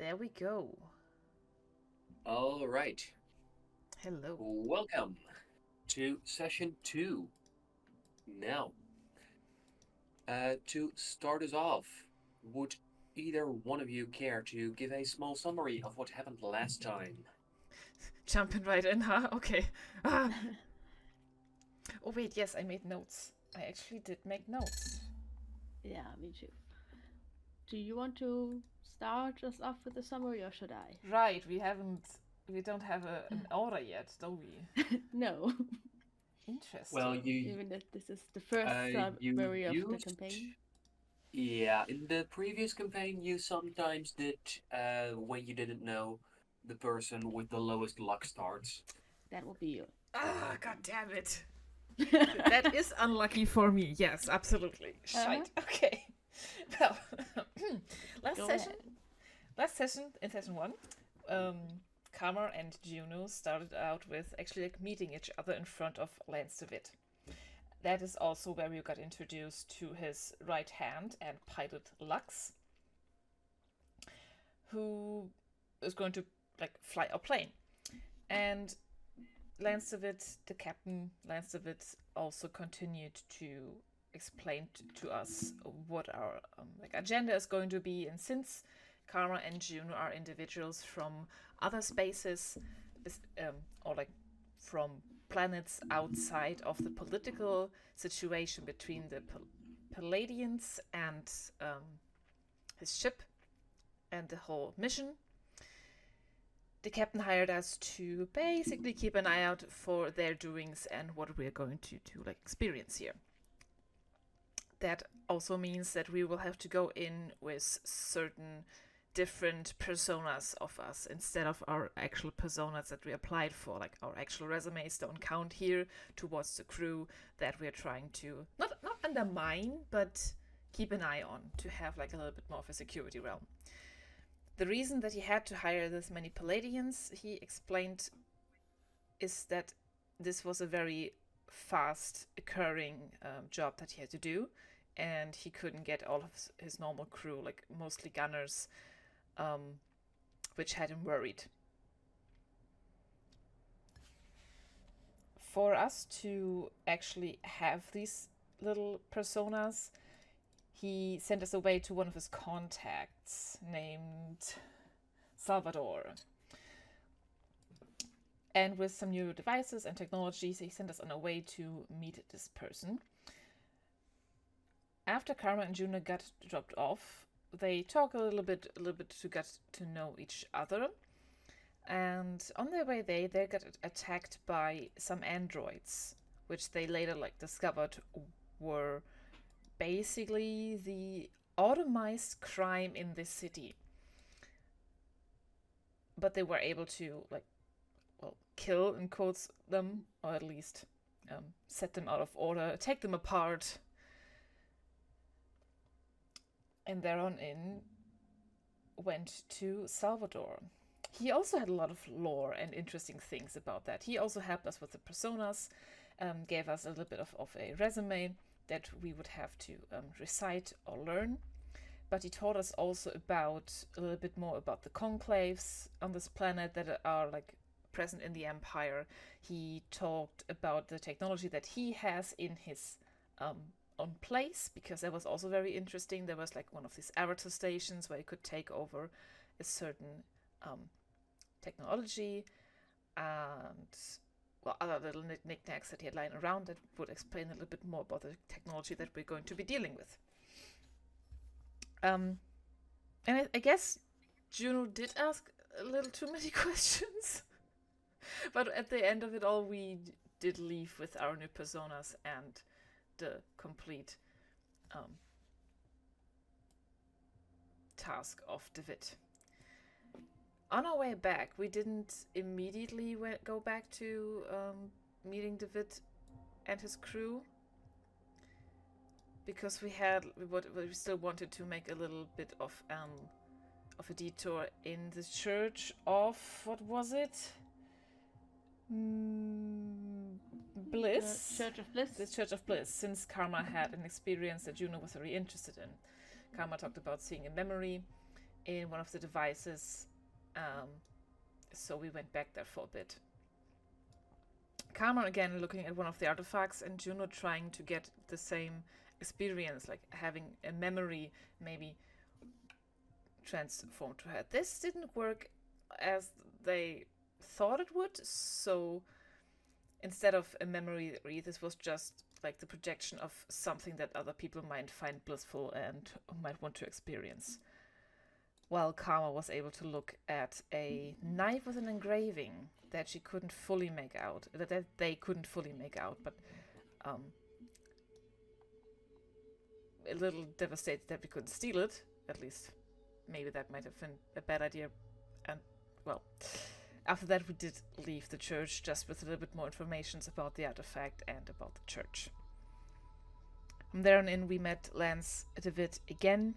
there we go. All right. Hello. Welcome to session 2. Now, to start us off, would either one of you care to give a small summary of what happened last time? Jumping right in, huh? Okay. Ah. Oh, wait, yes, I made notes. I actually did make notes. Yeah, me too. Do you want to start us off with a summary, or should I? Right, we don't have an order yet, do we? No. Interesting. Well, you Even if this is the first you summary of the used campaign. yeah, in the previous campaign you sometimes did when you didn't know the person with the lowest luck starts. That will be you. Ah, god damn it. That is unlucky for me. Yes, absolutely. Shite. Okay. Well, last session, in session 1, Karma and Juno started out with actually like meeting each other in front of Lance DeWitt. That is also where we got introduced to his right hand and pilot Lux, who is going to like fly a plane. And Lance DeWitt, the captain, Lance DeWitt, also continued to explain to us what our agenda is going to be. And since Karma and Juno are individuals from other spaces, or like from planets outside of the political situation between the Palladians and his ship and the whole mission, the captain hired us to basically keep an eye out for their doings and what we're going to experience here. That also means that we will have to go in with certain different personas of us instead of our actual personas that we applied for. Like our actual resumes don't count here towards the crew that we're trying to not undermine, but keep an eye on to have like a little bit more of a security realm. The reason that he had to hire this many Palladians, he explained, is that this was a very fast occurring job that he had to do, and he couldn't get all of his normal crew, like mostly gunners, which had him worried. For us to actually have these little personas, he sent us away to one of his contacts named Salvador. And with some new devices and technologies, he sent us on our way to meet this person. After Karma and Juno got dropped off, they talk a little bit to get to know each other. And on their way they got attacked by some androids, which they later discovered were basically the automized crime in this city. But they were able to kill in quotes them, or at least set them out of order, take them apart, and thereon in went to Salvador. He also had a lot of lore and interesting things about that. He also helped us with the personas, gave us a little bit of a resume that we would have to recite or learn. But he taught us also about a little bit more about the conclaves on this planet that are present in the Empire. He talked about the technology that he has in his own place, because that was also very interesting. There was one of these avatar stations where you could take over a certain technology, and other little knickknacks that he had lying around that would explain a little bit more about the technology that we're going to be dealing with. And I guess Juno did ask a little too many questions. But at the end of it all, we did leave with our new personas and the complete task of DeWitt. On our way back, we didn't immediately go back to meeting DeWitt and his crew, because we still wanted to make a little bit of a detour in the church of, what was it? Bliss? The Church of Bliss. The Church of Bliss, since Karma had an experience that Juno was very interested in. Karma talked about seeing a memory in one of the devices. So we went back there for a bit. Karma again looking at one of the artifacts, and Juno trying to get the same experience, like having a memory maybe transformed to her. This didn't work as they thought it would, so instead of a memory, this was just like the projection of something that other people might find blissful and might want to experience. While Karma was able to look at a knife with an engraving that she couldn't fully make out, that they couldn't fully make out, but a little devastated that we couldn't steal it. At least, maybe that might have been a bad idea. And, well, after that we did leave the church, just with a little bit more information about the artifact and about the church. From there on in, we met Lance DeWitt again,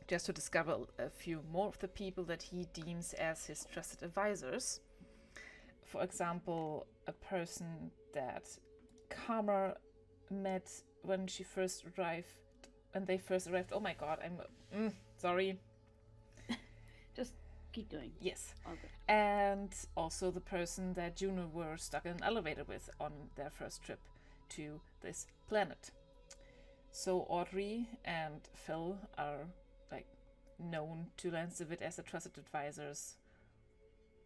just to discover a few more of the people that he deems as his trusted advisors. For example, a person that Karma met when they first arrived. Oh my god, I'm sorry. Just keep going. Yes. Okay. And also the person that Juno were stuck in an elevator with on their first trip to this planet. So Audrey and Phil are known to Lance DeWitt as the trusted advisors.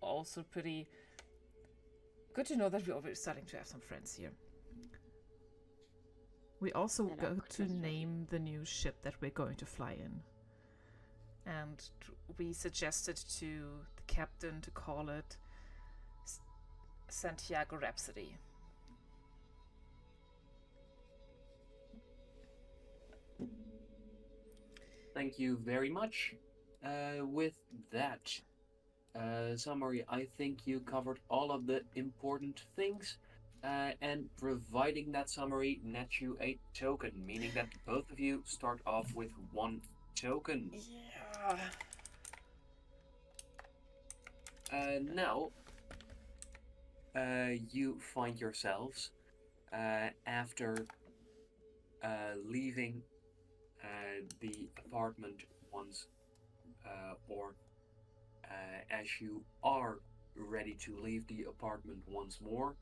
Also pretty good to know that we're already starting to have some friends here. We also got to name the new ship that we're going to fly in. And we suggested to the captain to call it Santiago Rhapsody. Thank you very much. With that summary, I think you covered all of the important things. And providing that summary nets you a token, meaning that both of you start off with 1 token. Yeah. Now, you find yourselves after leaving the apartment once, or as you are ready to leave the apartment once more,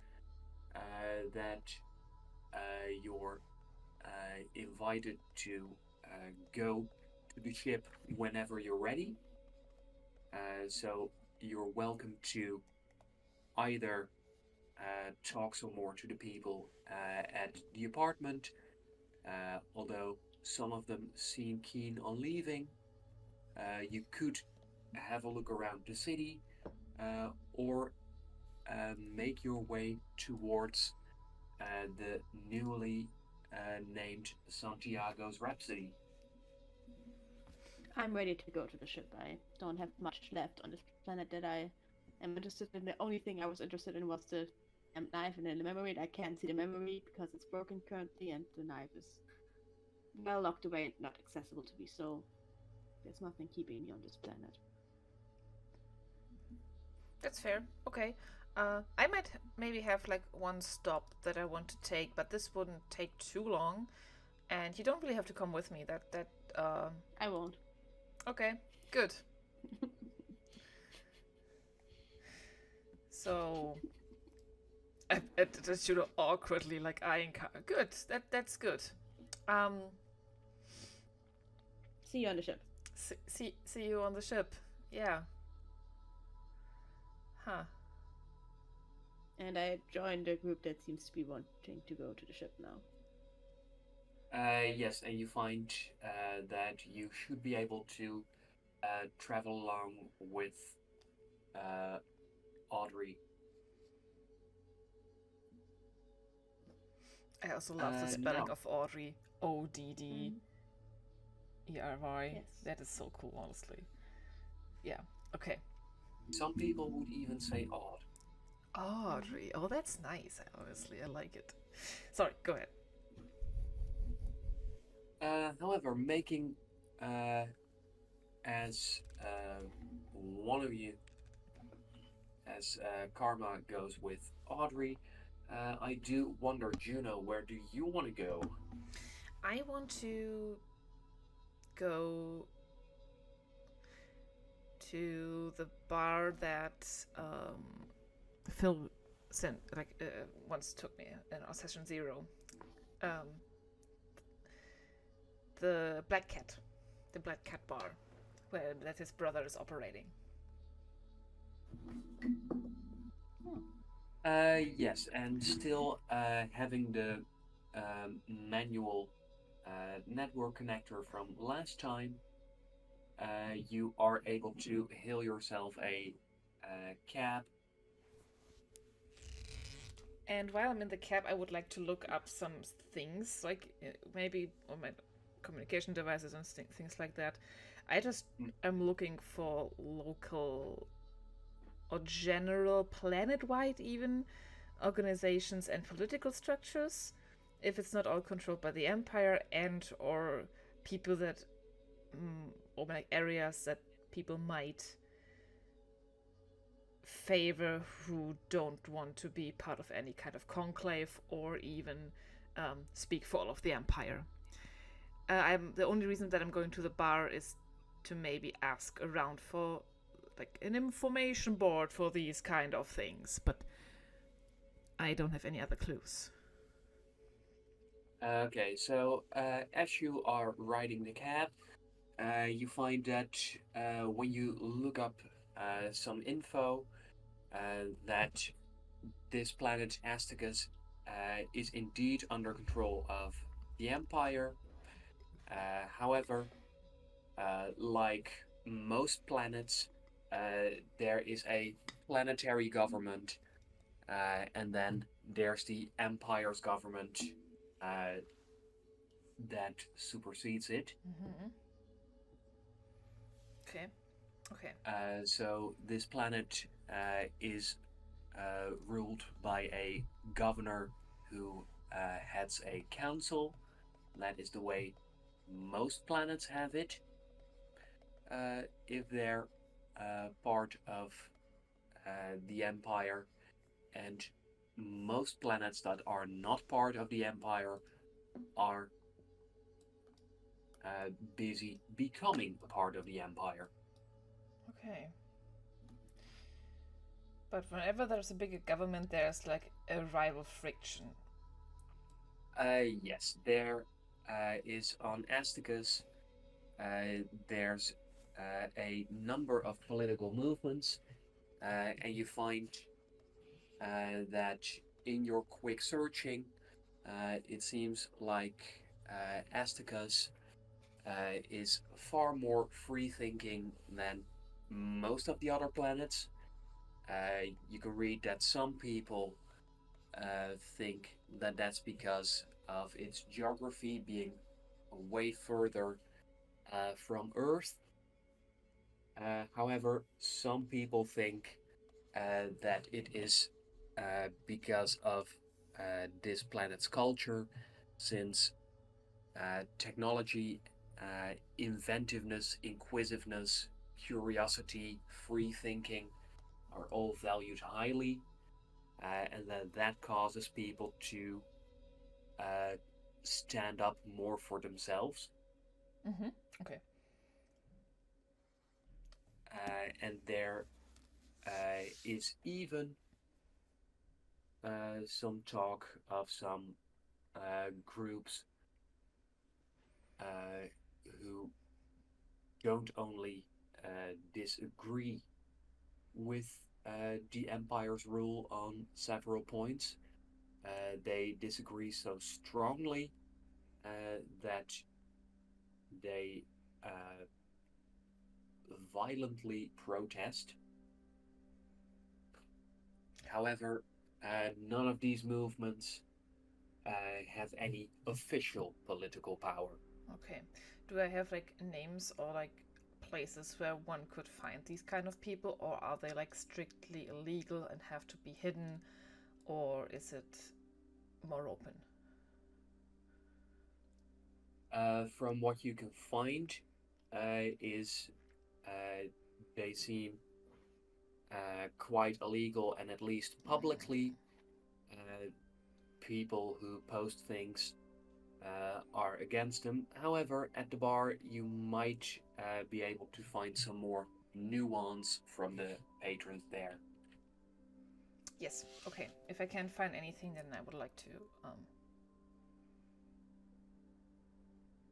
that you're invited to go to the ship whenever you're ready. So you're welcome to either talk some more to the people at the apartment, although some of them seem keen on leaving. You could have a look around the city, or make your way towards the newly named Santiago's Rhapsody. I'm ready to go to the ship. I don't have much left on this planet that I am interested in. The only thing I was interested in was the knife and then the memory. I can't see the memory because it's broken currently, and the knife is well locked away and not accessible to me, so there's nothing keeping me on this planet. That's fair. Okay. I might maybe have one stop that I want to take, but this wouldn't take too long, and you don't really have to come with me. I won't. Okay, good. So, I should have awkwardly eyeing. Good. That's good. See you on the ship. See you on the ship. Yeah. Huh. And I joined a group that seems to be wanting to go to the ship now. Yes, and you find that you should be able to travel along with Audrey. I also love the spelling No. of Audrey. Oddery. Yes. That is so cool, honestly. Yeah. Okay. Some people would even say odd. Audrey. Oh, that's nice. Honestly, I like it. Sorry. Go ahead. However, making as one of you, as Karma goes with Audrey, I do wonder, Juno, where do you want to go? I want to go. to the bar that Phil once took me in our session 0. Um, the Black Cat bar, where that his brother is operating. Yes, and still having the manual network connector from last time, you are able to hail yourself a cab. And while I'm in the cab, I would like to look up some things, like maybe on my communication devices and things like that. I just am looking for local or general planet-wide even organizations and political structures, if it's not all controlled by the Empire, and or people that or like areas that people might favor who don't want to be part of any kind of conclave or even speak for all of the Empire. I'm the only reason that I'm going to the bar is to maybe ask around for like an information board for these kind of things, but I don't have any other clues. Okay, so as you are riding the cab, you find that when you look up some info, that this planet Asticus is indeed under control of the Empire. However, like most planets, there is a planetary government, and then there's the Empire's government that supersedes it. Mm-hmm. Okay. So this planet is ruled by a governor who heads a council. That is the way most planets have it. If they're part of the Empire, and most planets that are not part of the Empire are busy becoming a part of the Empire. Okay. But whenever there's a bigger government, there's like a rival friction. Yes, there is on Asticus. There's a number of political movements, and you find that in your quick searching, it seems like Asticus is far more free thinking than most of the other planets. You can read that some people think that that's because of its geography being way further from Earth. However, some people think that it is because of this planet's culture, since technology, inventiveness, inquisitiveness, curiosity, free thinking are all valued highly, and that causes people to stand up more for themselves. Mm-hmm. Okay. And there is even some talk of some groups who don't only disagree with the Empire's rule on several points, they disagree so strongly that they violently protest. However, none of these movements have any official political power. Okay. Do I have like names or like places where one could find these kind of people, or are they like strictly illegal and have to be hidden, or is it more open? From what you can find, is they seem quite illegal, and at least publicly, people who post things are against them. However, at the bar, you might be able to find some more nuance from the patrons there. Yes. Okay. If I can't find anything, then I would like to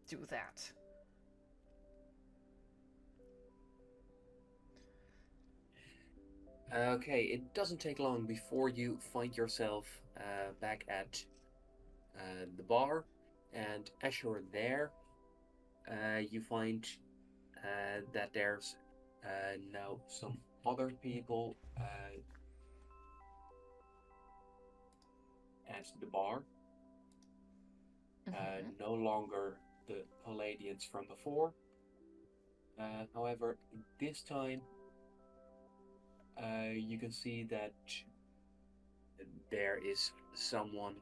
do that. Okay, it doesn't take long before you find yourself back at the bar, and as you're there, you find that there's now some other people at the bar. No longer the Palladians from before. However, this time you can see that there is someone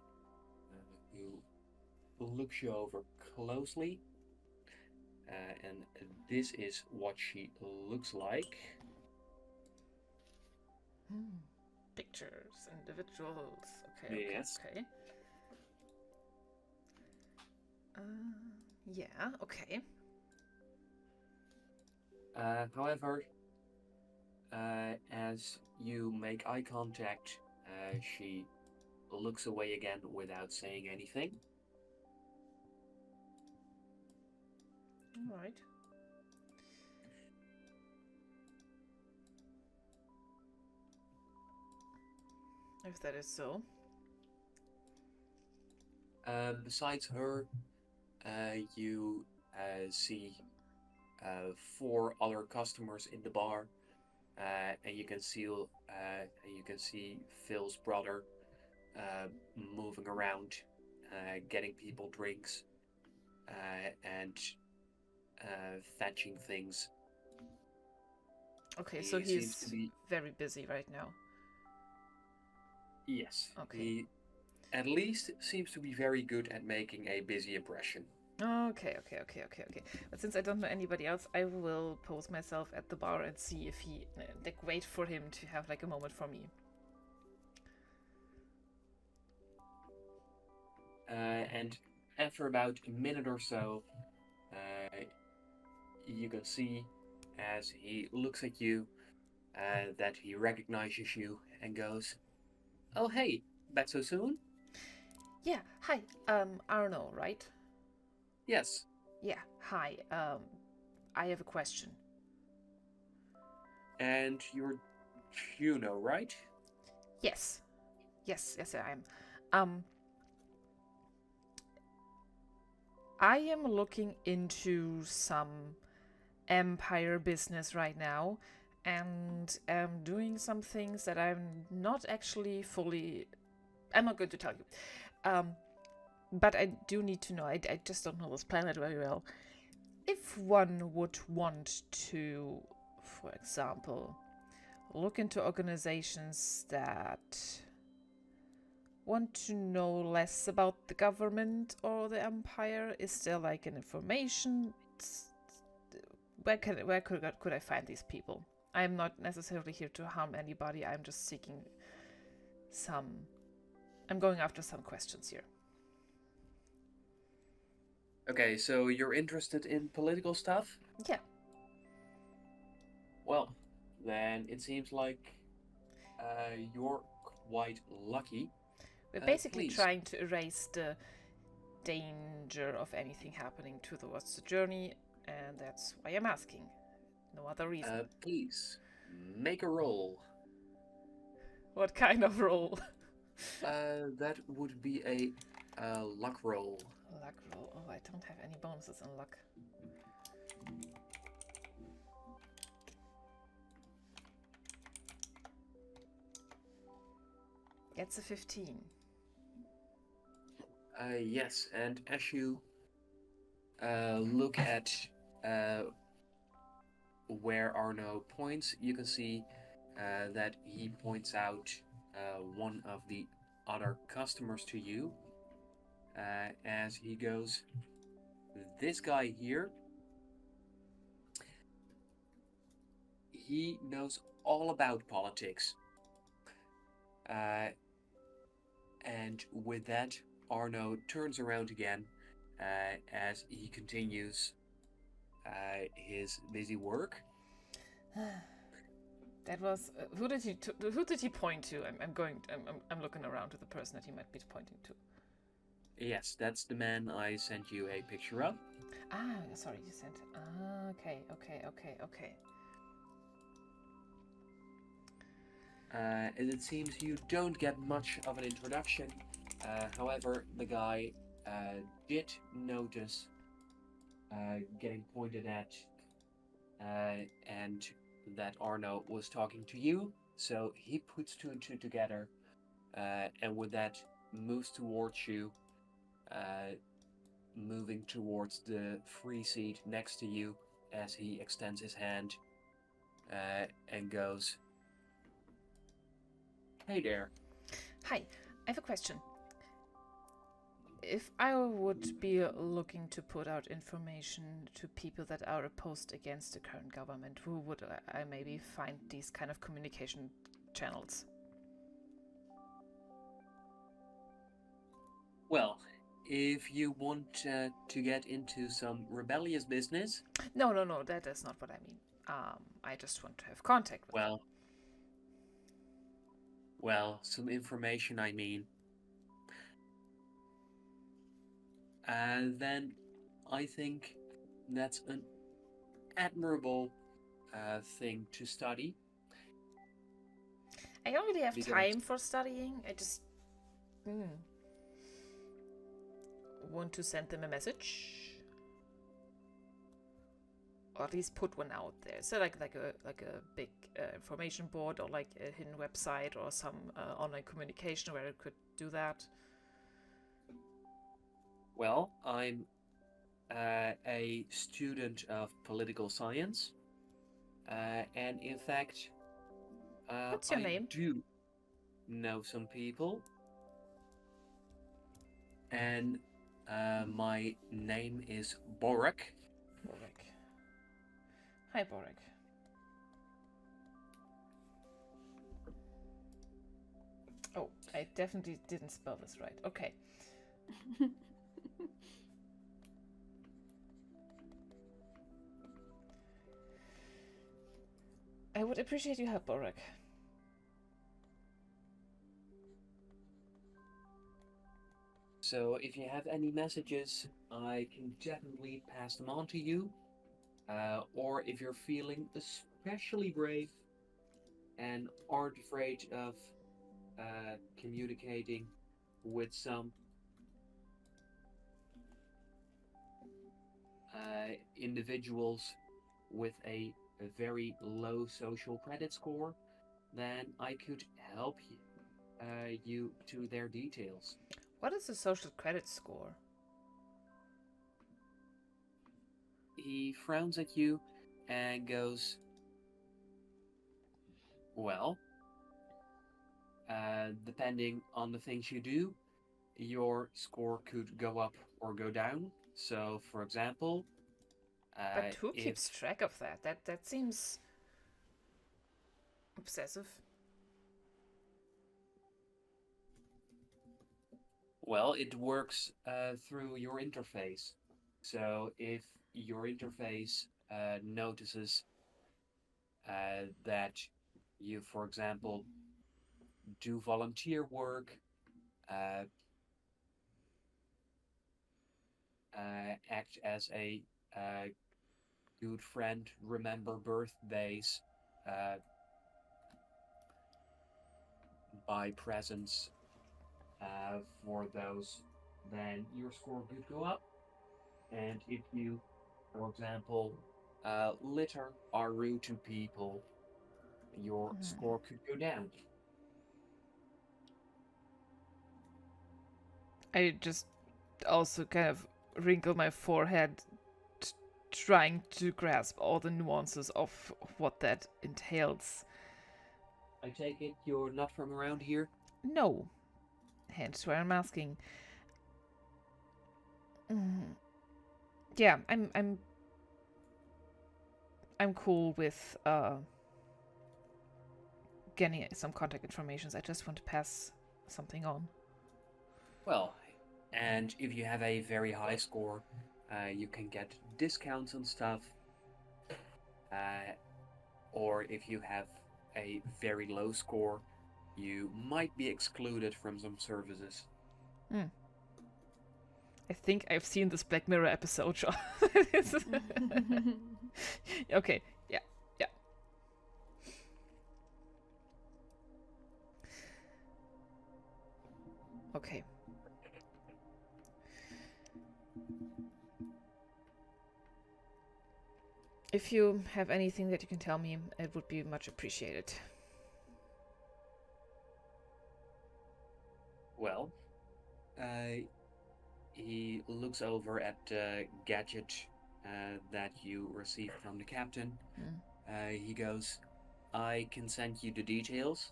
who looks you over closely, and this is what she looks like. Pictures, individuals. Okay. Yes. Okay. Yeah. Okay. However, as you make eye contact, she looks away again without saying anything. All right. If that is so. Besides her, you see 4 other customers in the bar, and you can see Phil's brother moving around, getting people drinks, and fetching things. Okay, He so seems to he's be very busy right now. yes. Okay. He at least seems to be very good at making a busy impression. Okay. But since I don't know anybody else, I will pose myself at the bar and see if he wait for him to have like a moment for me. And after about a minute or so, you can see as he looks at you that he recognizes you and goes, "Oh hey, back so soon?" Yeah. Hi. Arno, right? Yes. Yeah. Hi. I have a question. And you're Juno, right? Yes. Yes, I am. I am looking into some empire business right now and am doing some things that I'm not actually fully. I'm not going to tell you. But I do need to know. I just don't know this planet very well. If one would want to, for example, look into organizations that want to know less about the government or the empire, is there like an information? Where could I find these people? I'm not necessarily here to harm anybody. I'm just seeking some. I'm going after some questions here. Okay, so you're interested in political stuff? Yeah. Well, then it seems like you're quite lucky. We're basically please. trying to erase the danger of anything happening towards the journey, and that's why I'm asking. No other reason. Please, make a roll. What kind of roll? That would be a luck roll. Luck roll. Oh, I don't have any bonuses in luck. It's a 15. Yes, and as you look at where Arno points, you can see that he points out one of the other customers to you as he goes, "This guy here, he knows all about politics." And with that, Arno turns around again as he continues his busy work. That was who did he point to? I'm looking around to the person that he might be pointing to. Yes, that's the man I sent you a picture of. Ah, sorry, you sent. Ah, okay. And it seems you don't get much of an introduction. However, the guy did notice getting pointed at, and that Arno was talking to you. So he puts two and two together, and with that moves towards you, moving towards the free seat next to you as he extends his hand and goes, "Hey there." Hi, I have a question. If I would be looking to put out information to people that are opposed against the current government, who would I maybe find these kind of communication channels? Well, if you want to get into some rebellious business, No, that is not what I mean. I just want to have contact with them. Well, some information, I mean. Then I think that's an admirable thing to study. I don't really have Because- time for studying. I just want to send them a message, or at least put one out there. So like a big information board, or like a hidden website, or some online communication where I could do that. Well, I'm a student of political science, and in fact, What's your I name? do know some people, and my name is Borak. Borek. Hi, Borek. Oh, I definitely didn't spell this right. Okay. I would appreciate your help, Borek. So if you have any messages, I can definitely pass them on to you. Or if you're feeling especially brave and aren't afraid of communicating with some individuals with a very low social credit score, then I could help you to their details. What is the social credit score? He frowns at you and goes, "Well, depending on the things you do, your score could go up or go down. So, for example, But who keeps track of that? That seems obsessive. Well, it works through your interface. So, if your interface notices that you, for example, do volunteer work, uh, act as a good friend, remember birthdays, buy presents for those, then your score could go up. And if you, for example, litter are rude to people, your score could go down. I just also kind of wrinkle my forehead, trying to grasp all the nuances of what that entails. I take it you're not from around here? No. Hence why I'm asking. Yeah, I'm cool with getting some contact information. I just want to pass something on. Well, and if you have a very high score, you can get discounts on stuff. or if you have a very low score, you might be excluded from some services. I think I've seen this Black Mirror episode, Sean. Okay, yeah. Okay. If you have anything that you can tell me, it would be much appreciated. Well, he looks over at the gadget that you received from the captain. He goes, I can send you the details,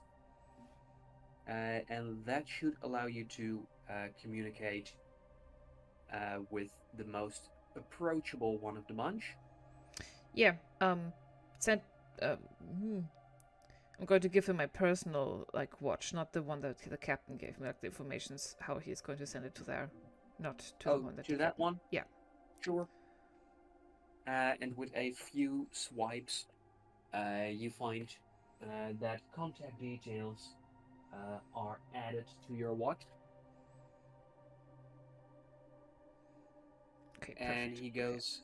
and that should allow you to communicate with the most approachable one of the bunch. Yeah, send. I'm going to give him my personal watch, not the one that the captain gave me. Like the information's how he's going to send it to there, not to the one that. To that one. Yeah. Sure. And with a few swipes, you find that contact details are added to your watch. Okay. Perfect. And he goes,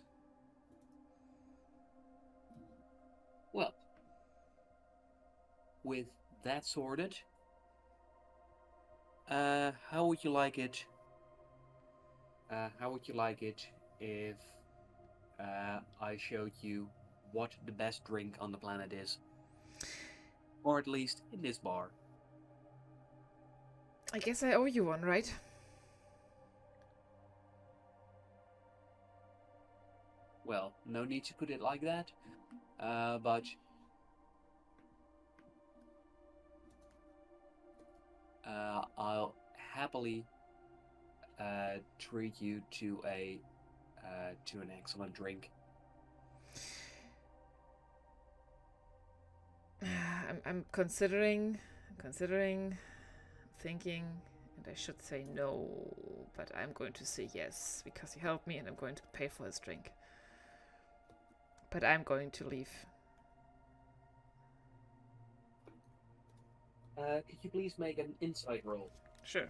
well, with that sorted, how would you like it? How would you like it if I showed you what the best drink on the planet is? Or at least in this bar. I guess I owe you one, right? Well, no need to put it like that, but I'll happily treat you to an excellent drink. I'm considering, thinking, and I should say no, but I'm going to say yes because he helped me and I'm going to pay for his drink. But I'm going to leave. Could you please make an insight roll? Sure.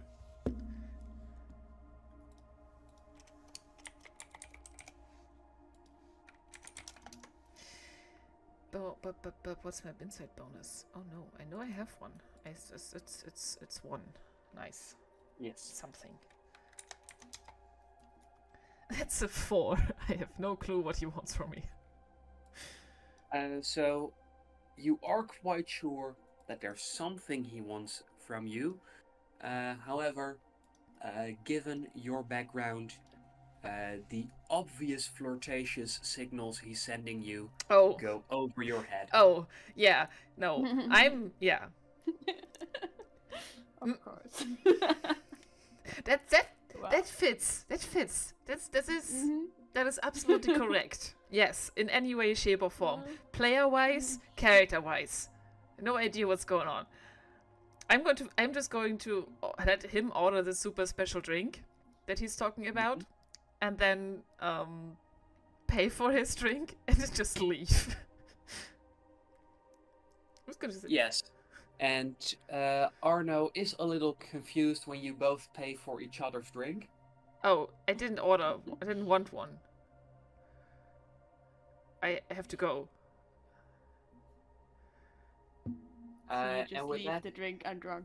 But what's my insight bonus? Oh no, I know I have one. It's one. Nice. Yes. Something. That's a 4. I have no clue what he wants from me. So you are quite sure that there's something he wants from you. However, given your background, the obvious flirtatious signals he's sending you go over your head. Oh, yeah. No, yeah. Of course. That fits. That is absolutely correct. Yes, in any way, shape, or form. Player-wise, character-wise. No idea what's going on. I'm just going to let him order the super special drink that he's talking about, and then pay for his drink and just leave. Who's gonna say? Yes. And Arno is a little confused when you both pay for each other's drink. Oh, I didn't order. I didn't want one. I have to go. So you just and with leave that, the drink undrunk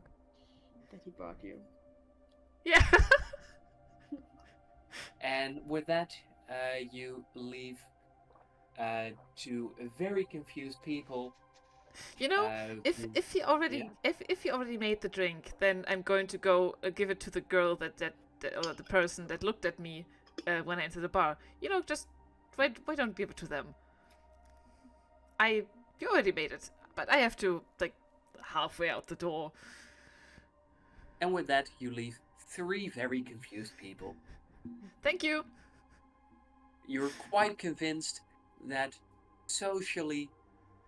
that he brought you. Yeah. and with that, you leave to very confused people. You know, if he already if he already made the drink, then I'm going to go give it to the girl or the person that looked at me when I entered the bar. You know, just why don't give it to them? You already made it, but I have to halfway out the door. And with that, you leave 3 very confused people. Thank you. You're quite convinced that socially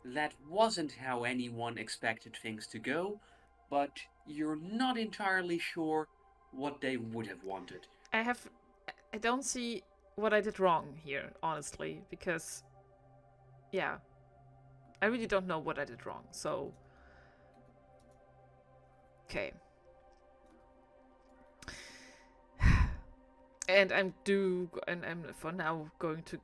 that wasn't how anyone expected things to go, but you're not entirely sure what they would have wanted. I don't see what I did wrong here, honestly, because, yeah, I really don't know what I did wrong. So, okay. And I'm for now going to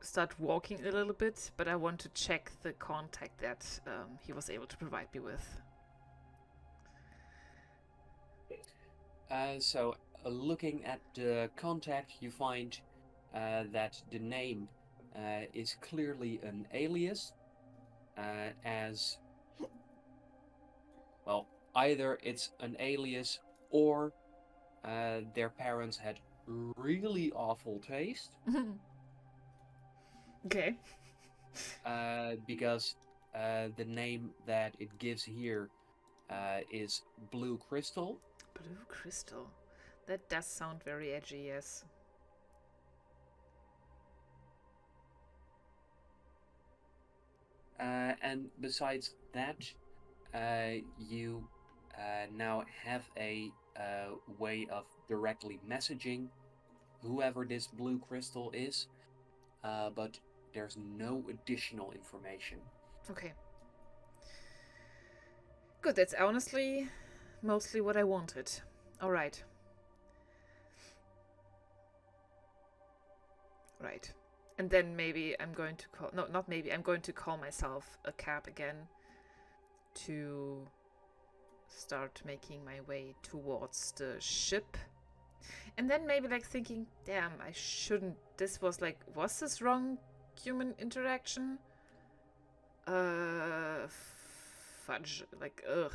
start walking a little bit, but I want to check the contact that he was able to provide me with. So, looking at the contact, you find that the name is clearly an alias, as well, either it's an alias or their parents had really awful taste. Okay. Because the name that it gives here is Blue Crystal. Blue Crystal. That does sound very edgy, yes. And besides that, you now have a way of directly messaging whoever this Blue Crystal is, but there's no additional information. Okay. Good, that's honestly mostly what I wanted. Alright. Right. And then maybe I'm going to call... No, not maybe. I'm going to call myself a cab again to start making my way towards the ship. And then maybe thinking, damn, I shouldn't... This was was this wrong human interaction? Fudge. Ugh.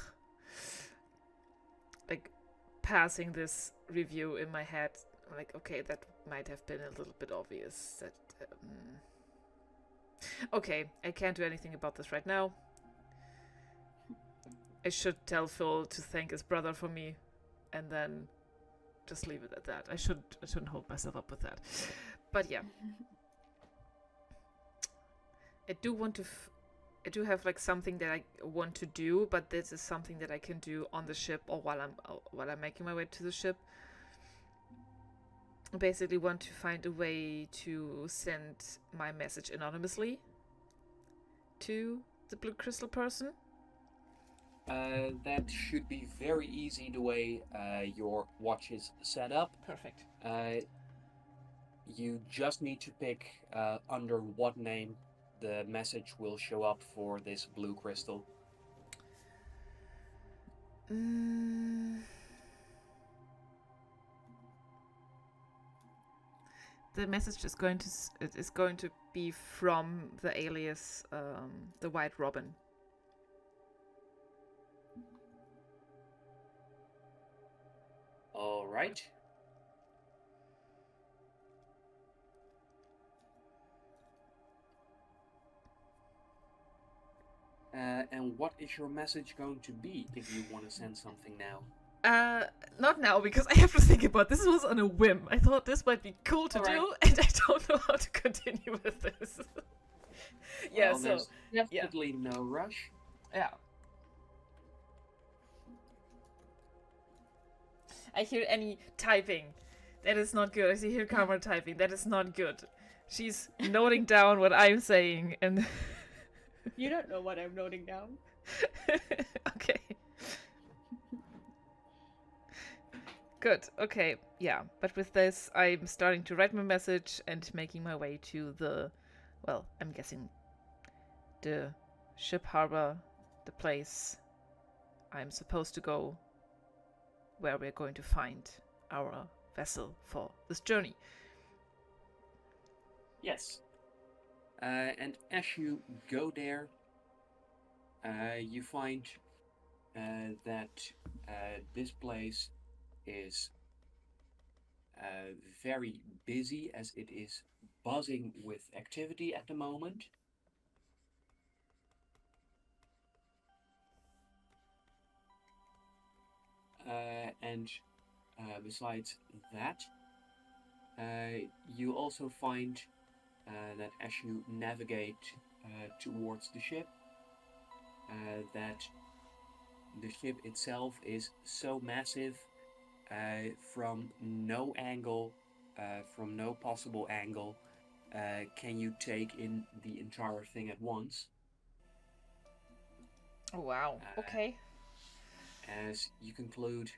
Passing this review in my head, okay, that might have been a little bit obvious. That okay, I can't do anything about this right now. I should tell Phil to thank his brother for me, and then just leave it at that. I shouldn't hold myself up with that. But yeah, I do want to. I do have something that I want to do, but this is something that I can do on the ship or while I'm making my way to the ship. I basically want to find a way to send my message anonymously to the Blue Crystal person. That should be very easy the way your watch is set up. Perfect. You just need to pick under what name the message will show up for this Blue Crystal. The message is going to be from the alias, the White Robin. All right. And what is your message going to be if you want to send something now? Not now, because I have to think about this. This was on a whim. I thought this might be cool to do, and I don't know how to continue with this. Yeah, well, so there's definitely no rush. Yeah. I hear Annie typing. That is not good. I see here Karma typing. That is not good. She's noting down what I'm saying, and You don't know what I'm noting down. okay. Good. Okay. Yeah. But with this, I'm starting to write my message and making my way to the, well, I'm guessing the ship harbor, the place I'm supposed to go, where we're going to find our vessel for this journey. Yes. And as you go there, you find that this place is very busy, as it is buzzing with activity at the moment. And besides that, you also find that as you navigate towards the ship, that the ship itself is so massive from no angle, from no possible angle, can you take in the entire thing at once? Oh, wow. Okay. As you conclude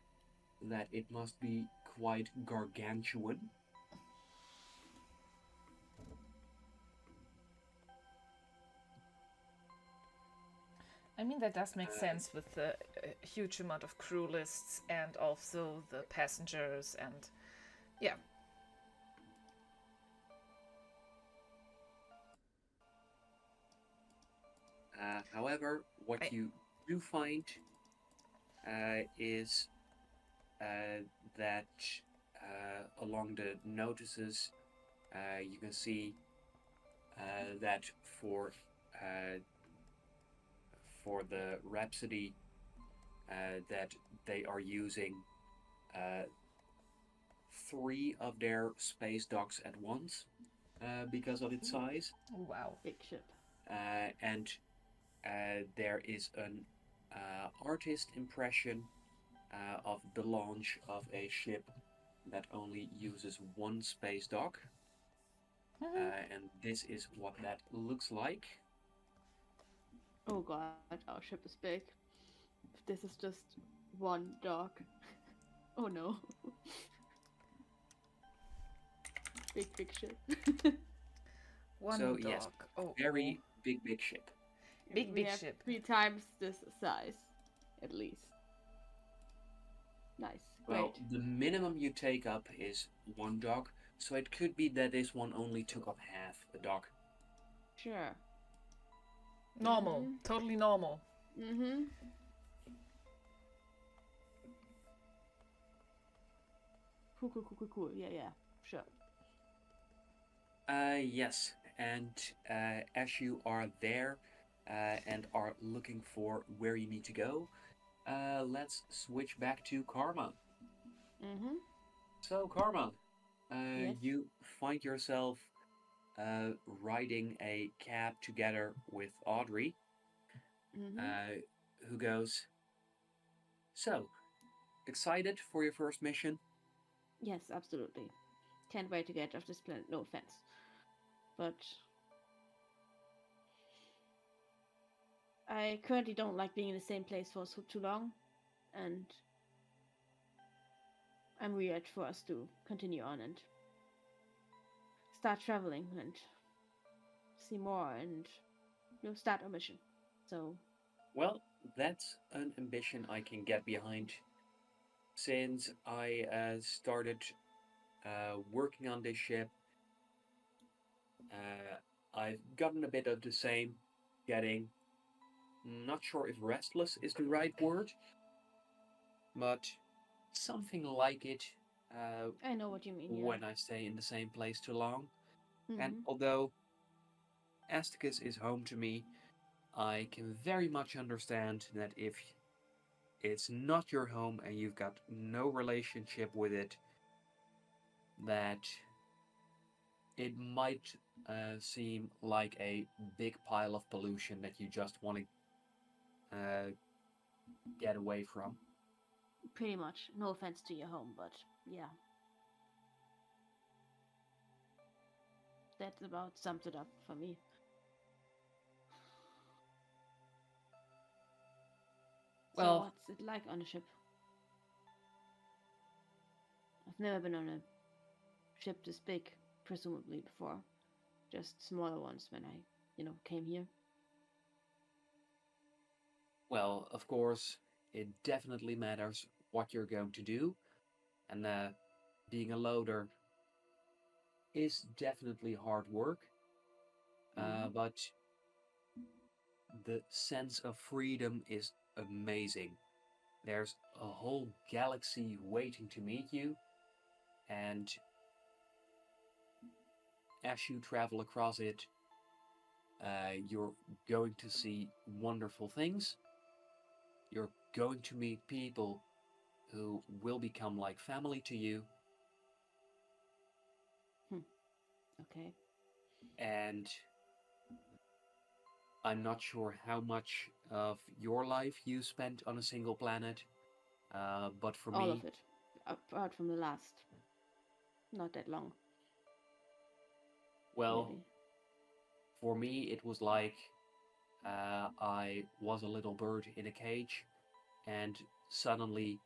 that it must be quite gargantuan. I mean, that does make sense with the huge amount of crew lists and also the passengers and yeah. However, what I, you do find is that along the notices, you can see that uh, for the Rhapsody that they are using uh, three of their space docks at once because of its size, oh, wow. Big ship. and there is an artist impression of the launch of a ship that only uses one space dock. And this is what that looks like. Oh god, our ship is big. This is just one dock. Oh no. Big ship. One So, dog. yes, Oh, very big ship. Big We have ship. 3 times this size, at least. Nice. Well, Great. the minimum you take up is one dock, so it could be that this one only took up half a dock. Sure. Normal. Totally normal. Mm-hmm. Cool. Yeah. Sure. Yes, and as you are there and are looking for where you need to go, let's switch back to Karma. Mm-hmm. So, Karma, Yes. you find yourself riding a cab together with Audrey, Mm-hmm. who goes, "So, excited for your first mission?" Yes, absolutely. Can't wait to get off this planet, no offense. But I currently don't like being in the same place for so too long, and I'm weird for us to continue on and start traveling and see more and start our mission. So Well, that's an ambition I can get behind. Since I started working on this ship, I've gotten a bit of the same, getting, not sure if restless is the right word, but something like it I know what you mean. Yeah. when I stay in the same place too long. And Mm-hmm. although Asticus is home to me, I can very much understand that if it's not your home and you've got no relationship with it, that it might seem like a big pile of pollution that you just want to get away from. Pretty much. No offense to your home, but yeah, that about sums it up for me. So Well, what's it like on a ship? I've never been on a ship this big, presumably before. Just smaller ones when I, came here. Well, of course, it definitely matters what you're going to do, and being a loader is definitely hard work, but the sense of freedom is amazing. There's a whole galaxy waiting to meet you, and as you travel across it, you're going to see wonderful things. You're going to meet people who will become like family to you, Okay. and I'm not sure how much of your life you spent on a single planet, but for All me, of it. Apart from the last. Not that long. Well, Maybe. for me, it was like I was a little bird in a cage, and suddenly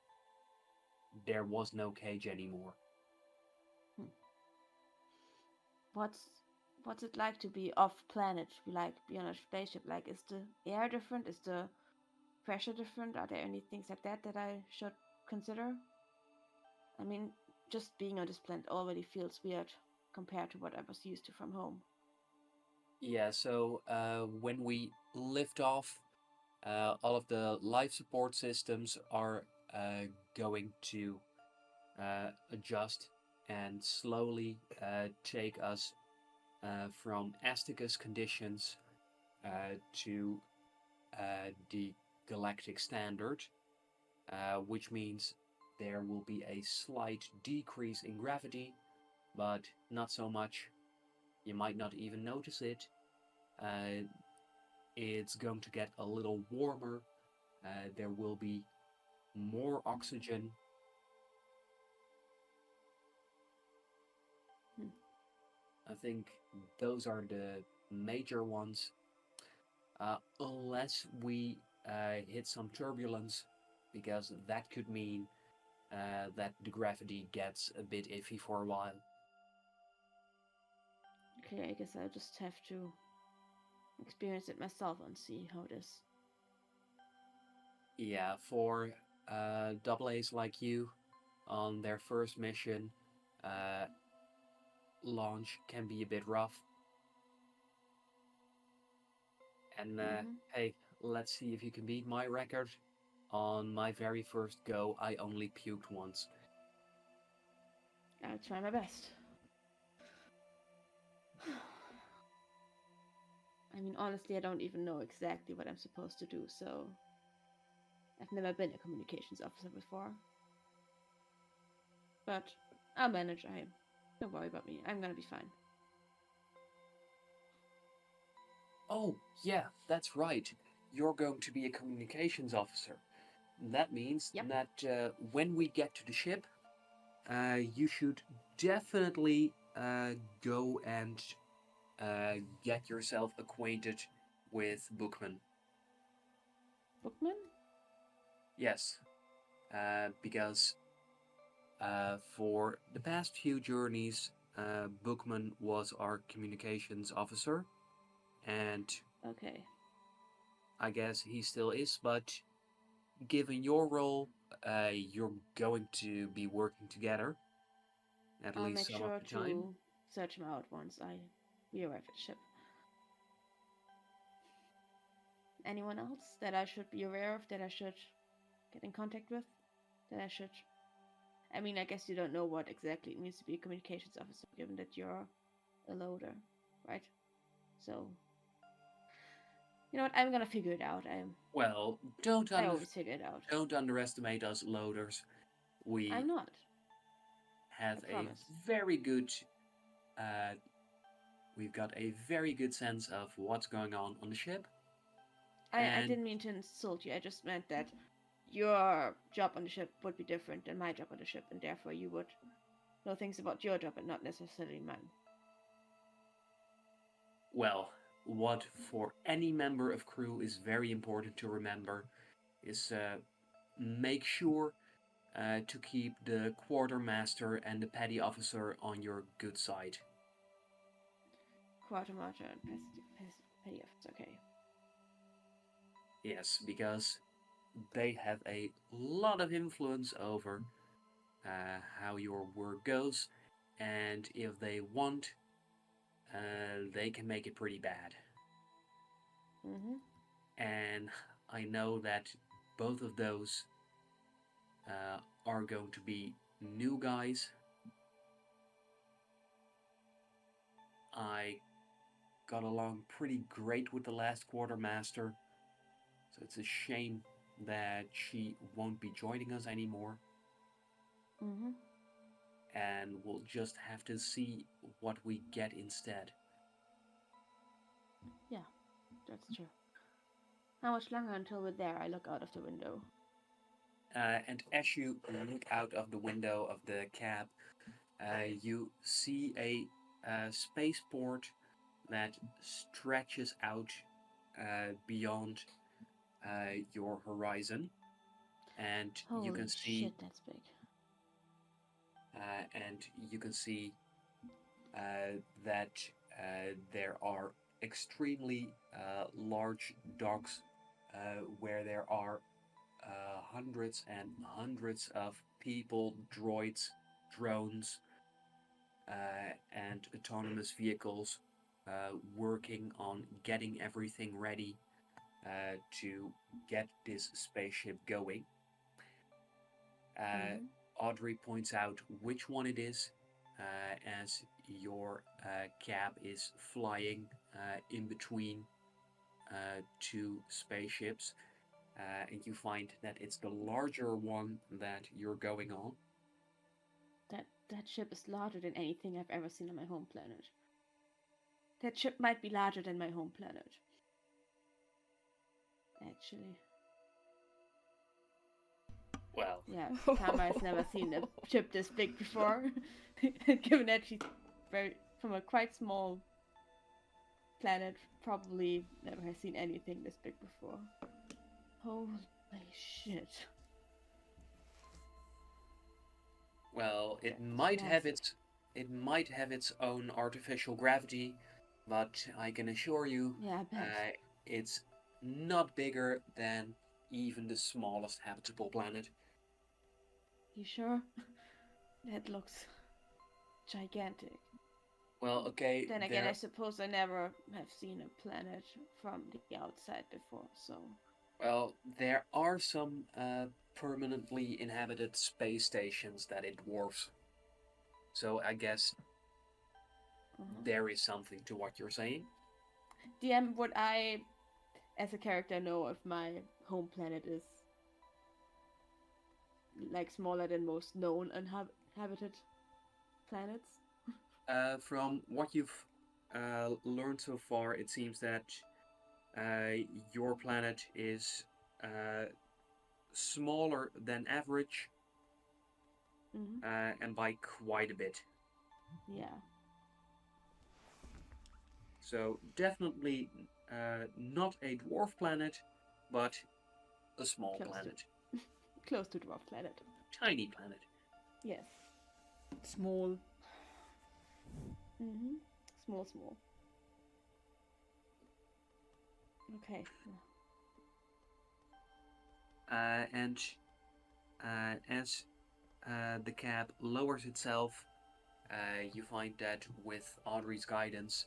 there was no cage anymore. Hmm. What's what's it like to be off planet? Like be on a spaceship? Like is the air different? Is the pressure different? Are there any things like that that I should consider? I mean, just being on this planet already feels weird compared to what I was used to from home. Yeah, so when we lift off, all of the life support systems are going to adjust and slowly take us from Asticus conditions to the galactic standard, which means there will be a slight decrease in gravity, but not so much. You might not even notice it. Uh, it's going to get a little warmer. There will be more oxygen. Hmm. I think those are the major ones. Unless we hit some turbulence, because that could mean that the gravity gets a bit iffy for a while. Okay, I guess I'll just have to experience it myself and see how it is. Yeah, for double A's like you on their first mission, uh, launch can be a bit rough. And Mm-hmm. hey, let's see if you can beat my record. On my very first go, I only puked once. I'll try my best. I mean, honestly, I don't even know exactly what I'm supposed to do, so I've never been a communications officer before. But I'll manage. Don't worry about me. I'm gonna be fine. Oh, yeah, that's right. You're going to be a communications officer. That means Yep. that when we get to the ship, you should definitely go and get yourself acquainted with Bookman. Bookman? Yes, because for the past few journeys, Bookman was our communications officer, and Okay. I guess he still is, but given your role, you're going to be working together at I'll least make some of sure the time. to search him out once we arrive at the ship. Anyone else that I should be aware of, that I should get in contact with? That I should. I mean, I guess you don't know what exactly it means to be a communications officer, given that you're a loader, right? So, you know what? I'm gonna figure it out. Well, I always figure it out. don't underestimate us loaders. We I'm not. have I a promise. very good uh, we've got a very good sense of what's going on the ship, I and didn't mean to insult you. I just meant that your job on the ship would be different than my job on the ship, and therefore you would know things about your job and not necessarily mine. well, what for any member of crew is very important to remember is make sure to keep the quartermaster and the petty officer on your good side. Quartermaster and petty officer. Okay. Yes, because they have a lot of influence over how your work goes, and if they want, they can make it pretty bad. Mm-hmm. And I know that both of those are going to be new guys. I got along pretty great with the last quartermaster, so it's a shame that she won't be joining us anymore. Mm-hmm. And we'll just have to see what we get instead. Yeah, that's true. How much longer until we're there? I look out of the window. And as you look out of the window of the cab, you see a spaceport that stretches out beyond your horizon, and you Holy can see shit, that's big. that there are extremely large docks where there are hundreds and hundreds of people, droids, drones, and autonomous vehicles working on getting everything ready to get this spaceship going. Audrey points out which one it is as your cab is flying in between two spaceships, and you find that it's the larger one that you're going on. That ship is larger than anything I've ever seen on my home planet. That ship might be larger than my home planet. Actually. Well, yeah, Tama's never seen a ship this big before. Given that she's from a quite small planet, probably never has seen anything this big before. Holy shit. Well, it That's might have massive. its own artificial gravity, but I can assure you, Yeah, I bet. it's not bigger than even the smallest habitable planet. You sure? That looks gigantic. Well, okay, Then again, I suppose I never have seen a planet from the outside before, so. there are some permanently inhabited space stations that it dwarfs. So I guess there is something to what you're saying. DM, would I, as a character, know if my home planet is like smaller than most known inhabited planets? From what you've learned so far, it seems that your planet is smaller than average, and by quite a bit. Yeah. So definitely not a dwarf planet, but a small planet. Close to dwarf planet. Tiny planet. Yes. Small. Small. Okay. And as the cab lowers itself, you find that with Audrey's guidance,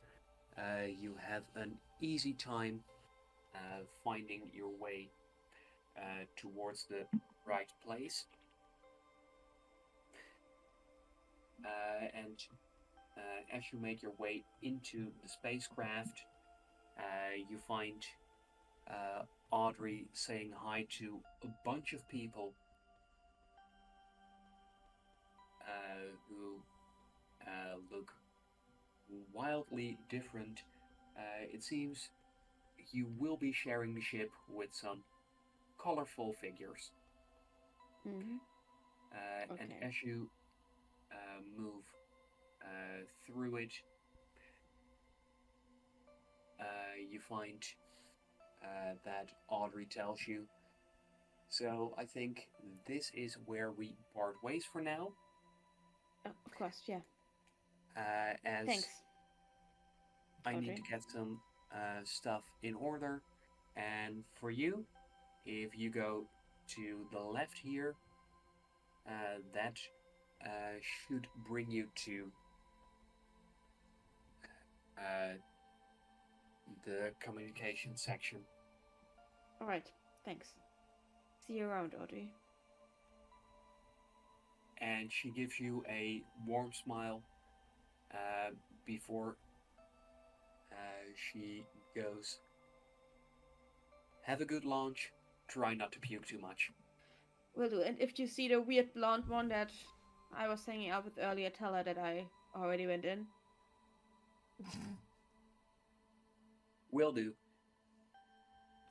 you have an easy time finding your way towards the right place. And as you make your way into the spacecraft, you find Audrey saying hi to a bunch of people who look wildly different. It seems you will be sharing the ship with some colorful figures. Okay. And as you move through it, you find that Audrey tells you. So I think this is where we part ways for now. Oh, of course, yeah. As Thanks. I Audrey. need to get some stuff in order. And for you, if you go to the left here, that should bring you to the communication section. Alright, thanks. See you around, Audrey. And she gives you a warm smile before she goes, "Have a good launch. Try not to puke too much." Will do. And if you see the weird blonde one that I was hanging out with earlier, tell her that I already went in. Will do.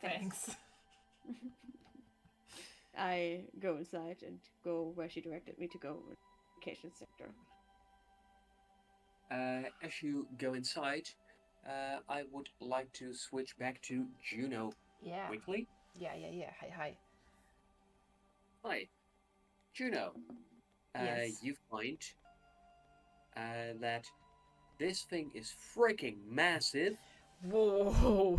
Thanks. I go inside and go where she directed me to go, vacation sector. As you go inside, I would like to switch back to Juno Yeah. quickly. Yeah. Hi. Hi, Juno. Yes. You find that this thing is freaking massive. Whoa.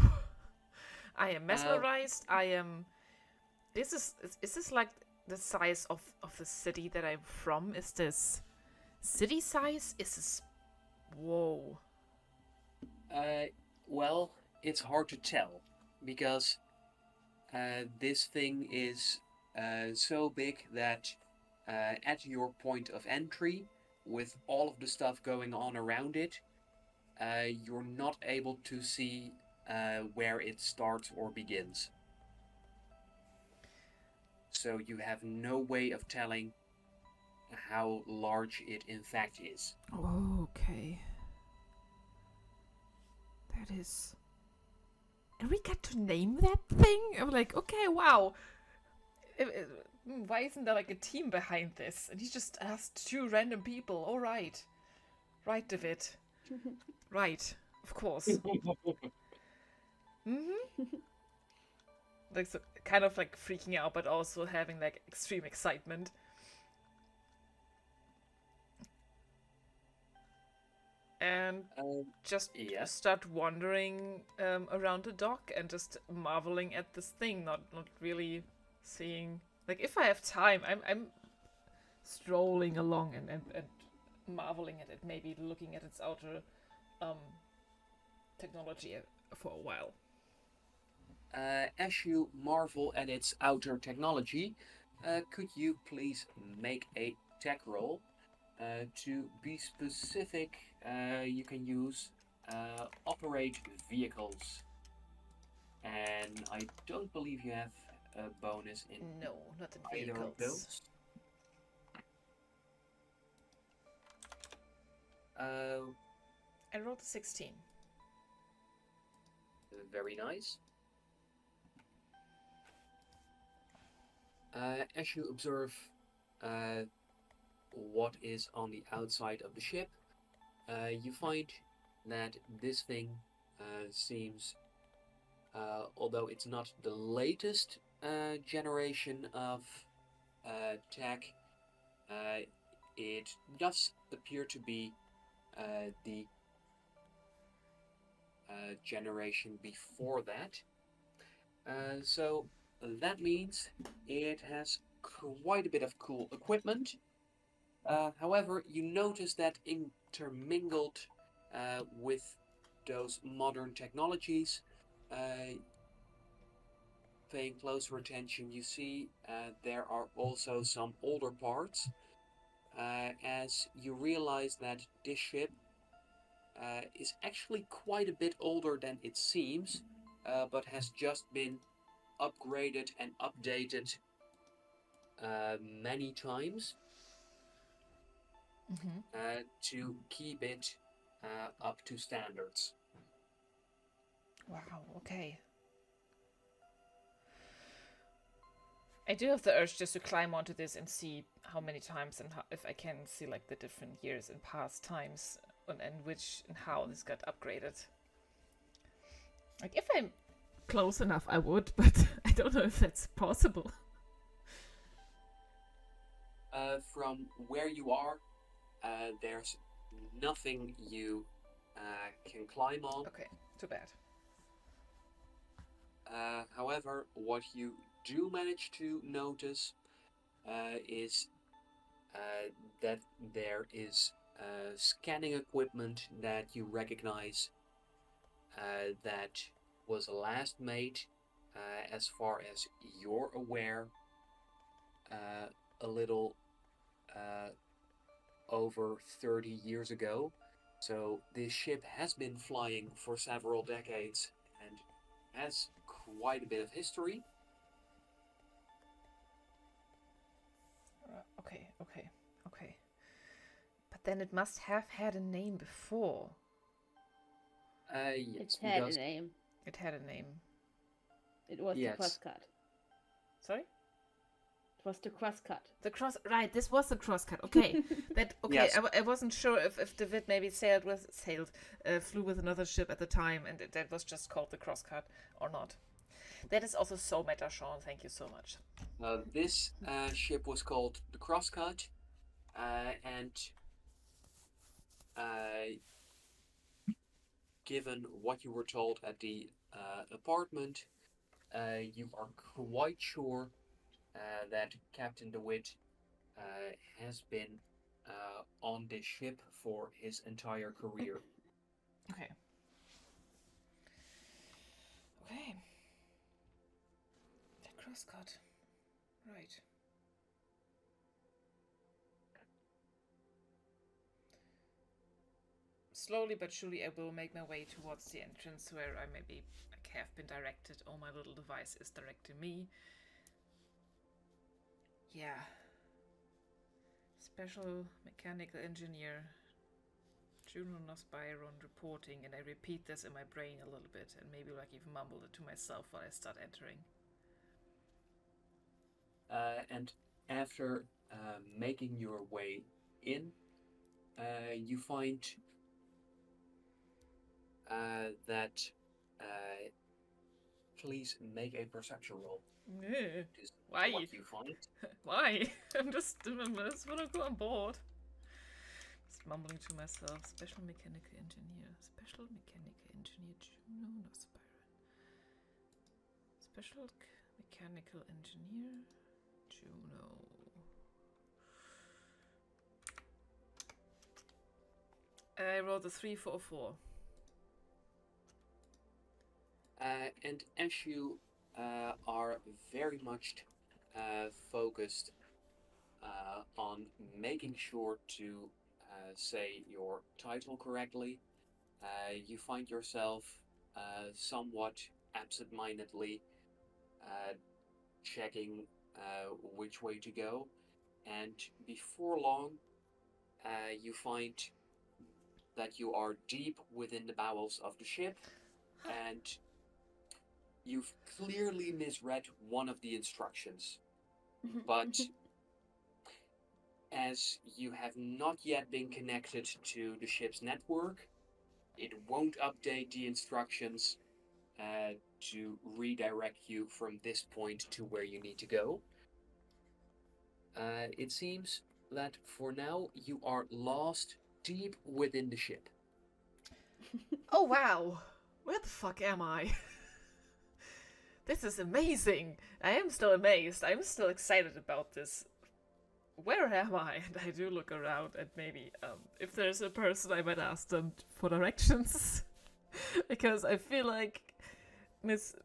I am Uh, mesmerized. I am. Is this like the size of the city that I'm from? Is this city size? Is this. Whoa. uh, well, it's hard to tell because this thing is so big that at your point of entry, with all of the stuff going on around it, you're not able to see where it starts or begins. So you have no way of telling how large it in fact is. Okay. That is. And we get to name that thing? I'm like, okay, wow. Why isn't there like a team behind this? And he just asked two random people. All right. Right, David. Right. Of course. Mm-hmm. Like, so, kind of like freaking out, but also having like extreme excitement. And just Yeah. start wandering around the dock and just marveling at this thing, not really seeing. Like, if I have time, I'm strolling along and marveling at it, maybe looking at its outer um, technology for a while. As you marvel at its outer technology, could you please make a tech roll? To be specific, you can use operate vehicles. And I don't believe you have a bonus in No, not in either of vehicles. those. I rolled a 16. Very nice. As you observe what is on the outside of the ship, you find that this thing seems, although it's not the latest generation of tech, it does appear to be the generation before that. So that means it has quite a bit of cool equipment. However, you notice that intermingled with those modern technologies, paying closer attention, you see there are also some older parts, as you realize that this ship is actually quite a bit older than it seems, but has just been upgraded and updated many times to keep it up to standards. Wow, okay. I do have the urge just to climb onto this and see how many times and if I can see like the different years and past times and which and how this got upgraded. Like, if I'm close enough, I would, but I don't know if that's possible. From where you are, there's nothing you can climb on. Okay, too bad. However, what you do manage to notice is that there is scanning equipment that you recognize that was last made, as far as you're aware, a little over 30 years ago. So this ship has been flying for several decades and has quite a bit of history. Okay. But then it must have had a name before. Yes, It had because a name. It had a name. It was Yes. the postcard. Sorry? It was the crosscut. The cross, right? This was the crosscut. Okay, that okay. Yes. I wasn't sure if David maybe flew with another ship at the time, and that was just called the crosscut or not. That is also so meta, Sean. Thank you so much. This ship was called the Crosscut, and given what you were told at the apartment, you are quite sure that Captain DeWitt has been on this ship for his entire career. Okay. Okay. The crosscut. Right. Slowly but surely I will make my way towards the entrance where I maybe have been directed, or my little device is directing me. Yeah. Special mechanical engineer Juno Byron reporting, and I repeat this in my brain a little bit and maybe like even mumble it to myself while I start entering. And after making your way in, you find that please make a perception roll. Why? What you find. Why? I just want to go on board. Just mumbling to myself. Special mechanical engineer. Special mechanical engineer Juno Byron. Special mechanical engineer Juno. I rolled a 3 for a 4. And as you are very much focused on making sure to say your title correctly, you find yourself somewhat absent-mindedly checking which way to go, and before long you find that you are deep within the bowels of the ship, and you've clearly misread one of the instructions. But as you have not yet been connected to the ship's network, it won't update the instructions to redirect you from this point to where you need to go. It seems that for now you are lost deep within the ship. Oh wow! Where the fuck am I? This is amazing! I am still amazed. I'm still excited about this. Where am I? And I do look around, and maybe if there's a person, I might ask them for directions. Because I feel like Miss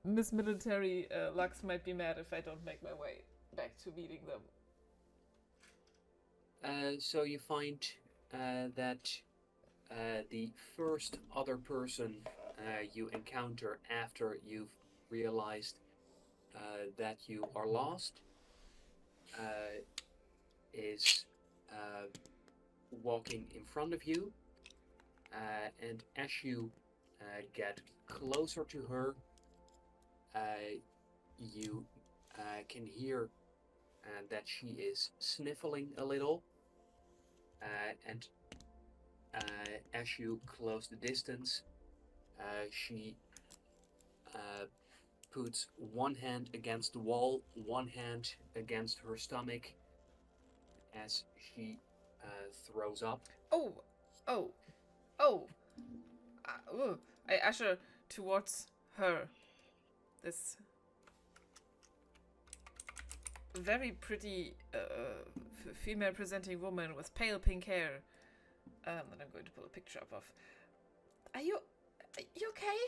Military Lux might be mad if I don't make my way back to meeting them. So you find that the first other person you encounter after you've realized that you are lost is walking in front of you, and as you get closer to her, you can hear that she is sniffling a little, and as you close the distance, she puts one hand against the wall, one hand against her stomach, as she throws up. Oh! I usher towards her. This very pretty female-presenting woman with pale pink hair. That I'm going to pull a picture up of. Are you okay?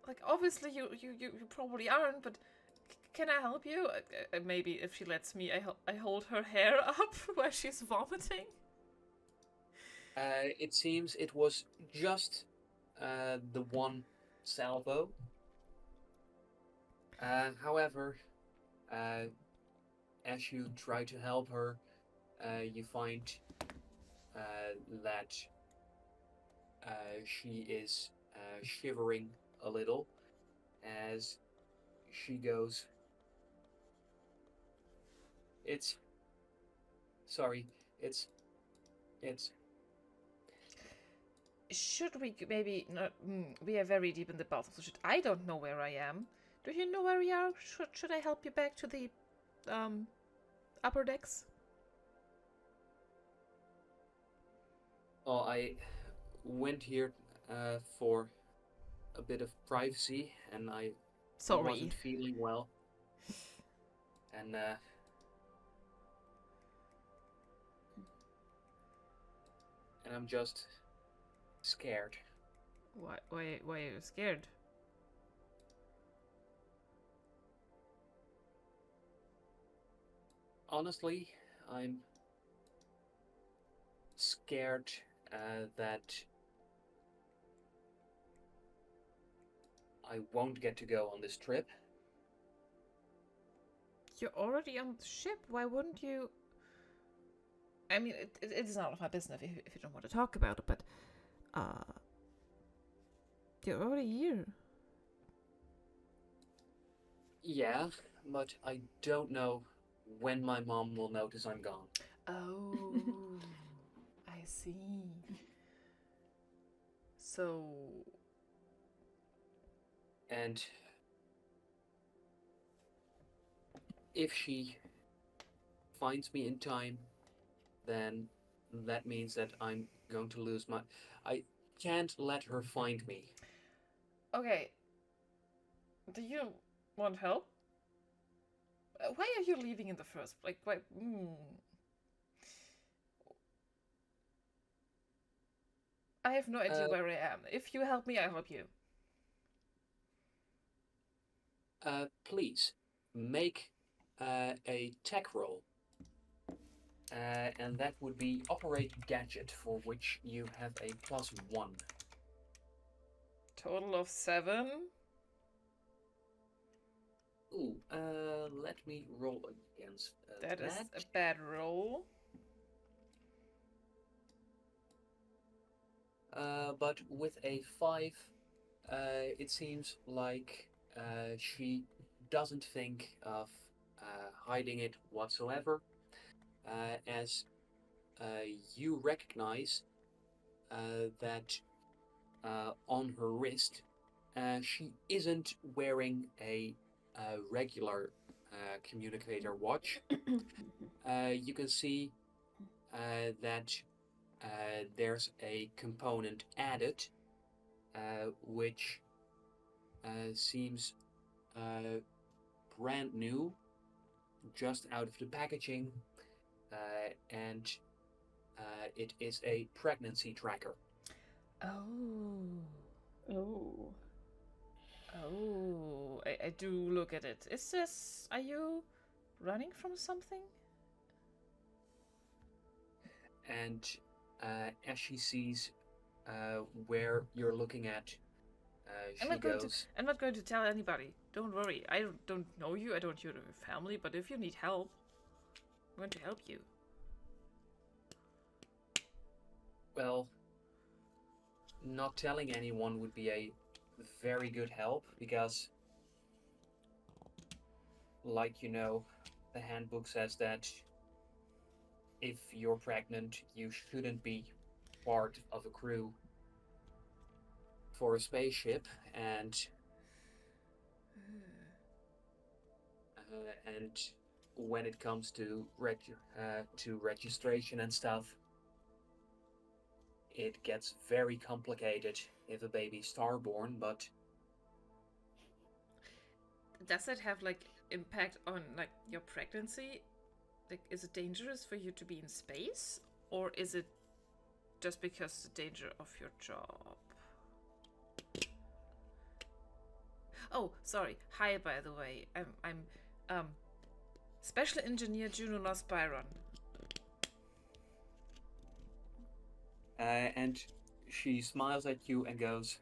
Like, obviously you probably aren't, but can I help you? Maybe if she lets me, I hold her hair up while she's vomiting. It seems it was just the one salvo. However, as you try to help her, you find that she is shivering a little as she goes, it's sorry. It's Should we maybe not? We are very deep in the battle. So I don't know where I am. Do you know where we are? Should I help you back to the upper decks? Well, I went here for a bit of privacy, and I Sorry. wasn't feeling well, and I'm just scared. Why are you scared? Honestly, I'm scared that I won't get to go on this trip. You're already on the ship. Why wouldn't you? I mean, it is none of my business if you don't want to talk about it, but you're already here. Yeah, but I don't know when my mom will notice I'm gone. Oh, I see. So, And if she finds me in time, then that means that I'm going to lose my. I can't let her find me. okay. Do you want help? Why are you leaving in the first? Like, why? I have no idea where I am. If you help me, I help you. Please make a tech roll. And that would be operate gadget, for which you have a +1. Total of 7. Ooh, let me roll against That is a bad roll. But with a 5, it seems like she doesn't think of hiding it whatsoever, as you recognize that on her wrist she isn't wearing a regular communicator watch. You can see that there's a component added which seems brand new, just out of the packaging, and it is a pregnancy tracker. Oh. I do look at it. Is this... Are you running from something? And as she sees where you're looking at, she goes... I'm not going to tell anybody. Don't worry. I don't know you. I don't know your family. But if you need help, I'm going to help you. Well, not telling anyone would be a very good help, because, like you know, the handbook says that if you're pregnant, you shouldn't be part of a crew for a spaceship, and when it comes to registration and stuff, it gets very complicated if a baby's starborn. But does it have like impact on like your pregnancy? Like, is it dangerous for you to be in space, or is it just because the danger of your job? Oh, sorry. Hi, by the way. I'm Special Engineer Juno Byron. And she smiles at you and goes,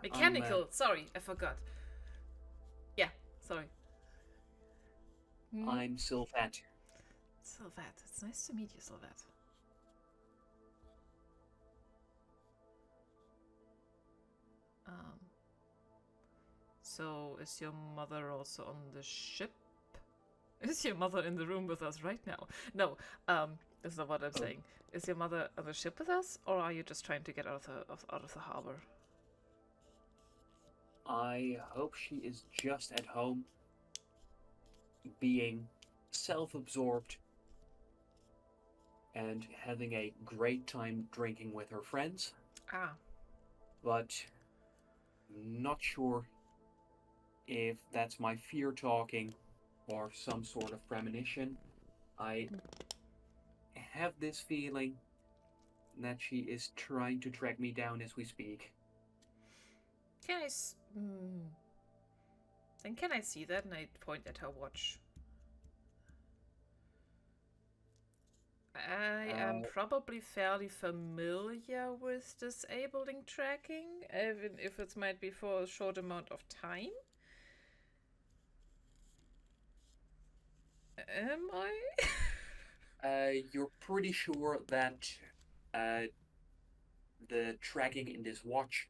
Mechanical. Sorry, I forgot. Yeah, sorry. I'm Sylvette. Sylvette. It's nice to meet you, Sylvette. So, is your mother also on the ship? Is your mother in the room with us right now? No, that's not what I'm saying. Is your mother on the ship with us, or are you just trying to get out of the harbor? I hope she is just at home, being self-absorbed and having a great time drinking with her friends. Ah. But not sure if that's my fear talking or some sort of premonition. I have this feeling that she is trying to track me down as we speak. Then can I see that? And I point at her watch. I am probably fairly familiar with disabling tracking, even if it might be for a short amount of time. Am I? You're pretty sure that the tracking in this watch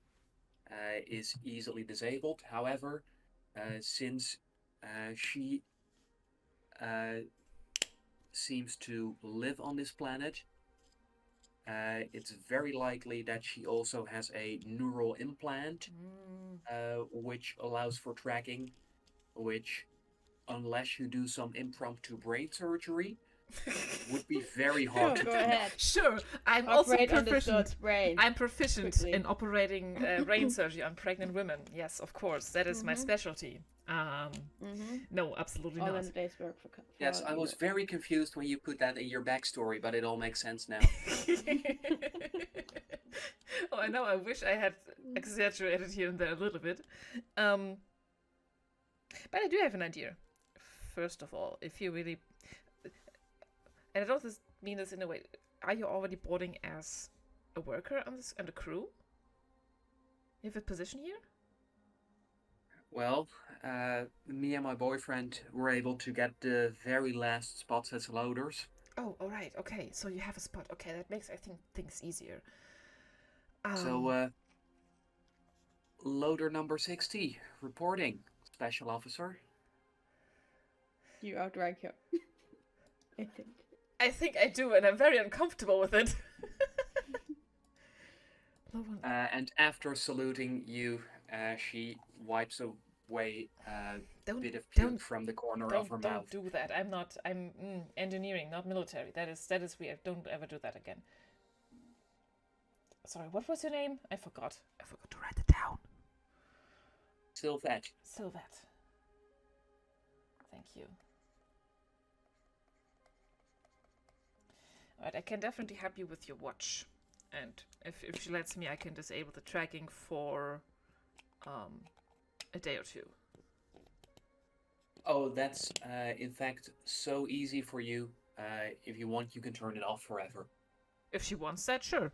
is easily disabled. However, since she seems to live on this planet, it's very likely that she also has a neural implant, which allows for tracking, which, unless you do some impromptu brain surgery, would be very hard to Go do. ahead. Sure, I'm Operate also on this proficient. girl's brain. I'm proficient quickly. in operating brain surgery on pregnant women. Yes, of course, that is my specialty. No, absolutely All not. in the day's work for Yes, I was very confused when you put that in your backstory, but it all makes sense now. Oh, I know. I wish I had exaggerated here and there a little bit. But I do have an idea. First of all, if you really, and I don't mean this in a way. Are you already boarding as a worker on this and a crew? You have a position here? Well, me and my boyfriend were able to get the very last spots as loaders. Oh, all right. Okay, so you have a spot. Okay, that makes, I think, things easier. So, loader number 60, reporting, special officer. You outrank her. I think. I think I do, and I'm very uncomfortable with it. And after saluting you, she wipes away a bit of puke from the corner of her mouth. Don't do that. I'm engineering, not military. That is weird. Don't ever do that again. Sorry, what was your name? I forgot to write it down. Sylvette. Sylvette. Thank you. Alright, I can definitely help you with your watch. And if she lets me, I can disable the tracking for a day or two. Oh, that's in fact so easy for you. If you want, you can turn it off forever. If she wants that, sure.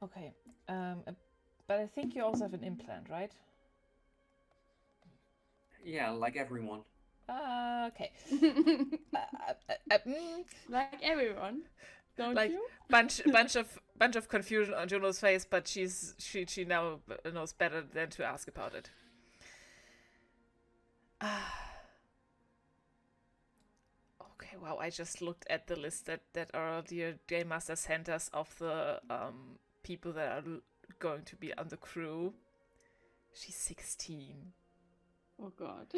Okay, but I think you also have an implant, right? Yeah, like everyone. Okay. Like everyone, don't like, you? bunch of confusion on Juno's face, but she now knows better than to ask about it. Okay, wow, I just looked at the list that our dear Game Master sent us of the people that are going to be on the crew. She's 16. Oh god.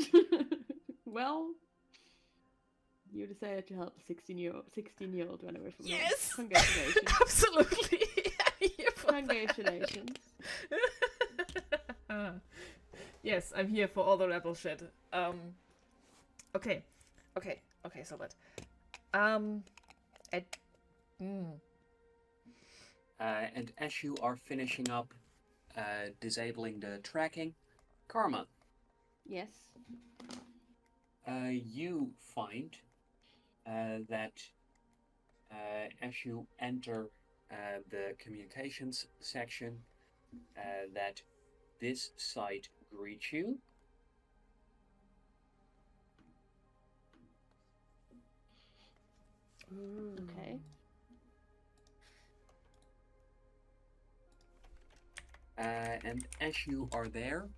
Well, you decided to help a 16-year-old run away from home. Yes! Congratulations. Absolutely! I'm here for Congratulations. Yes, I'm here for all the rebel shit. Okay, so what? And as you are finishing up disabling the tracking, Karma, Yes. you find that as you enter the communications section, that this site greets you. Okay. And as you are there,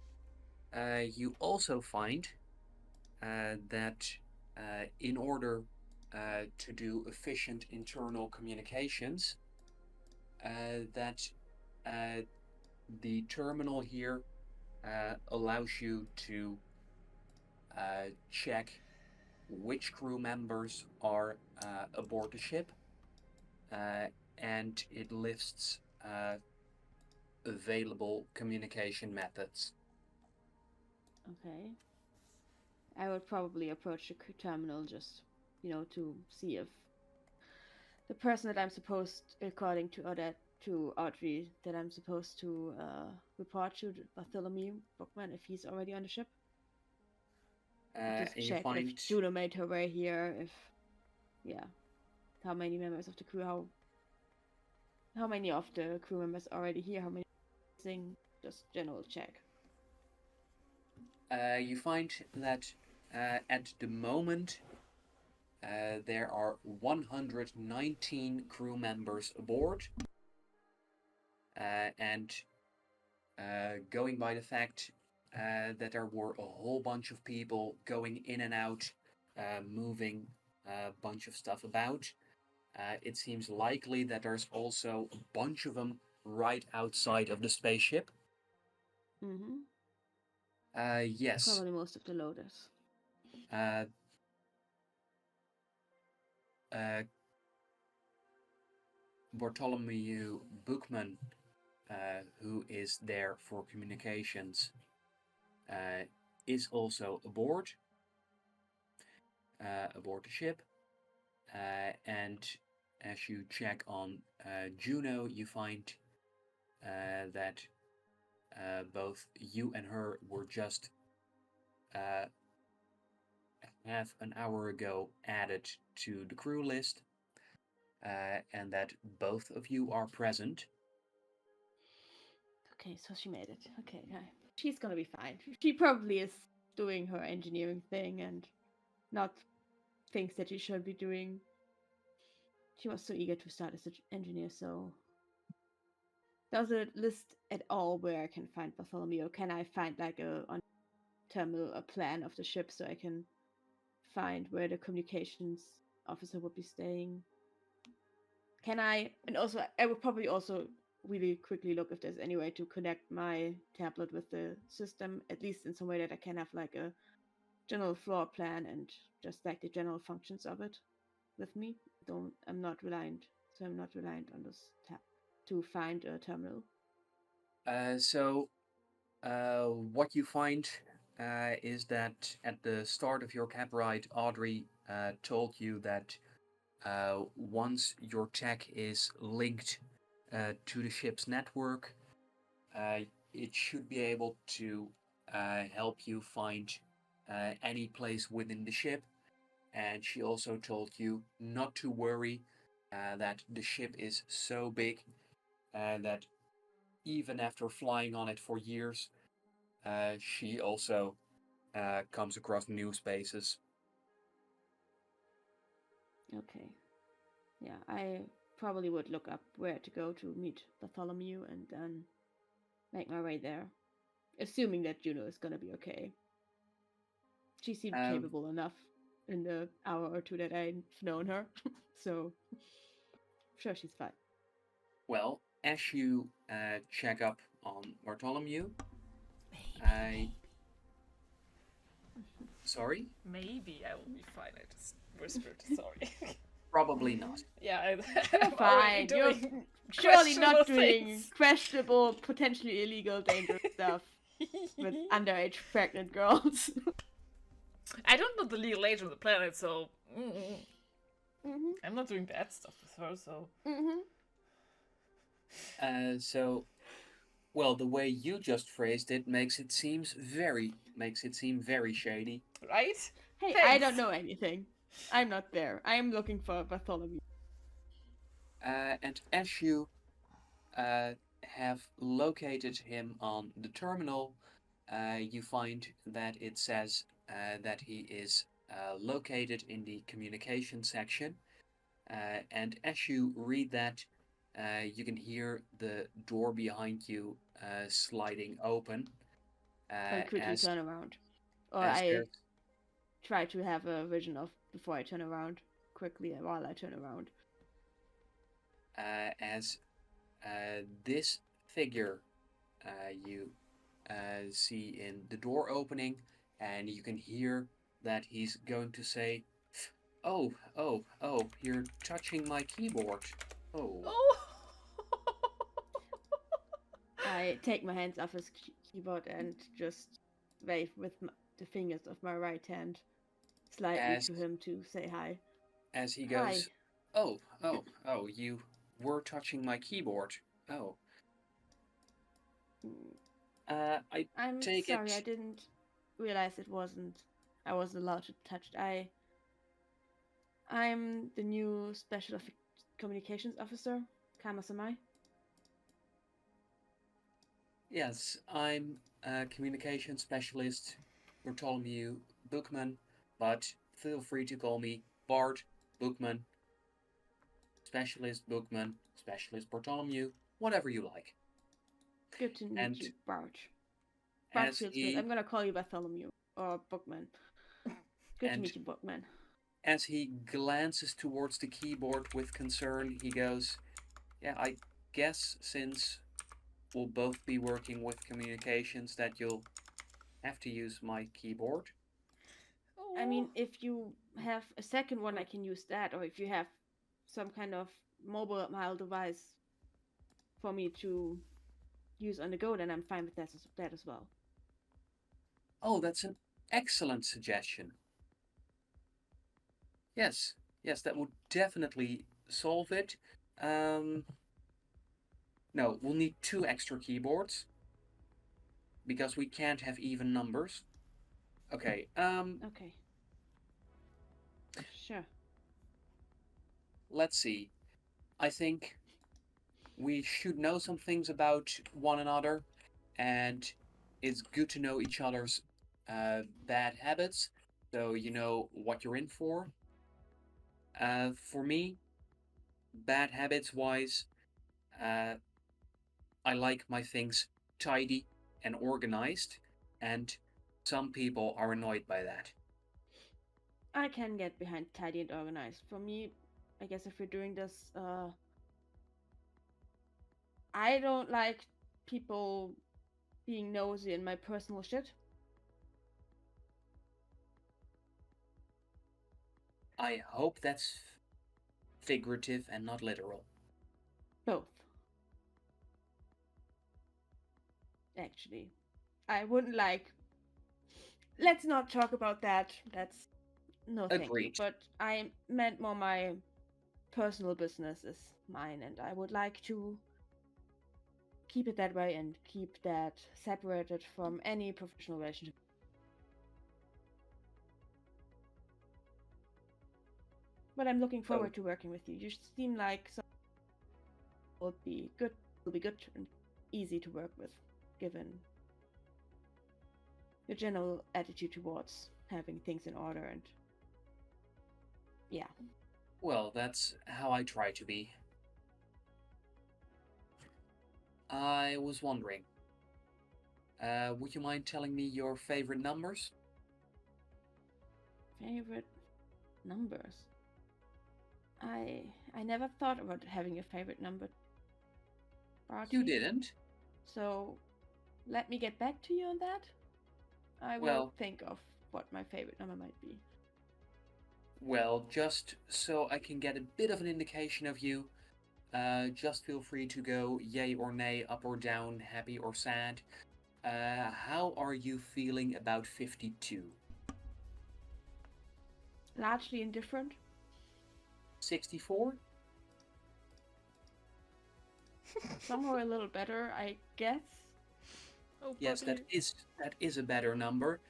you also find that in order to do efficient internal communications, that the terminal here allows you to check which crew members are aboard the ship, and it lists available communication methods. Okay. I would probably approach the terminal just, to see if the person that I'm supposed, according to Audrey, that I'm supposed to report to Bartholomew Bookman, if he's already on the ship. Just And you check find if Juno made her way here, how many members of the crew, how many of the crew members already here, how many missing, just general check. You find that at the moment there are 119 crew members aboard, and going by the fact that there were a whole bunch of people going in and out, moving a bunch of stuff about, it seems likely that there's also a bunch of them right outside of the spaceship. Mm-hmm. Yes. Probably most of the loaders. Bartholomew Bookman, who is there for communications, is also aboard the ship. And as you check on Juno, you find that both you and her were just half an hour ago added to the crew list, and that both of you are present. Okay, so she made it. Okay, she's gonna be fine. She probably is doing her engineering thing and not things that she should be doing. She was so eager to start as an engineer, so... Does it list at all where I can find Bartholomew? Or can I find like on terminal a plan of the ship so I can find where the communications officer would be staying? Can I? And also, I would probably also really quickly look if there's any way to connect my tablet with the system, at least in some way that I can have like a general floor plan and just like the general functions of it with me. I'm not reliant on this tab to find a terminal. What you find is that at the start of your cab ride, Audrey told you that once your tech is linked to the ship's network, it should be able to help you find any place within the ship. And she also told you not to worry, that the ship is so big that even after flying on it for years, she also comes across new spaces. Okay. Yeah, I probably would look up where to go to meet Bartholomew and then make my way there. Assuming that Juno is gonna be okay. She seemed capable enough in the hour or two that I've known her. So, I'm sure she's fine. Well, as you check up on Bartholomew, sorry? Maybe I will be fine. I just whispered, sorry. Probably not. Yeah, I'm fine. You're surely not doing questionable, potentially illegal, dangerous stuff with underage pregnant girls. I don't know the legal age of the planet, so I'm not doing bad stuff with her, so. Well, the way you just phrased it makes it seem very shady. Right? Hey, Thanks. I don't know anything. I'm not there. I'm looking for Bartholomew. And as you have located him on the terminal, you find that it says that he is located in the communication section. And as you read that, you can hear the door behind you sliding open I quickly as turn around. Or as I there's try to have a vision of before I turn around quickly while I turn around. as this figure you see in the door opening, and you can hear that he's going to say, "Oh, oh, oh! You're touching my keyboard. Oh." Oh. I take my hands off his keyboard and just wave with the fingers of my right hand slightly As to him to say hi. as he Hi. goes, "Oh, oh, oh! You were touching my keyboard. Oh." I I'm take sorry, I it didn't realize I wasn't allowed to touch it. I'm the new special communications officer, Kamasamai. Yes, I'm a communication specialist, Bartholomew Bookman, but feel free to call me Bart Bookman, Specialist Bookman, Specialist Bartholomew, whatever you like. Good to meet And you, Bart. Bart as feels good. he I'm gonna call you Bartholomew or Bookman. Good to and meet you, Bookman. as he glances towards the keyboard with concern, he goes, "Yeah, I guess since we'll both be working with communications that you'll have to use my keyboard." I mean, Oh. if you have a second one, I can use that, or if you have some kind of mobile device for me to use on the go, then I'm fine with that as well. Oh, that's an excellent suggestion. Yes, yes, that would definitely solve it. Um, no, we'll need 2 extra keyboards because we can't have even numbers. Okay, Okay. Sure. let's see. I think we should know some things about one another, and it's good to know each other's bad habits so you know what you're in for. For me, bad habits wise, uh, I like my things tidy and organized, and some people are annoyed by that. I can get behind tidy and organized. For me, I guess if we're doing this, I don't like people being nosy in my personal shit. I hope that's figurative and not literal. Both, actually. I wouldn't like. Let's not talk about that. That's no, thank you. Agreed. But I meant more my personal business is mine, and I would like to keep it that way and keep that separated from any professional relationship. But I'm looking So, forward to working with you. You seem like someone will be good and easy to work with, given your general attitude towards having things in order and yeah. well, that's how I try to be. I was wondering, would you mind telling me your favorite numbers? Favorite numbers. I never thought about having a favorite number You party. didn't? So let me get back to you on that. I will Well, think of what my favorite number might be. well, just so I can get a bit of an indication of you, just feel free to go yay or nay, up or down, happy or sad. How are you feeling about 52? Largely indifferent. 64? Somewhere a little better, I guess. Oh, Yes, buddy. that is a better number.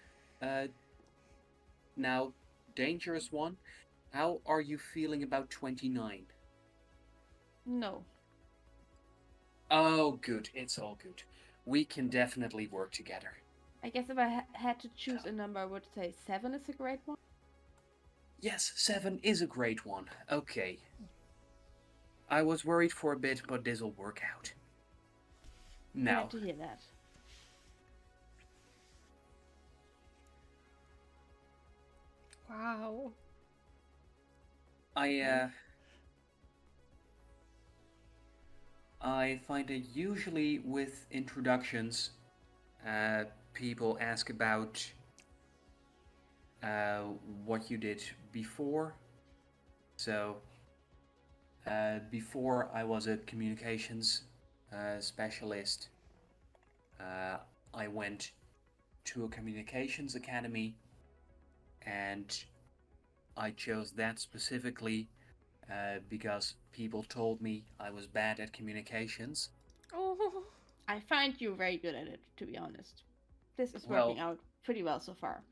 Now, dangerous one. How are you feeling about 29? No. Oh, good. It's all good. We can definitely work together. I guess if I had to choose a number, I would say 7 is a great one. Yes, 7 is a great one. Okay. I was worried for a bit, but this'll work out. Now, Glad to hear that. Wow. I find that usually with introductions, people ask about what you did before. So, before I was a communications specialist, I went to a communications academy, and I chose that specifically because people told me I was bad at communications. Oh. I find you very good at it, to be honest. This is Well- working out pretty well so far.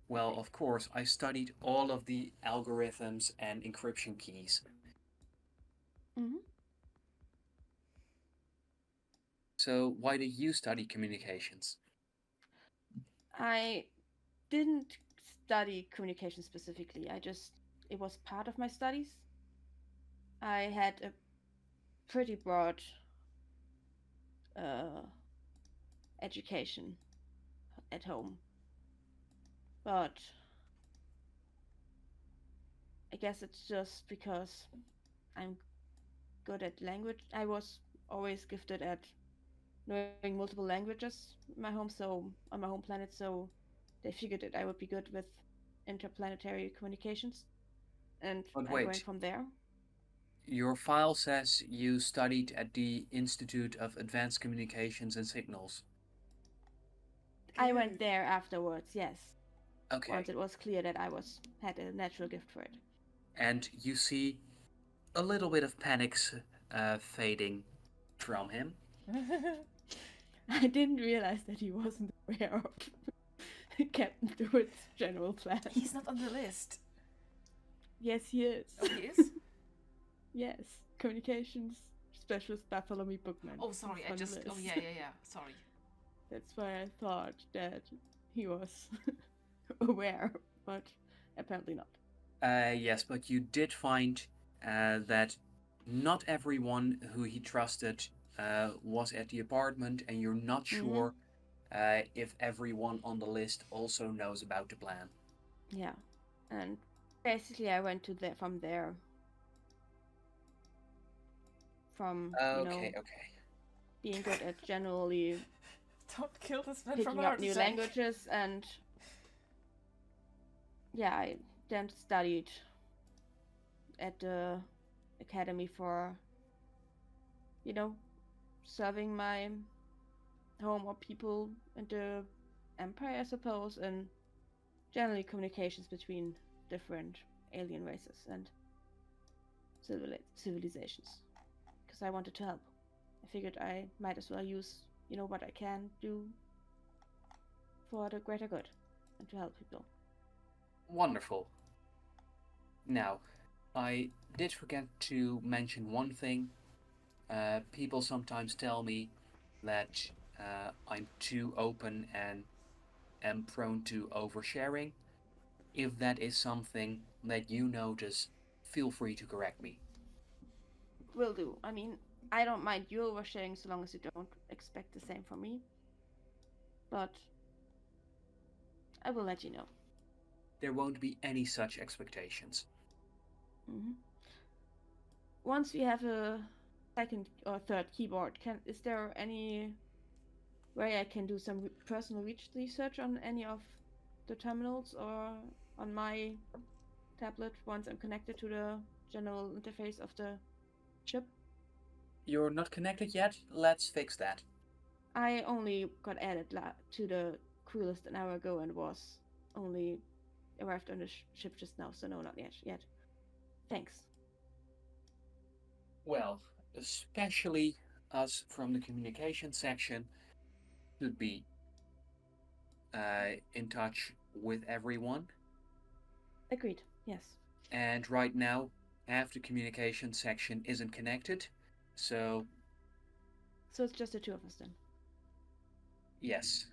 Well, of course, I studied all of the algorithms and encryption keys. Mm-hmm. So, why did you study communications? I didn't study communication specifically. It was part of my studies. I had a pretty broad education at home. But I guess it's just because I'm good at language. I was always gifted at knowing multiple languages in my home, so on my home planet, so they figured that I would be good with interplanetary communications. And But I went wait. from there. Your file says you studied at the Institute of Advanced Communications and Signals. I went there afterwards, yes. Okay. Once it was clear that I had a natural gift for it. And you see a little bit of panic fading from him. I didn't realize that he wasn't aware of Captain Stewart's general plan. He's not on the list. Yes, he is. Oh, he is? Yes, communications specialist Bartholomew Bookman. Oh, sorry. He's I on the just. Oh, list. yeah. Sorry. That's why I thought that he was aware, but apparently not. Yes, but you did find that not everyone who he trusted was at the apartment, and you're not sure if everyone on the list also knows about the plan. Yeah, and basically I went to from there. From Okay. being good at generally Don't kill this man from picking a up heart new attack. languages, and yeah, I then studied at the academy for serving my home or people in the empire, I suppose, and generally communications between different alien races and civilizations, because I wanted to help. I figured I might as well use what I can do for the greater good and to help people. Wonderful. Now, I did forget to mention one thing. People sometimes tell me that I'm too open and am prone to oversharing. If that is something that you notice, feel free to correct me. Will do. I mean, I don't mind you oversharing so long as you don't expect the same from me. But I will let you know. There won't be any such expectations. Mm-hmm. Once we have a second or third keyboard, is there any way I can do some personal research on any of the terminals or on my tablet once I'm connected to the general interface of the ship? You're not connected yet? Let's fix that. I only got added to the crew list an hour ago and was only arrived on the ship just now, so no, not yet. Thanks. Well, especially us from the communication section should be in touch with everyone. Agreed, yes. And right now, half the communication section isn't connected, so it's just the two of us then. yes.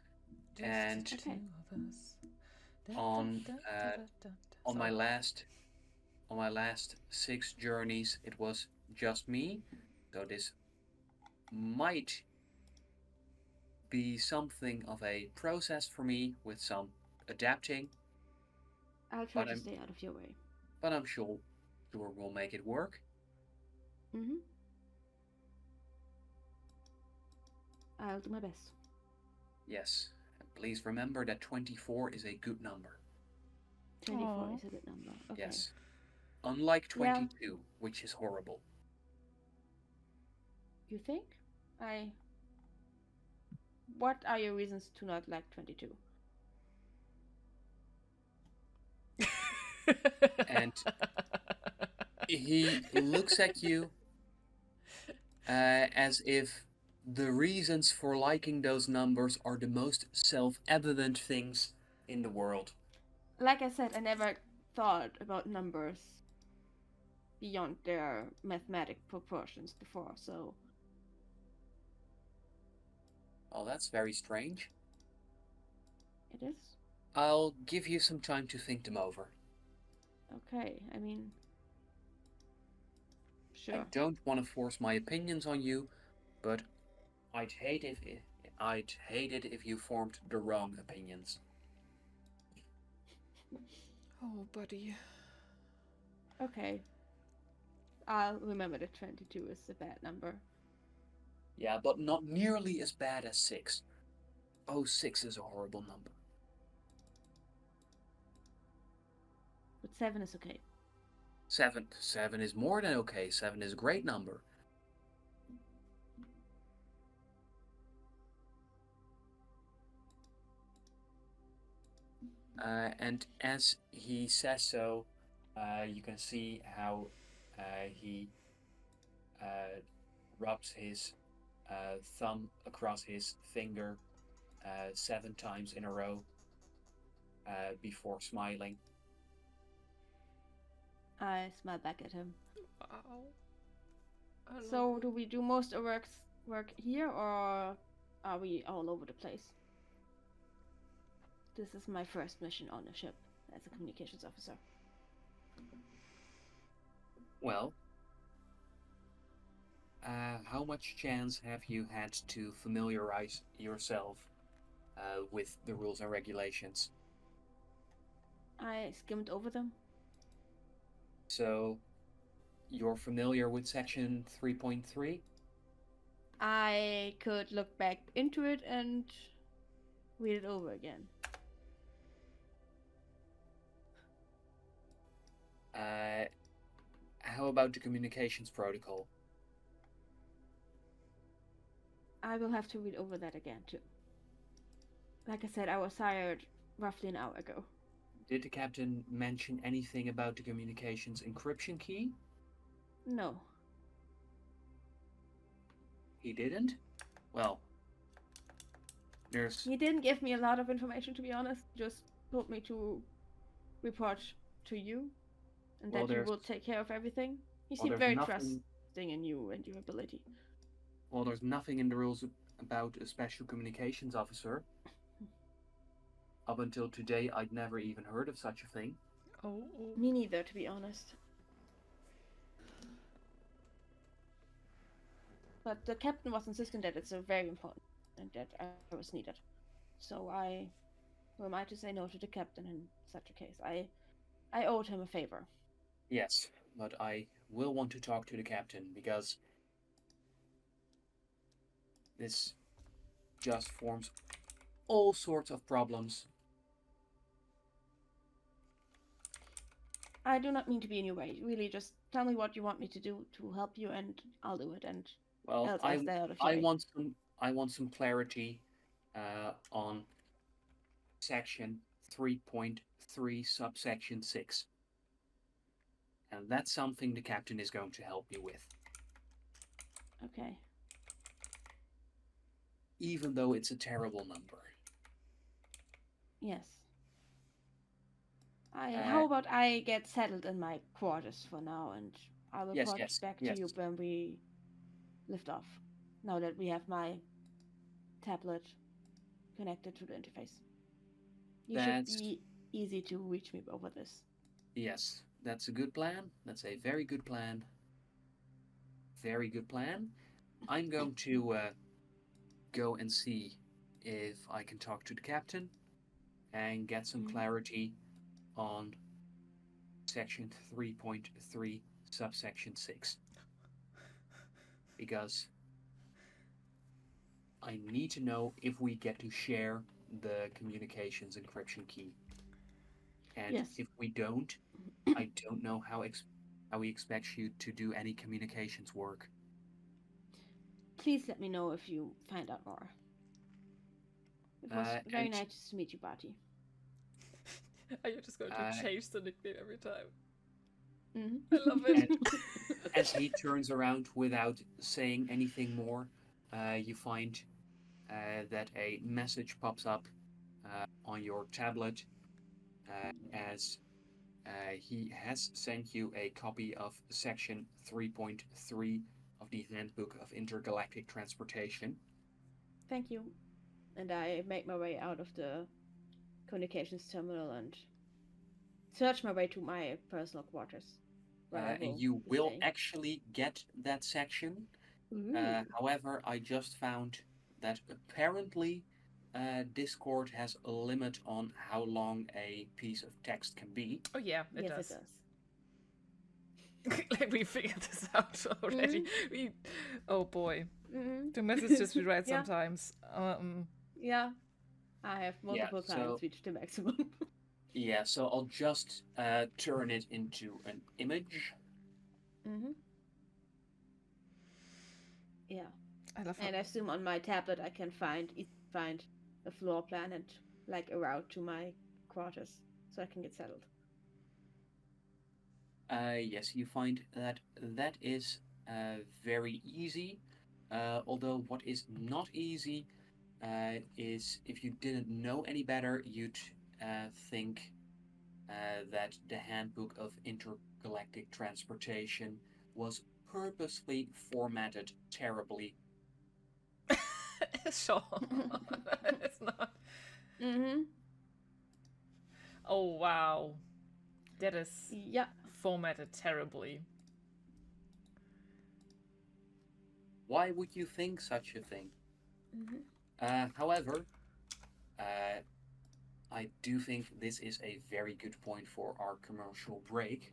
Just And the two of us. on Sorry. my last 6 journeys, it was just me, so this might be something of a process for me with some adapting, I'll try but to I'm stay out of your way. sure we'll make it work. Mm-hmm. I'll do my best. Yes, and please remember that 24 is a good number. 24 Aw. is a good number. Okay. Yes, unlike Yeah. 22, which is horrible. You think? What are your reasons to not like 22? And he looks at you as if the reasons for liking those numbers are the most self-evident things in the world. Like I said, I never thought about numbers beyond their mathematic proportions before, so Oh, that's very strange. it is. I'll give you some time to think them over. Okay, I mean, I sure. don't want to force my opinions on you, but I'd hate it if you formed the wrong opinions. Oh, buddy. Okay. I'll remember that 22 is a bad number. Yeah, but not nearly as bad as 6. Oh, 6 is a horrible number. But 7 is okay. 7 is more than okay. 7 is a great number. And as he says so, you can see how he rubs his thumb across his finger 7 times in a row before smiling. I smile back at him. Wow. So, do we do most of our work here, or are we all over the place? This is my first mission on a ship as a communications officer. Well, how much chance have you had to familiarize yourself with the rules and regulations? I skimmed over them. So, you're familiar with section 3.3? I could look back into it and read it over again. How about the communications protocol? I will have to read over that again too. Like I said, I was hired roughly an hour ago. Did the captain mention anything about the communications encryption key? No. He didn't? Well, there's... He didn't give me a lot of information, to be honest. Just told me to report to you and Well, that you there's- will take care of everything. He well, seemed there's very nothing- trusting in you and your ability. Well, there's nothing in the rules about a special communications officer. Up until today, I'd never even heard of such a thing. Oh. Me neither, to be honest. But the captain was insisting that it's very important and that I was needed. So who am I to say no to the captain in such a case? I owed him a favor. Yes, but I will want to talk to the captain because this just forms all sorts of problems. I do not mean to be in your way. Really, just tell me what you want me to do to help you, and I'll do it. And Well, else I'll stay out of your I way. want some clarity on section 3.3 subsection 6. And that's something the captain is going to help me with. Okay. Even though it's a terrible number. Yes. How about I get settled in my quarters for now, and I'll report back to you when we lift off. Now that we have my tablet connected to the interface. You should be easy to reach me over this. Yes, that's a good plan. That's a very good plan. very good plan. I'm going to go and see if I can talk to the captain and get some clarity on section 3.3, subsection 6. Because I need to know if we get to share the communications encryption key. And Yes. if we don't, I don't know how we expect you to do any communications work. Please let me know if you find out more. It was very and- nice to meet you, Barty. Are you just going to change the nickname every time? Mm-hmm. I love it. As he turns around without saying anything more, you find that a message pops up on your tablet as he has sent you a copy of section 3.3 of the Handbook of Intergalactic Transportation. Thank you. And I make my way out of the communications terminal and search my way to my personal quarters. And you will actually get that section. However, I just found that apparently Discord has a limit on how long a piece of text can be. Oh yeah, it Yes, does. it does. Like we figured this out already. Oh boy, Mm-hmm. the messages we write Yeah. sometimes. Yeah, I have multiple times reached the maximum. Yeah, so I'll just turn it into an image. Mm-hmm. Yeah. I love And I assume on my tablet I can find a floor plan and like a route to my quarters so I can get settled. Yes, you find that is very easy. Although what is not easy is if you didn't know any better, you'd think that the Handbook of Intergalactic Transportation was purposely formatted terribly. Sure. It's not. Mm-hmm. Oh wow. That is formatted terribly. Why would you think such a thing? Mm-hmm. However, I do think this is a very good point for our commercial break.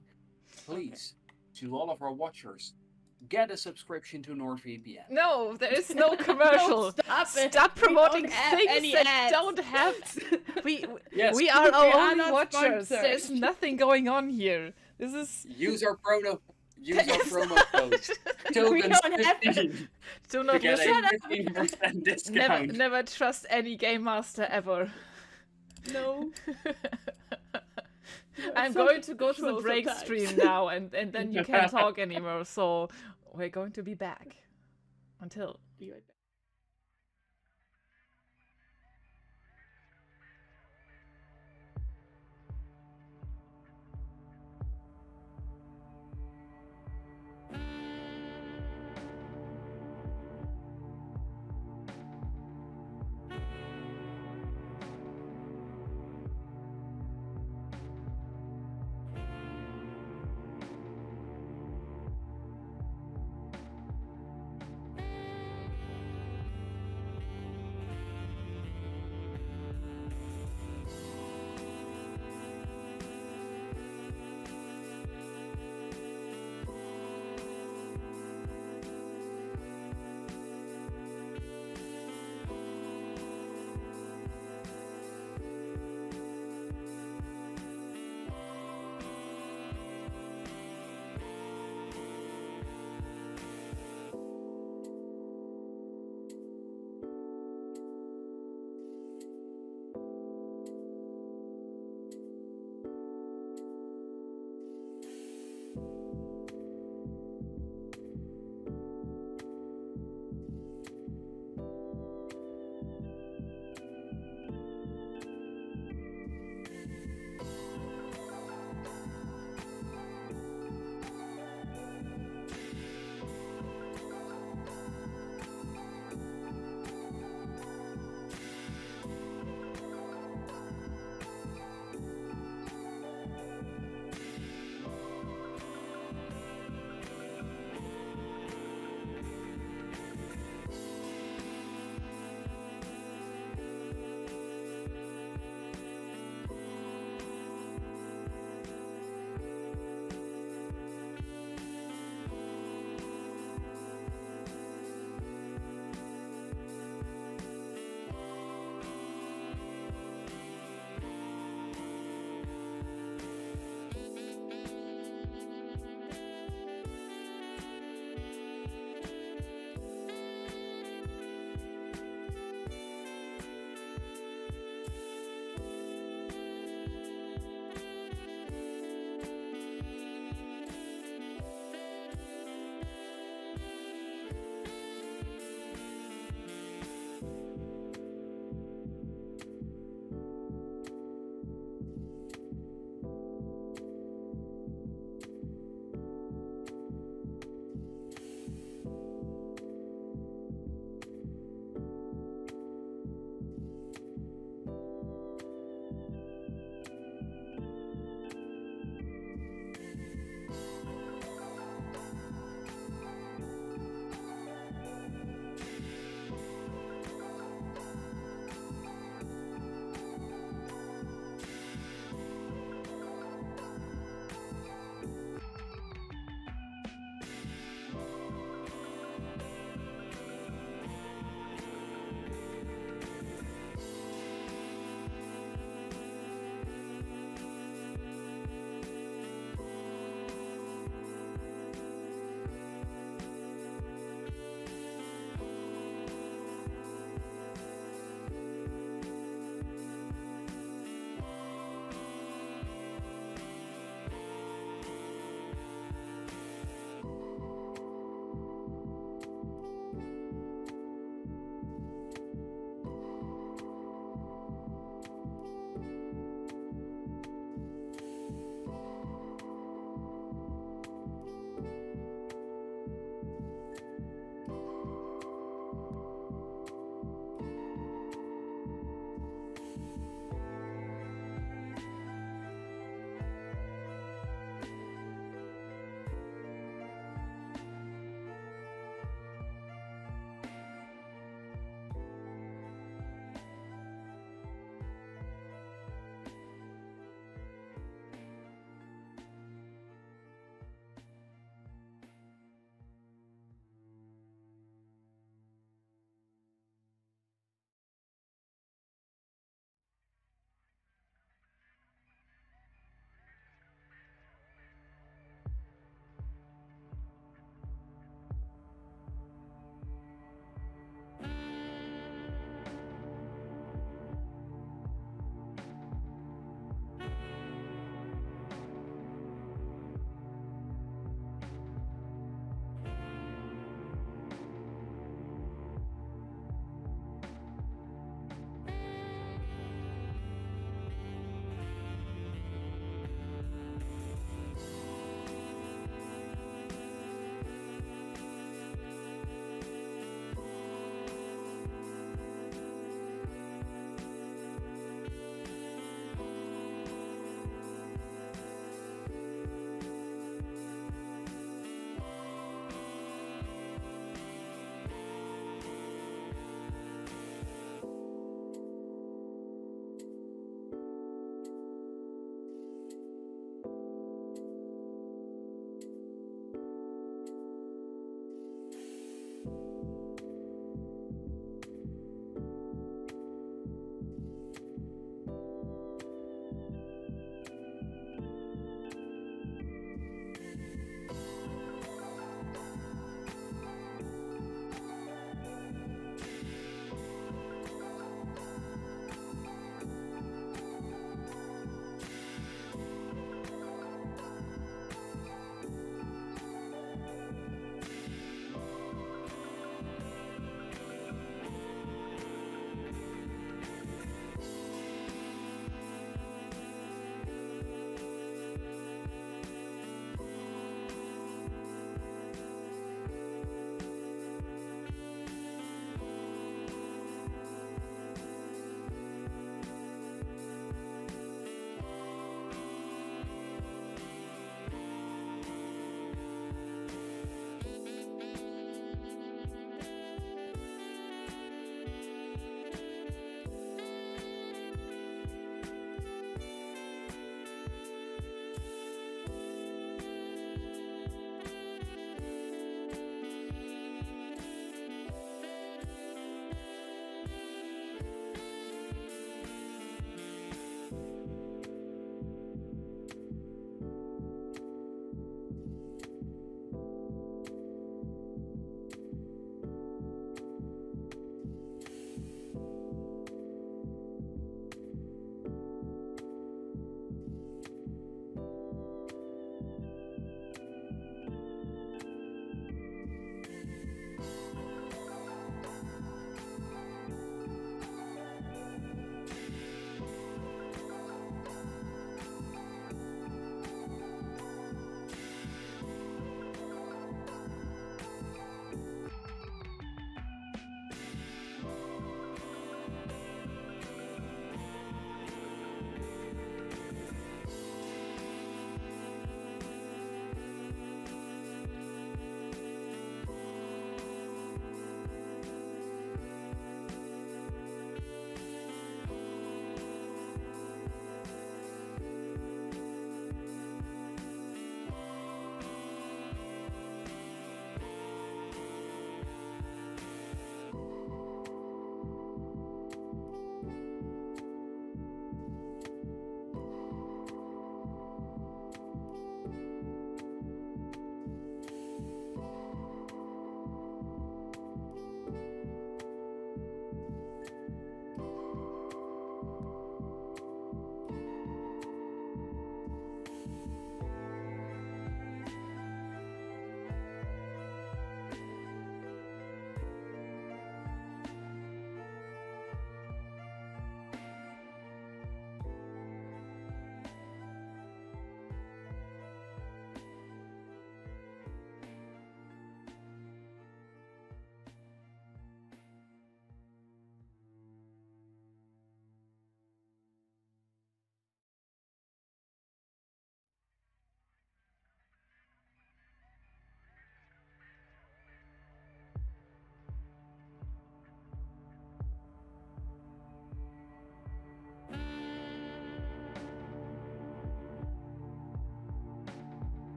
Please, to all of our watchers, get a subscription to NordVPN. No, there is no commercial. Stop promoting things that don't have. We are our only watchers. There's nothing going on here. This is use our promo code. We don't have do not to get listen. a 15% discount. Never trust any game master ever. No. I'm going to go to the break stream now, and then you can't talk anymore. So we're going to be back. Until. Be right back.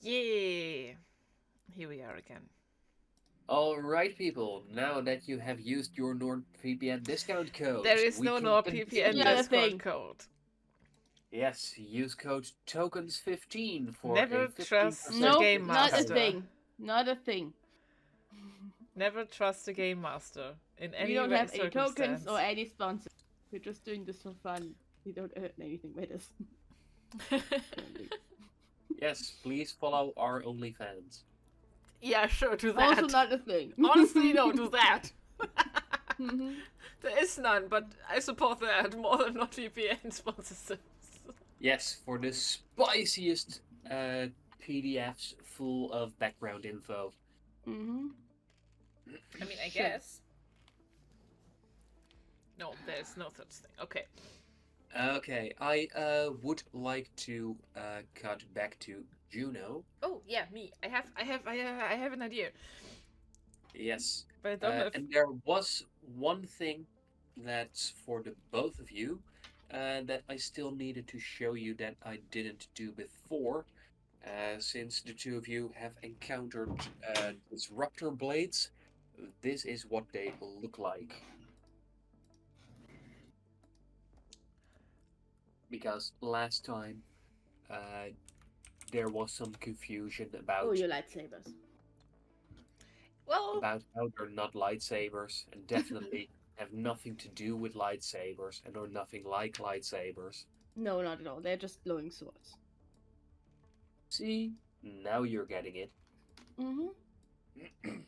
Yeah. Here we are again. Alright, people, now that you have used your NordVPN discount code, There is we no can NordVPN Yeah, the continue. thing. Discord code. Yes, use code tokens15 for Never a 15% trust the Nope, Game not a Master. thing. Not a thing. Never trust the Game Master in We any don't have any circumstance. tokens or any sponsors. We're just doing this for fun. We don't earn anything by this. Yes, please follow our OnlyFans. Yeah, sure, do that. Also not a thing. Honestly, no, do that. Mhm. There is none, but I support that more than NordVPN sponsorships. Yes, for the spiciest PDFs full of background info. Mhm. I mean, I Sure. guess. No, there's no such thing. Okay. Okay, I would like to cut back to Juno. Oh yeah, me. I have an idea. Yes, But I don't know if and there was one thing that's for the both of you that I still needed to show you that I didn't do before, since the two of you have encountered disruptor blades. This is what they look like. Because last time there was some confusion about Oh, your lightsabers. well, about how they're not lightsabers and definitely have nothing to do with lightsabers and are nothing like lightsabers. No, not at all. They're just glowing swords. See? Now you're getting it. Mm-hmm.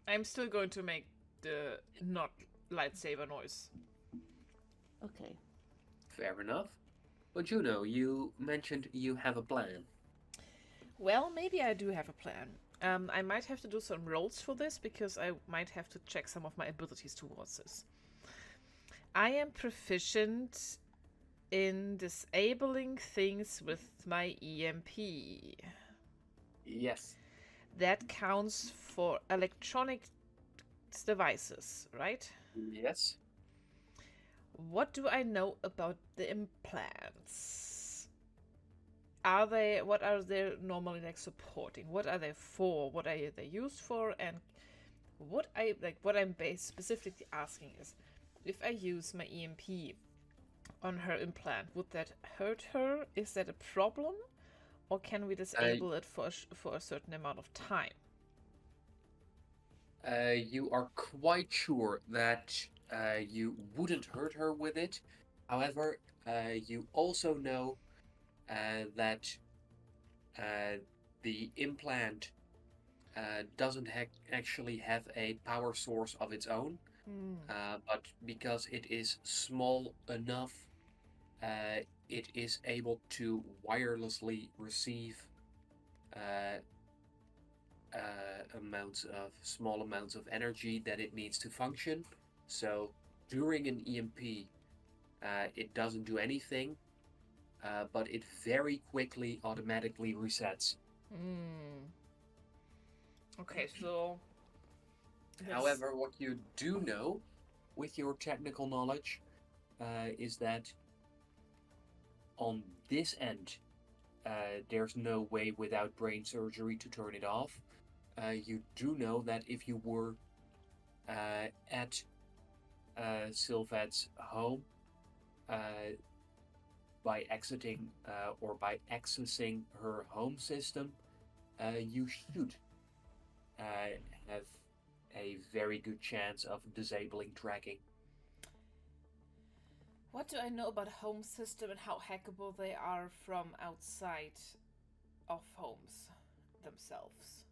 I'm still going to make the not lightsaber noise. Okay. Fair enough. But Juno, you mentioned you have a plan. Well, maybe I do have a plan. I might have to do some rolls for this because I might have to check some of my abilities towards this. I am proficient in disabling things with my EMP. Yes. That counts for electronic devices, right? Yes. What do I know about the implants? What are they normally like supporting? What are they for? What are they used for? And what I'm specifically asking is, if I use my EMP on her implant, would that hurt her? Is that a problem? Or can we disable it for a certain amount of time? You are quite sure that you wouldn't hurt her with it. However, you also know that the implant doesn't actually have a power source of its own, but because it is small enough, it is able to wirelessly receive small amounts of energy that it needs to function. So during an EMP, it doesn't do anything, but it very quickly automatically resets. Okay, so. However, what you do know with your technical knowledge is that on this end, there's no way without brain surgery to turn it off. You do know that if you were at Sylvette's home by exiting or by accessing her home system, you should have a very good chance of disabling tracking. What do I know about home system and how hackable they are from outside of homes themselves?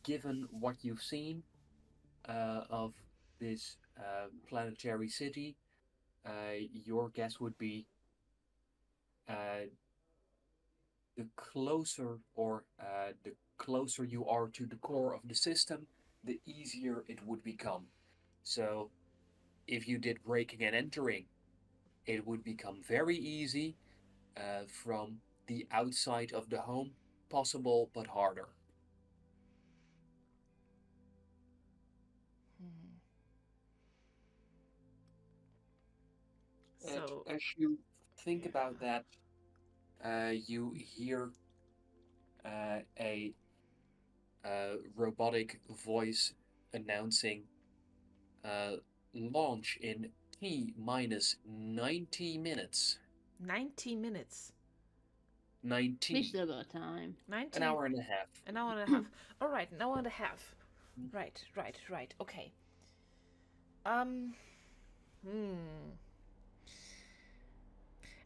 Given what you've seen of this planetary city, your guess would be the closer you are to the core of the system, the easier it would become. So if you did breaking and entering, it would become very easy. From the outside of the home, possible but harder. So As you think about that, you hear a robotic voice announcing uh, launch in T minus 90 minutes. 90 minutes. 90. We still got time. 90. An hour and a half. An hour and a half. All right, an hour and a half. Right. Okay. Um.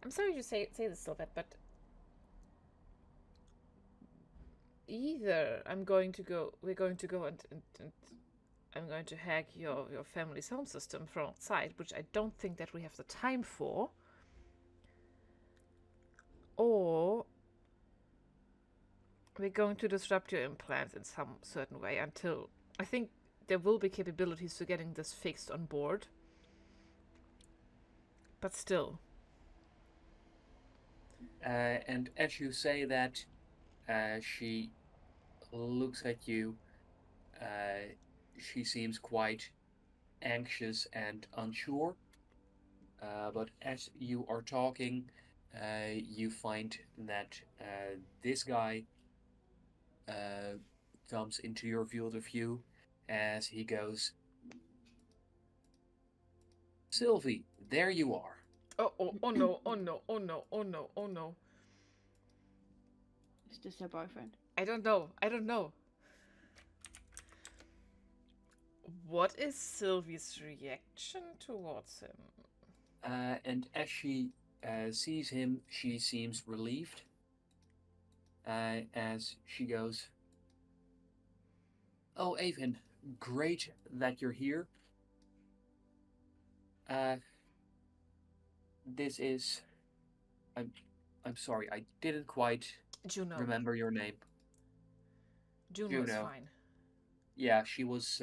I'm sorry to say this, Sylvette, but either we're going to go and I'm going to hack your family's home system from outside, which I don't think that we have the time for, or we're going to disrupt your implants in some certain way until I think there will be capabilities to getting this fixed on board. But still. And as you say that, she looks at you. She seems quite anxious and unsure. But as you are talking, you find that this guy comes into your field of view as he goes, Sylvie, there you are. Oh no. Is this her boyfriend? I don't know. What is Sylvie's reaction towards him? And as she sees him, she seems relieved. As she goes, Oh, Avon, great that you're here. This is... I'm sorry, I didn't quite Juno. remember your name. Juno is fine. Yeah, she was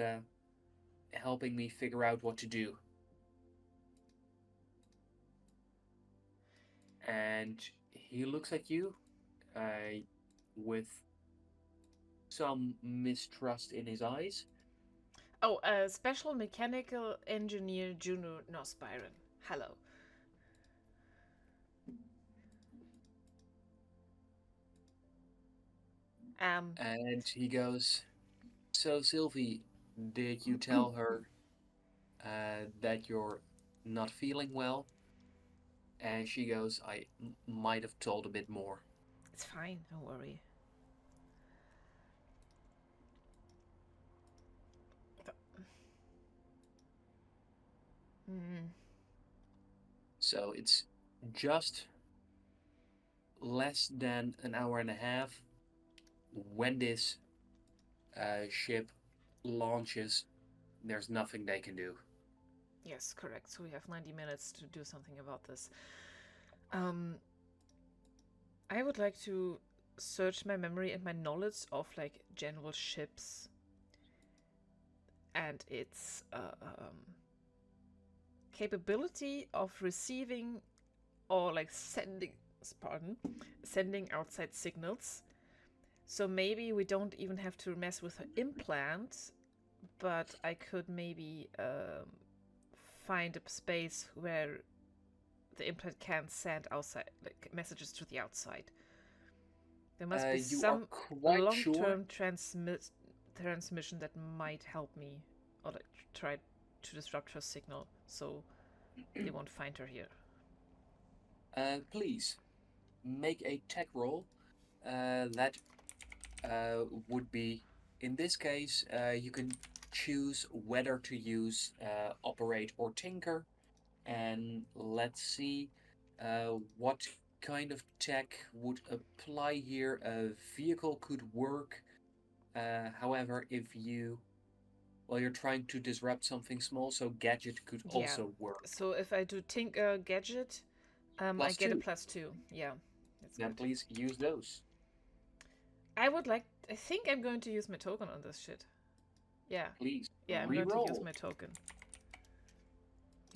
helping me figure out what to do. And he looks at you with some mistrust in his eyes. Oh, special mechanical engineer Juno Nosbyron. Hello. And he goes, So Sylvie, did you tell her that you're not feeling well? And she goes, I might have told a bit more. It's fine, don't worry. So it's just less than an hour and a half when this ship launches. There's nothing they can do. Yes, correct. So we have 90 minutes to do something about this. I would like to search my memory and my knowledge of like general ships and its capability of receiving or like sending outside signals. So maybe we don't even have to mess with her implant, but I could maybe find a space where the implant can send outside like messages to the outside. There must be some long-term transmission that might help me, or like try to disrupt her signal, so they won't find her here. Please make a tech roll. That would be, in this case, you can choose whether to use operate or tinker, and let's see what kind of tech would apply here. A vehicle could work. However, if you're trying to disrupt something small, so gadget could also work. So if I do tinker gadget, I get a +2. Yeah. Then please use those. I think I'm going to use my token on this shit. Yeah. Please. Yeah, I'm going to use my token.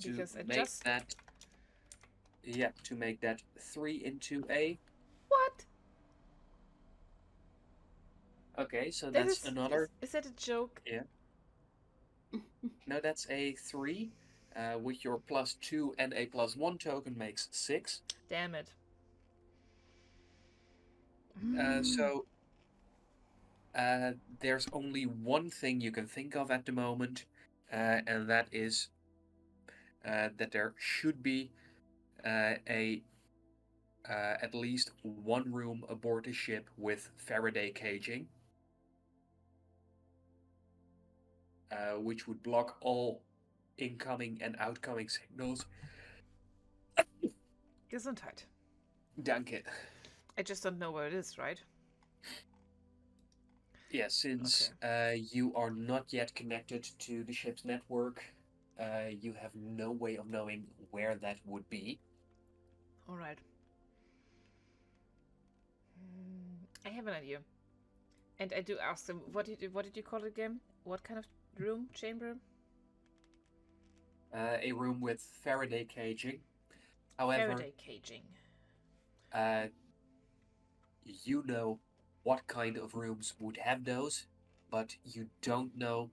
Because I just... to make that 3 into a... What? Okay, so that's another... Is that a joke? Yeah. No, that's a 3. with your +2 and a +1 token makes 6. Damn it. So there's only one thing you can think of at the moment, and that is that there should be at least one room aboard the ship with Faraday caging, which would block all incoming and outgoing signals. Gesundheit. Danke. I just don't know where it is, right? Yeah, since you are not yet connected to the ship's network, you have no way of knowing where that would be. All right. I have an idea. And I do ask them, what did you call it again? What kind of room? Chamber? A room with Faraday caging. However, Faraday caging. You know what kind of rooms would have those, but you don't know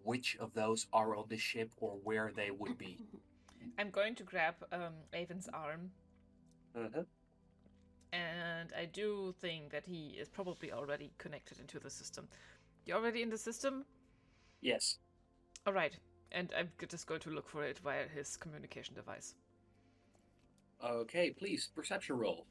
which of those are on the ship or where they would be. I'm going to grab Avon's arm. Uh-huh. And I do think that he is probably already connected into the system. You already in the system? Yes. All right. And I'm just going to look for it via his communication device. Okay, please, perception roll.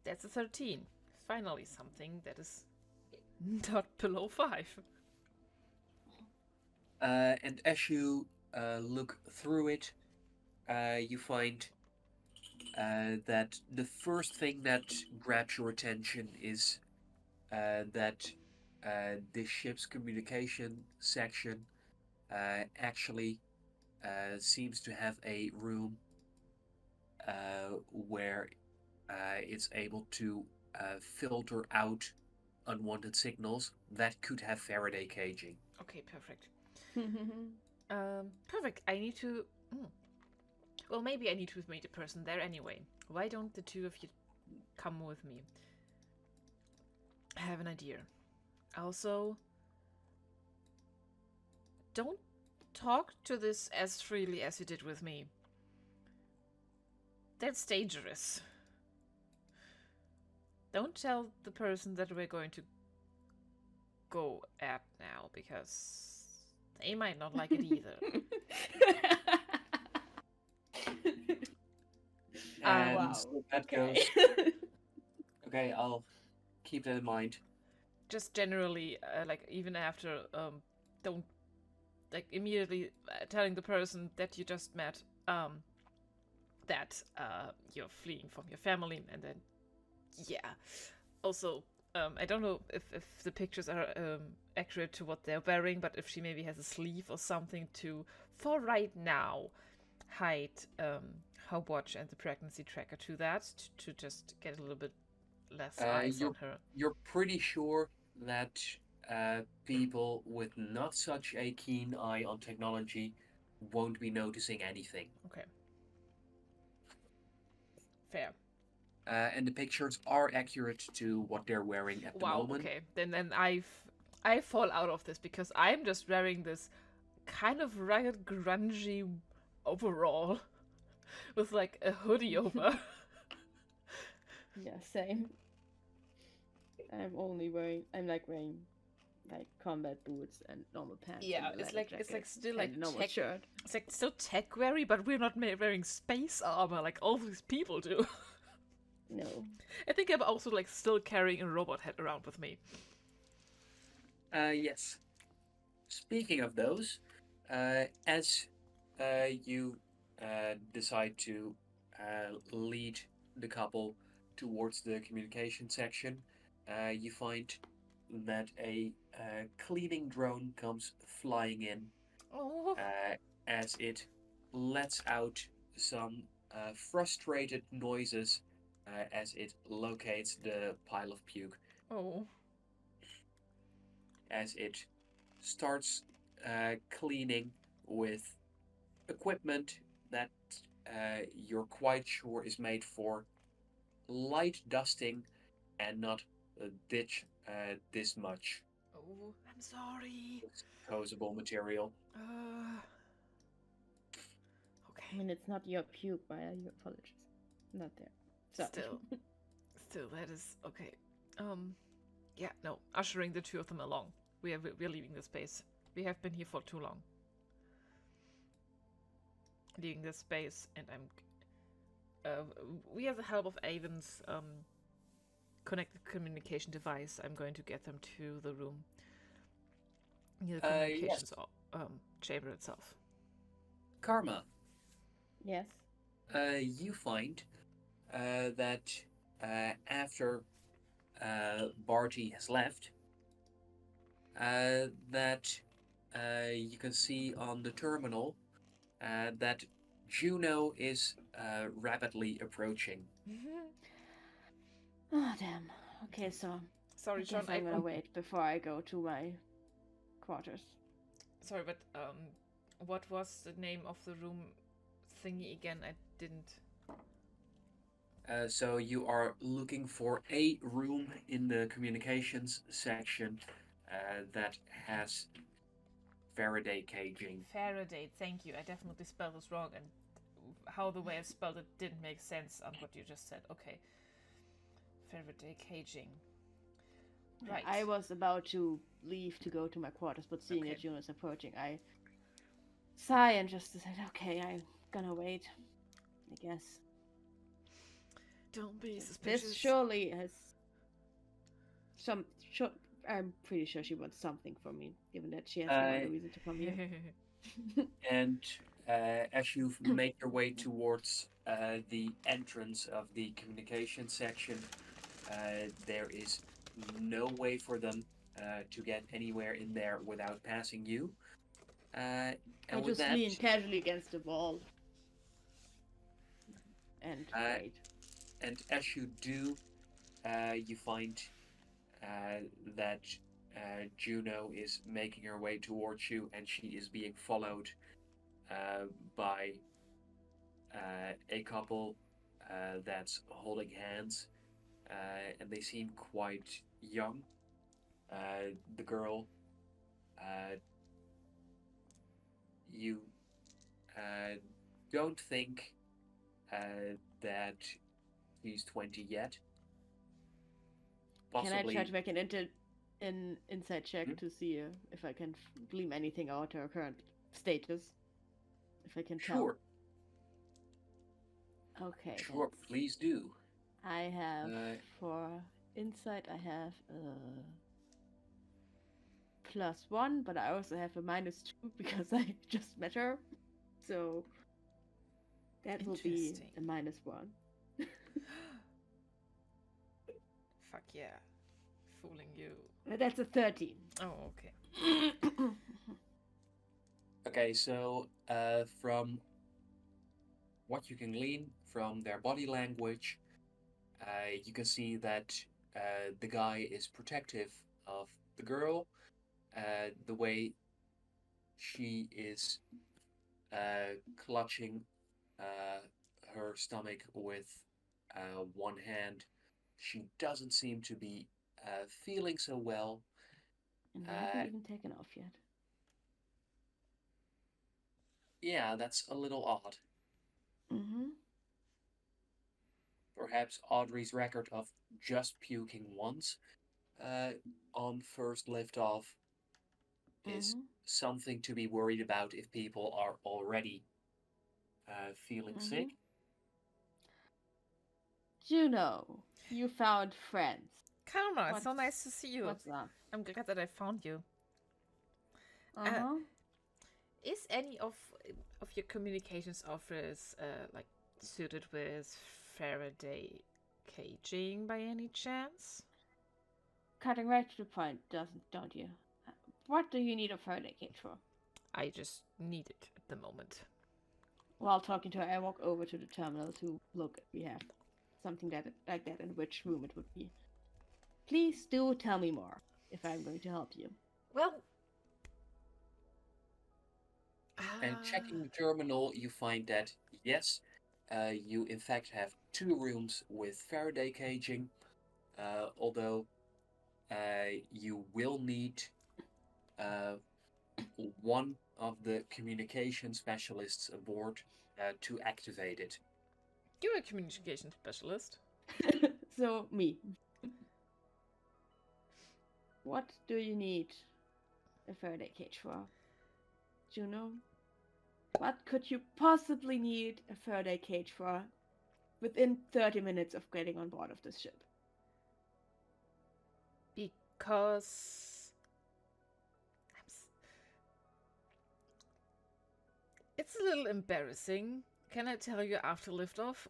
That's a 13. Finally something that is not below 5. And as you look through it, you find that the first thing that grabs your attention is that the ship's communication section actually seems to have a room where it's able to filter out unwanted signals that could have Faraday caging. Okay, perfect. Perfect. I need to... Well, maybe I need to meet a person there anyway. Why don't the two of you come with me? I have an idea. Also, don't talk to this as freely as you did with me. That's dangerous. Don't tell the person that we're going to go at now, because they might not like it either. And wow. so that Okay. goes. Okay, I'll keep that in mind. Just generally, like, even after, don't, like, immediately telling the person that you just met, that you're fleeing from your family, and then, yeah. Also, I don't know if the pictures are accurate to what they're wearing, but if she maybe has a sleeve or something to, for right now, hide her watch and the pregnancy tracker to that, to just get a little bit less eyes on her. You're pretty sure that people with not such a keen eye on technology won't be noticing anything. Okay. Fair. And the pictures are accurate to what they're wearing at the moment. Okay. Then I fall out of this because I'm just wearing this kind of rugged, grungy overall with like a hoodie over. Yeah, same. I'm wearing like combat boots and normal pants. Yeah, and a it's leather like jacket still and like a normal tech. shirt. It's like still tech weary, but we're not wearing space armor like all these people do. No. I think I'm also like still carrying a robot head around with me. Yes. Speaking of those, as you decide to lead the couple towards the communication section, you find that a cleaning drone comes flying in Oh. as it lets out some frustrated noises as it locates the pile of puke. Oh. As it starts cleaning with equipment that you're quite sure is made for light dusting and not ditch this much Oh, I'm sorry. disposable material. Okay. I mean, it's not your puke, but your apologies. Not there. So. Still, that is okay. Yeah, no, ushering the two of them along. We're leaving the space. We have been here for too long. Leaving this space, and we have the help of Avon's connected communication device. I'm going to get them to the room near the communications chamber itself. Karma, Yes. you find that after Barty has left, that you can see on the terminal that Juno is rapidly approaching. Oh, damn. Okay, so Sorry, I John. guess I'm gonna wait before I go to my quarters. Sorry, but what was the name of the room thingy again? I didn't. So you are looking for a room in the communications section that has Faraday caging. Faraday, thank you. I definitely spelled this wrong, and how the way I spelled it didn't make sense on what you just said. Okay. Faraday caging. Right. I was about to leave to go to my quarters, but seeing Okay. that Juno is approaching, I sigh and just said, okay, I'm gonna wait, I guess. Don't be suspicious. This surely has I'm pretty sure she wants something from me, given that she has no other reason to come here. And as you make your way towards the entrance of the communication section, there is no way for them to get anywhere in there without passing you. And I with just that, lean casually against the wall and wait. and as you do, you find that Juno is making her way towards you, and she is being followed by a couple that's holding hands, and they seem quite young. The girl, you don't think that she's 20 yet. Can I Possibly. try to make an insight check to see if I can glean anything out her current status? If I can tell. Sure. Okay. Sure, please do. I have for insight I have +1, but I also have a -2 because I just met her. So that will be a -1. Fuck yeah. Fooling you. That's a 13. Oh, okay. Okay, so from what you can glean from their body language, you can see that the guy is protective of the girl. The way she is clutching her stomach with one hand, she doesn't seem to be feeling so well. And I haven't even taken off yet. Yeah, that's a little odd. Mm-hmm. Perhaps Audrey's record of just puking once on first liftoff is something to be worried about if people are already feeling sick. Juno, you found friends. Karma, it's so nice to see you. What's up? I'm glad that I found you. Uh-huh. Is any of your communications offers like suited with Faraday caging by any chance? Cutting right to the point, don't you? What do you need a Faraday cage for? I just need it at the moment. While talking to her, I walk over to the terminal to look if we have something like that and which room it would be. Please do tell me more if I'm going to help you. Well, And checking the terminal, you find that, yes, you in fact have 2 rooms with Faraday caging, although you will need one of the communication specialists aboard to activate it. You're a communication specialist. So, me. What do you need a Faraday cage for? Juno? What could you possibly need a Faraday cage for within 30 minutes of getting on board of this ship? Because it's a little embarrassing. Can I tell you after liftoff?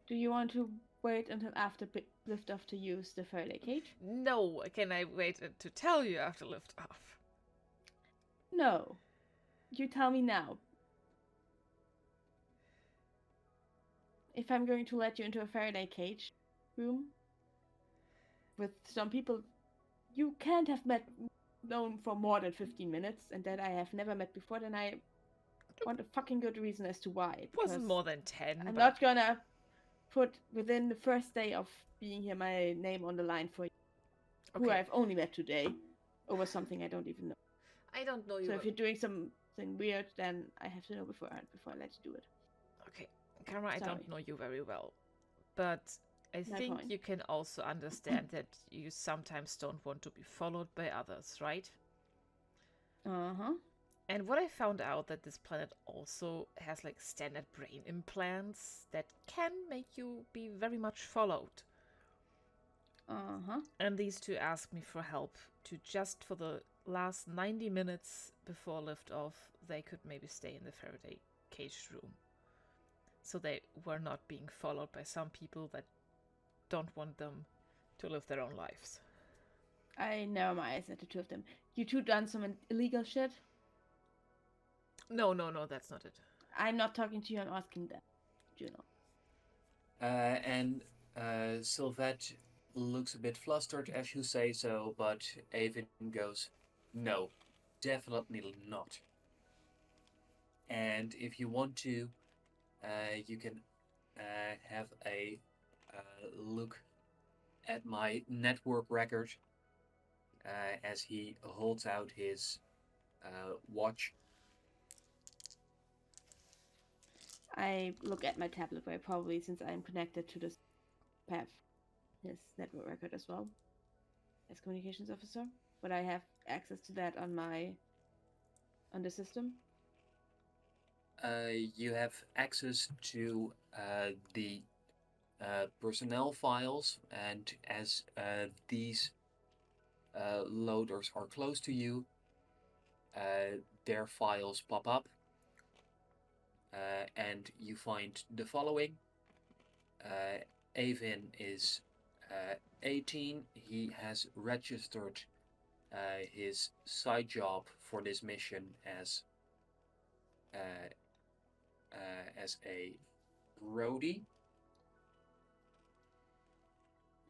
Do you want to wait until after liftoff to use the Faraday cage? No. Can I wait to tell you after liftoff? No. You tell me now. If I'm going to let you into a Faraday cage room with some people you can't have known for more than 15 minutes and that I have never met before, then I want a fucking good reason as to why. It wasn't more than 10. I'm not gonna put within the first day of being here my name on the line for you, who I've only met today, over something I don't even know. I don't know you. So if you're doing something weird, then I have to know beforehand before I let you do it. Okay, Kara, I don't know you very well, but I think you can also understand that you sometimes don't want to be followed by others, right? Uh-huh. And what I found out that this planet also has like standard brain implants that can make you be very much followed. Uh-huh. And these two asked me for help to just for the last 90 minutes before liftoff, they could maybe stay in the Faraday cage room. So they were not being followed by some people that don't want them to live their own lives. I narrow my eyes at the two of them. You two done some illegal shit? No, that's not it. I'm not talking to you, I'm asking them. Juno. And Sylvette looks a bit flustered as you say so, but Avin goes, no, definitely not. And if you want to, you can have a look at my network record as he holds out his watch. I look at my tablet very probably since I'm connected to this path, his network record as well, as communications officer. But I have access to that on the system. You have access to the personnel files, and as these loaders are close to you, their files pop up, and you find the following. Avin is 18. He has registered his side job for this mission as a roadie.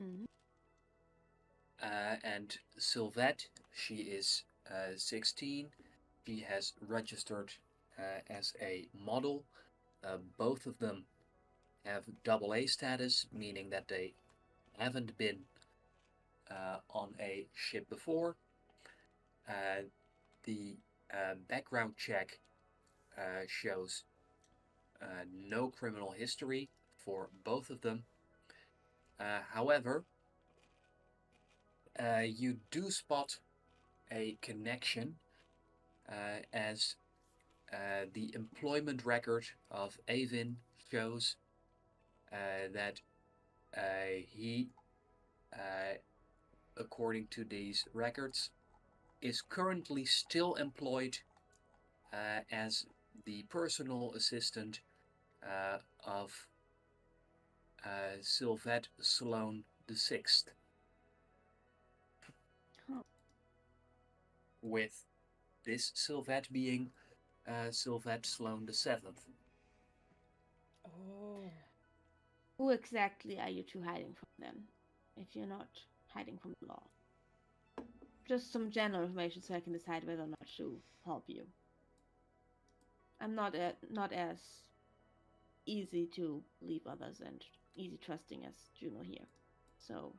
Mm-hmm. And Sylvette, she is 16. She has registered as a model. Both of them have AA status, meaning that they haven't been on a ship before. The background check shows no criminal history for both of them. However, you do spot a connection as the employment record of Avin shows that he, according to these records, is currently still employed as the personal assistant of Sylvette Sloan VI. With this Sylvette being Sylvette Sloan VII. Oh. Who exactly are you two hiding from then, if you're not hiding from the law? Just some general information so I can decide whether or not to help you. I'm not as easy to believe others and easy trusting as Juno here. So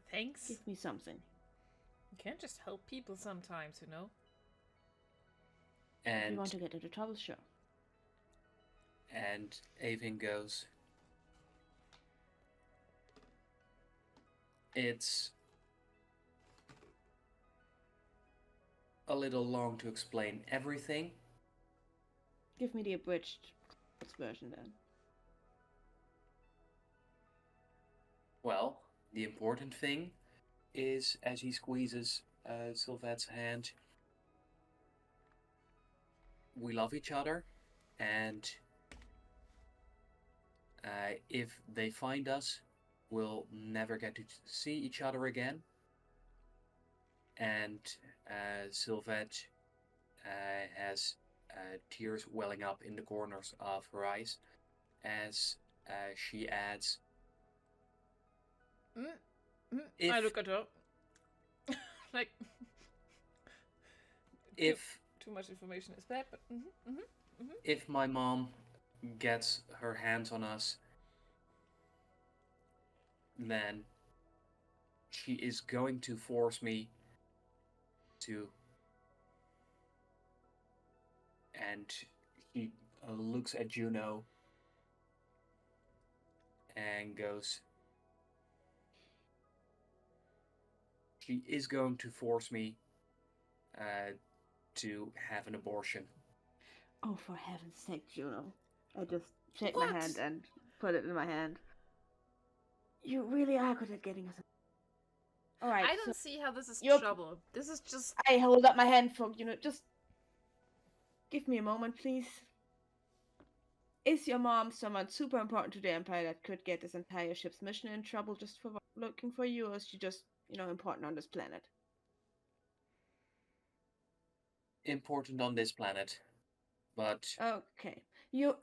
Thanks. Give me something. You can't just help people sometimes, you know? If you And want to get into trouble, sure. and Avin goes, it's a little long to explain everything. Give me the abridged version then. Well, the important thing is, as he squeezes Sylvette's hand, we love each other, and if they find us, we'll never get to see each other again. And Sylvette has tears welling up in the corners of her eyes as she adds, I look at her. Like, if too much information is bad, but if my mom gets her hands on us, then she is going to force me to. And she looks at Juno and goes, she is going to force me to have an abortion. Oh, for heaven's sake, Juno. I just shake What? my hand and put it in my hand. You really are good at getting us. Alright, I don't see how this is you're- trouble. This is just. I hold up my hand for, just give me a moment, please. Is your mom someone super important to the Empire that could get this entire ship's mission in trouble just for looking for you, or is she just, important on this planet? Important on this planet, but Okay.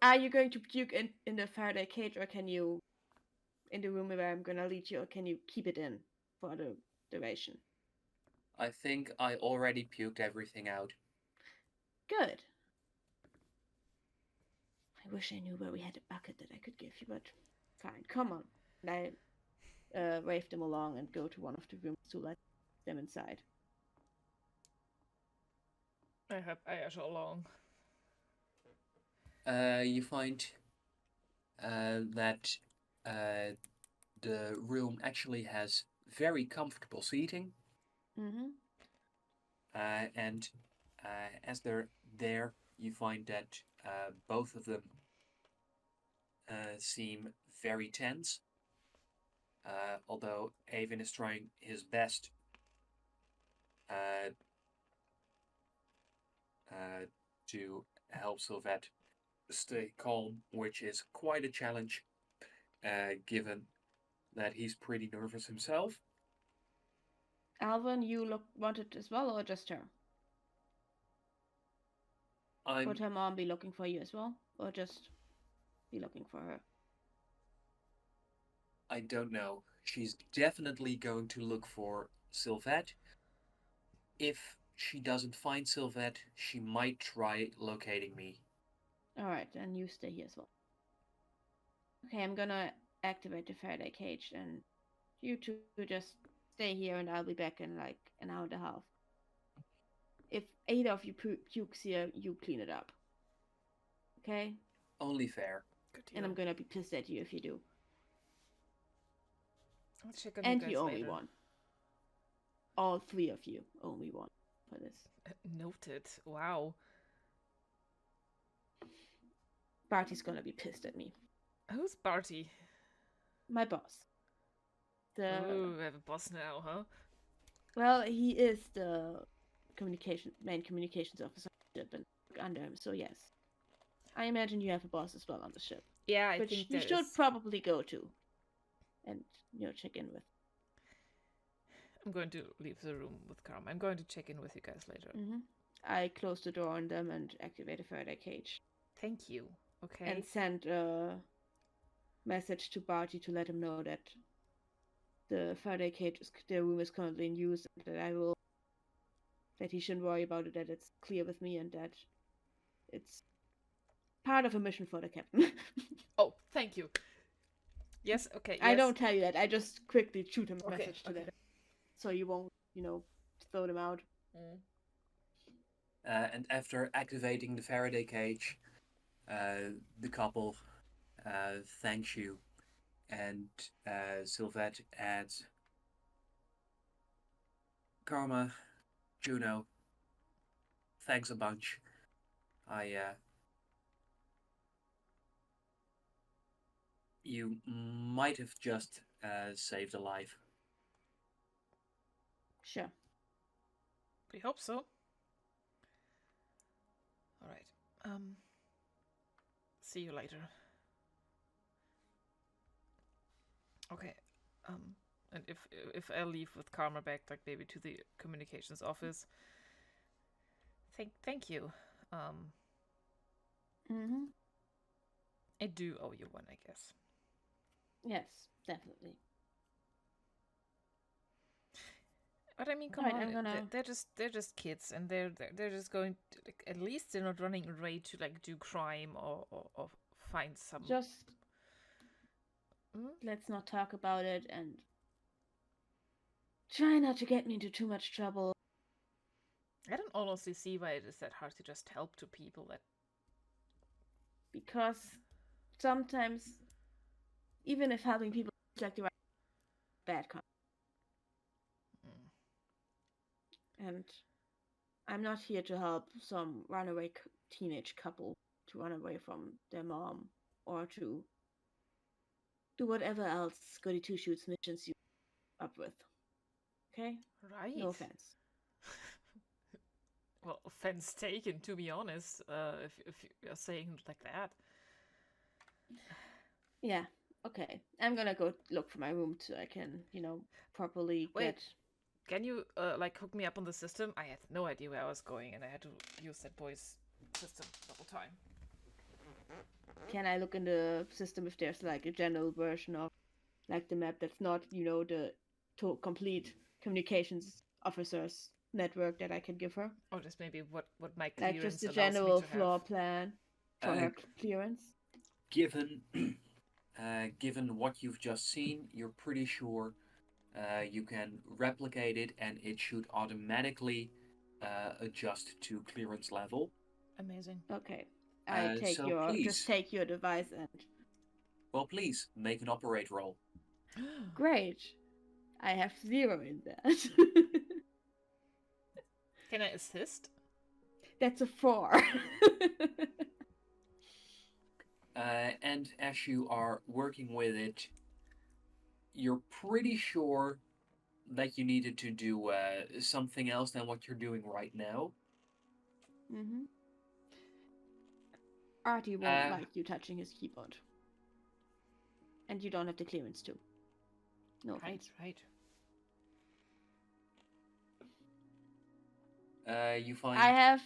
Are you going to puke in the Faraday cage, or can you, in the room where I'm gonna lead you, or can you keep it in for the duration? I think I already puked everything out. Good. I wish I knew where we had a bucket that I could give you, but fine, come on. And I wave them along and go to one of the rooms to let them inside. I usher along. You find that the room actually has very comfortable seating. Mm-hmm. And as they're there, you find that both of them seem very tense. Although Avin is trying his best to help Sylvette stay calm, which is quite a challenge, given that he's pretty nervous himself. Alvin, you wanted as well, or just her? Would her mom be looking for you as well, or just be looking for her? I don't know. She's definitely going to look for Sylvette. If she doesn't find Sylvette, she might try locating me. Alright, then you stay here as well. Okay, I'm gonna activate the Faraday cage, and you two just stay here, and I'll be back in like an hour and a half. If either of you pukes here, you clean it up. Okay? Only fair. Good deal. And I'm gonna be pissed at you if you do. I'll check on And you you guys owe me later. one. All three of you owe me one for this. Noted. Wow. Barty's gonna be pissed at me. Who's Barty? My boss. Ooh, we have a boss now, huh? Well, he is the main communications officer on the ship and under him, so yes. I imagine you have a boss as well on the ship. Yeah, I which think you there should is. probably go to and check in with. I'm going to leave the room with Carm. I'm going to check in with you guys later. Mm-hmm. I close the door on them and activate a Faraday cage. Thank you. Okay. And send a message to Barty to let him know that the Faraday cage, the room is currently in use, and that he shouldn't worry about it, that it's clear with me, and that it's part of a mission for the captain. Oh, thank you. Yes, okay, yes. I don't tell you that. I just quickly shoot a Okay, message to okay. them, so you won't, throw them out. Mm. And after activating the Faraday cage, the couple thanks you, and Sylvette adds, Karma, Juno, thanks a bunch. You might have just saved a life. Sure. We hope so. All right. See you later. Okay. And if I leave with Karma back, like maybe to the communications office. Thank you. Mm-hmm. I do owe you one, I guess. Yes, definitely. But I mean, come Right, on, I'm gonna. they're just kids, and they're just going to, like, at least they're not running away to like do crime or find some. Just Hmm? let's not talk about it and try not to get me into too much trouble. I don't honestly see why it is that hard to just help to people that. Because sometimes, even if helping people is like the right bad kind. And I'm not here to help some runaway teenage couple to run away from their mom or to do whatever else goody two shoes missions you up with. Okay? Right. No offense. Well, offense taken, to be honest. If you're saying it like that. Yeah. Okay. I'm gonna go look for my room so I can, properly Wait. get. Can you like hook me up on the system? I had no idea where I was going, and I had to use that boy's system the whole time. Can I look in the system if there's like a general version of like the map that's not, the complete communications officers network that I can give her? Or just maybe what my Like clearance just the allows general me to floor have. plan for Uh, her clearance? Given given what you've just seen, you're pretty sure you can replicate it, and it should automatically adjust to clearance level. Amazing. Okay. I So please, take your device and please make an operate roll. great. I have 0 in that. Can I assist? That's a 4. And as you are working with it, you're pretty sure that you needed to do something else than what you're doing right now. Mm-hmm. Artie won't like you touching his keyboard. And you don't have the clearance too. No offense. Right. You find I have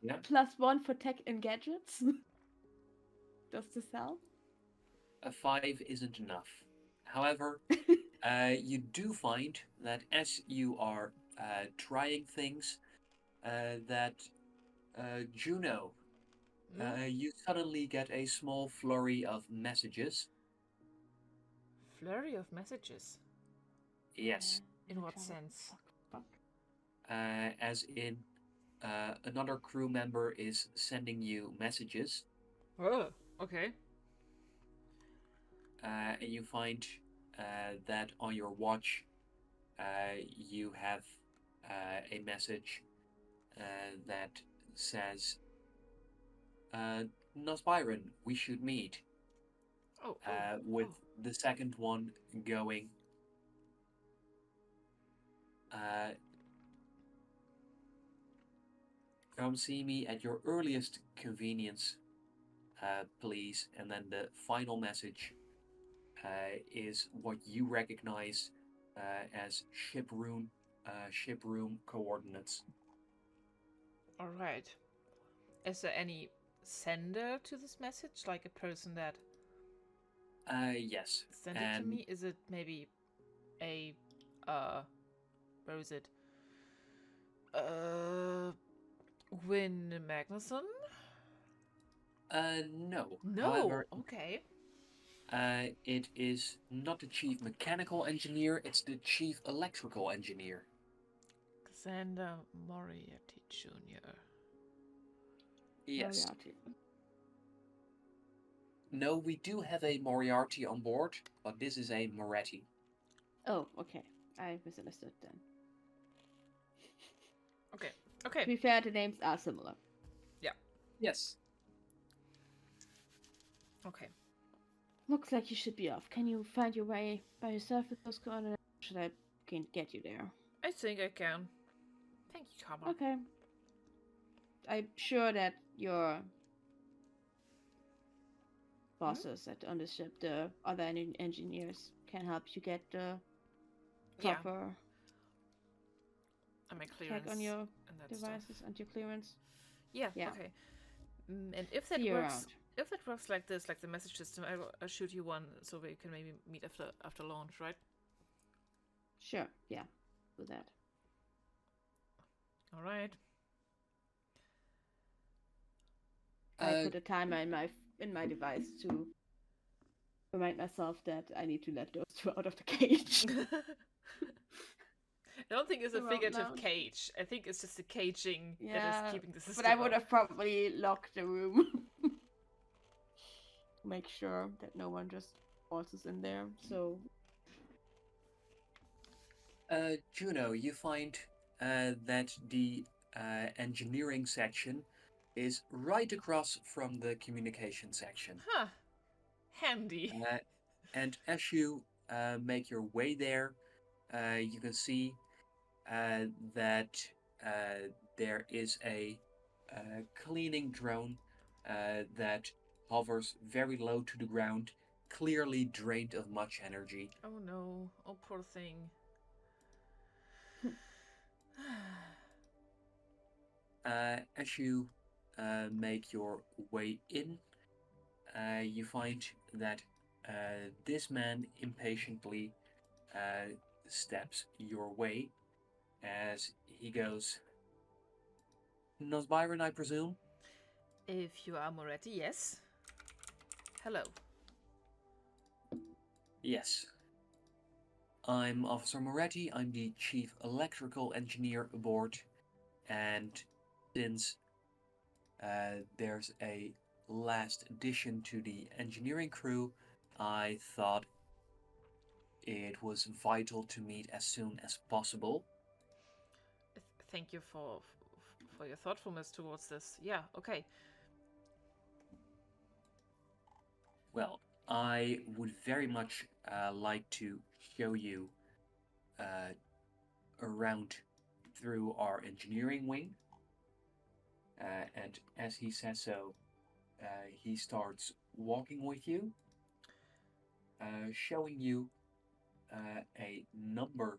Yeah. +1 for tech and gadgets. Does this help? a 5 isn't enough. However, you do find that as you are trying things, that Juno, you suddenly get a small flurry of messages. Flurry of messages. Yes, In what sense? Fuck. as in another crew member is sending you messages, Oh, okay. and you find that on your watch you have a message that says, Nosbyron, we should meet. Oh, With the second one going, come see me at your earliest convenience, please. And then the final message is what you recognize as ship room coordinates. all right. Is there any sender to this message, like a person that Yes. sent it to me? Is it maybe a where is it? Win Magnuson? No. No. However, Okay. It is not the chief mechanical engineer, it's the chief electrical engineer. Xander Moriarty Jr. Yes. Moriarty. No, we do have a Moriarty on board, but this is a Moretti. Oh, okay. I misunderstood then. Okay. To Okay. be fair, the names are similar. Yes. Okay. Looks like you should be off. Can you find your way by yourself with those coordinates? Should I can get you there? I think I can. Thank you, Kama. Okay. I'm sure that your bosses on the ship, the other engineers, can help you get the Yeah. proper And my clearance check on your and that devices stuff. and your clearance. Yeah. Yeah. Okay. And if that See you works, around. if that works like this, like the message system, I'll shoot you one so we can maybe meet after launch, right? Sure. Yeah. Do that. All right. I put a timer in my device to remind myself that I need to let those two out of the cage. I don't think it's a Around figurative lounge. cage. I think it's just the caging that Yeah, is keeping the system But I would up. have probably locked the room. Make sure that no one just waltzes in there. So Juno, you find that the engineering section is right across from the communication section. Huh. Handy. And as you make your way there, you can see that there is a cleaning drone that hovers very low to the ground, clearly drained of much energy. Oh no. Oh, poor thing. As you make your way in, you find that this man impatiently steps your way as he goes, "Nos Byron, I presume?" If you are Moretti, yes. Hello. "Yes. I'm Officer Moretti. I'm the chief electrical engineer aboard, and since there's a last addition to the engineering crew, I thought it was vital to meet as soon as possible." Thank you for your thoughtfulness towards this. Yeah. Okay. Well, I would very much like to show you around through our engineering wing. And as he says so, he starts walking with you, showing you a number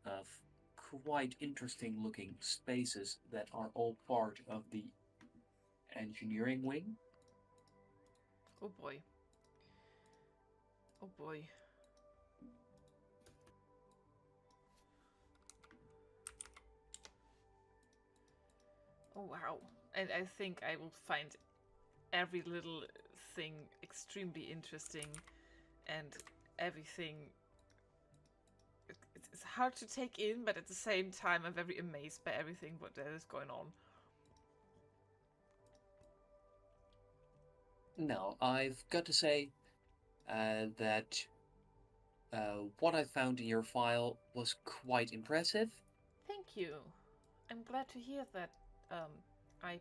of quite interesting looking spaces that are all part of the engineering wing. Oh boy. Oh boy. Oh wow. And I think I will find every little thing extremely interesting and everything. It's hard to take in, but at the same time, I'm very amazed by everything what there is going on. Now, I've got to say that what I found in your file was quite impressive. Thank you. I'm glad to hear that. I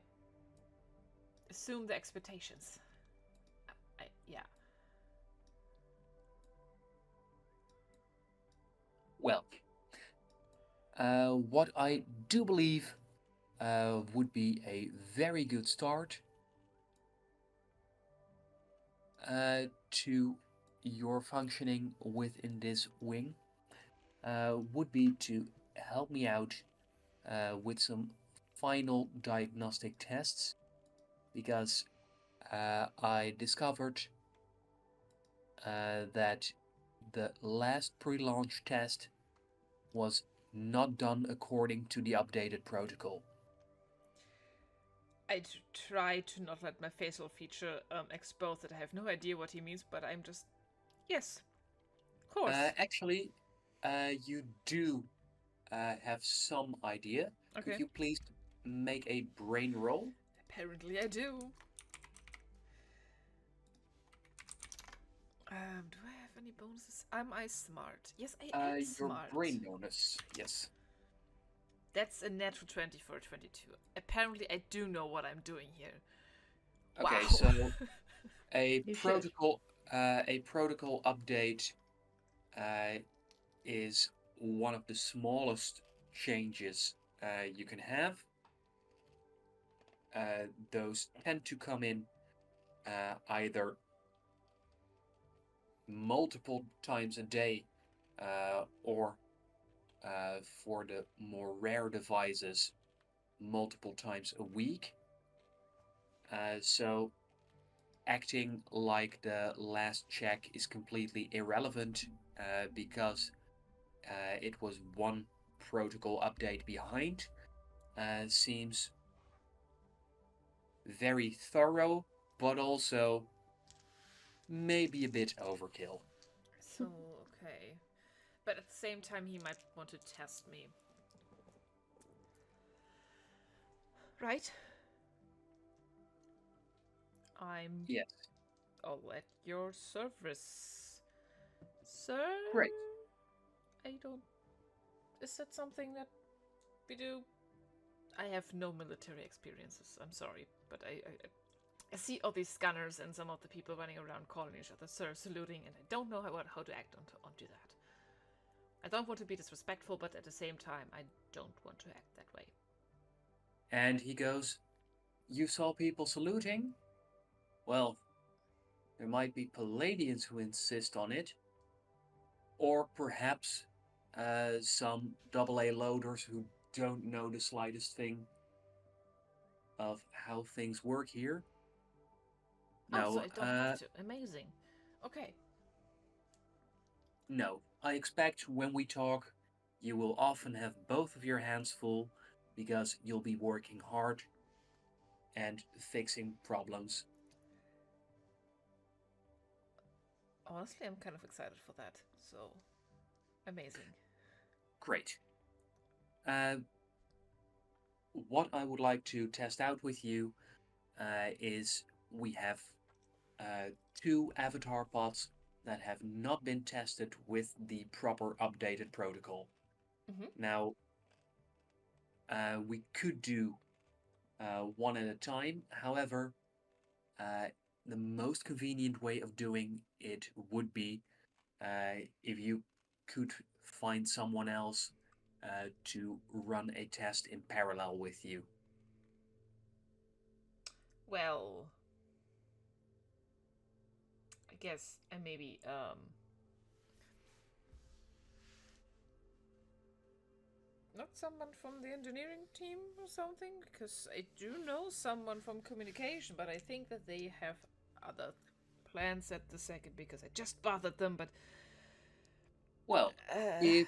assume the expectations. Yeah. Well, what I do believe would be a very good start to your functioning within this wing would be to help me out with some final diagnostic tests, because I discovered that the last pre-launch test was not done according to the updated protocol. I try to not let my facial feature expose that I have no idea what he means, but I'm just, yes, of course. Actually, you do have some idea. Could Okay. you please make a brain roll? Apparently I do. Do I have any bonuses? Am I smart? Yes, I am Your smart. brain bonus, yes. That's a natural 20 for a 22. Apparently I do know what I'm doing here. Okay, Wow. so a You should. protocol update is one of the smallest changes you can have. Those tend to come in either multiple times a day or for the more rare devices, multiple times a week. So acting like the last check is completely irrelevant because it was one protocol update behind seems very thorough, but also maybe a bit overkill. So, okay. But at the same time, he might want to test me. Right? I'm Yes, all at your service. Sir? great. I don't. Is that something that we do? I have no military experiences. I'm sorry, but I see all these scanners and some of the people running around calling each other sir, saluting, and I don't know how to act onto that. I don't want to be disrespectful, but at the same time, I don't want to act that way. And he goes, "You saw people saluting? Well, there might be Palladians who insist on it, or perhaps some AA loaders who don't know the slightest thing of how things work here. Oh, so No, I don't have to. Amazing. Okay. no. I expect when we talk, you will often have both of your hands full because you'll be working hard and fixing problems. Honestly, I'm kind of excited for that. So, amazing. Great. Uh, what I would like to test out with you is we have two avatar pods that have not been tested with the proper updated protocol. Mm-hmm. Now, we could do one at a time. However, uh, the most convenient way of doing it would be if you could find someone else to run a test in parallel with you. Well, I guess I maybe not someone from the engineering team or something, because I do know someone from communication, but I think that they have other plans at the second because I just bothered them. But Well, uh,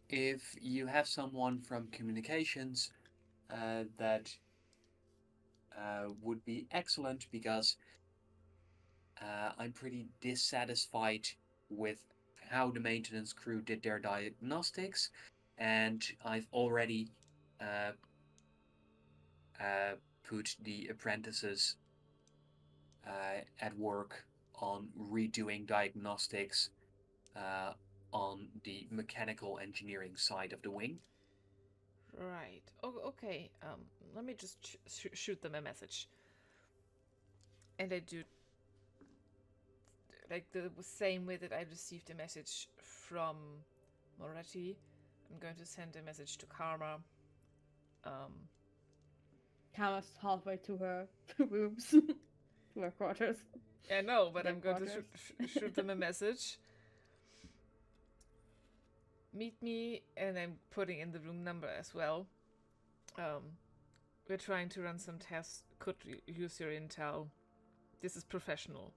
if you have someone from communications, that would be excellent because I'm pretty dissatisfied with how the maintenance crew did their diagnostics, and I've already uh, put the apprentices at work on redoing diagnostics uh, on the mechanical engineering side of the wing. right. Oh, okay. Let me just shoot them a message, and I do like the same way that I received a message from Moretti. I'm going to send a message to Karma. Um, Kama's halfway to her rooms, to her quarters. I know, but Their I'm going to quarters. shoot them a message. Meet me, and I'm putting in the room number as well. Um, we're trying to run some tests. Could use your intel. This is professional.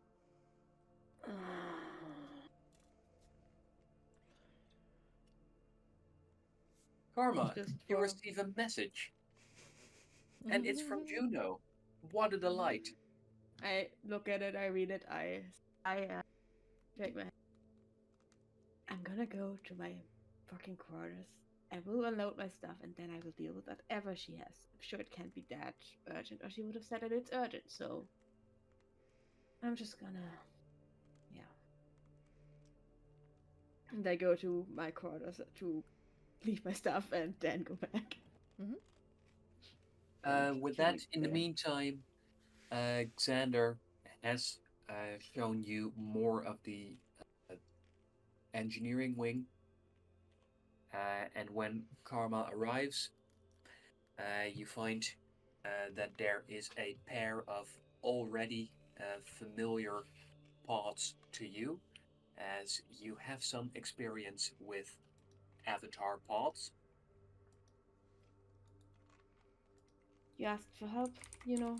Karma, Just you for receive a message. And it's from Juno. What a delight. I look at it, I read it, I shake my head. I'm gonna go to my fucking quarters. I will unload my stuff and then I will deal with whatever she has. I'm sure it can't be that urgent, or she would have said that it's urgent, so I'm just gonna, yeah. And I go to my quarters to leave my stuff and then go back. With that, in the meantime, Xander has shown you more of the engineering wing. And when Karma arrives, you find that there is a pair of already familiar pods to you, as you have some experience with avatar pods. You asked for help, Juno.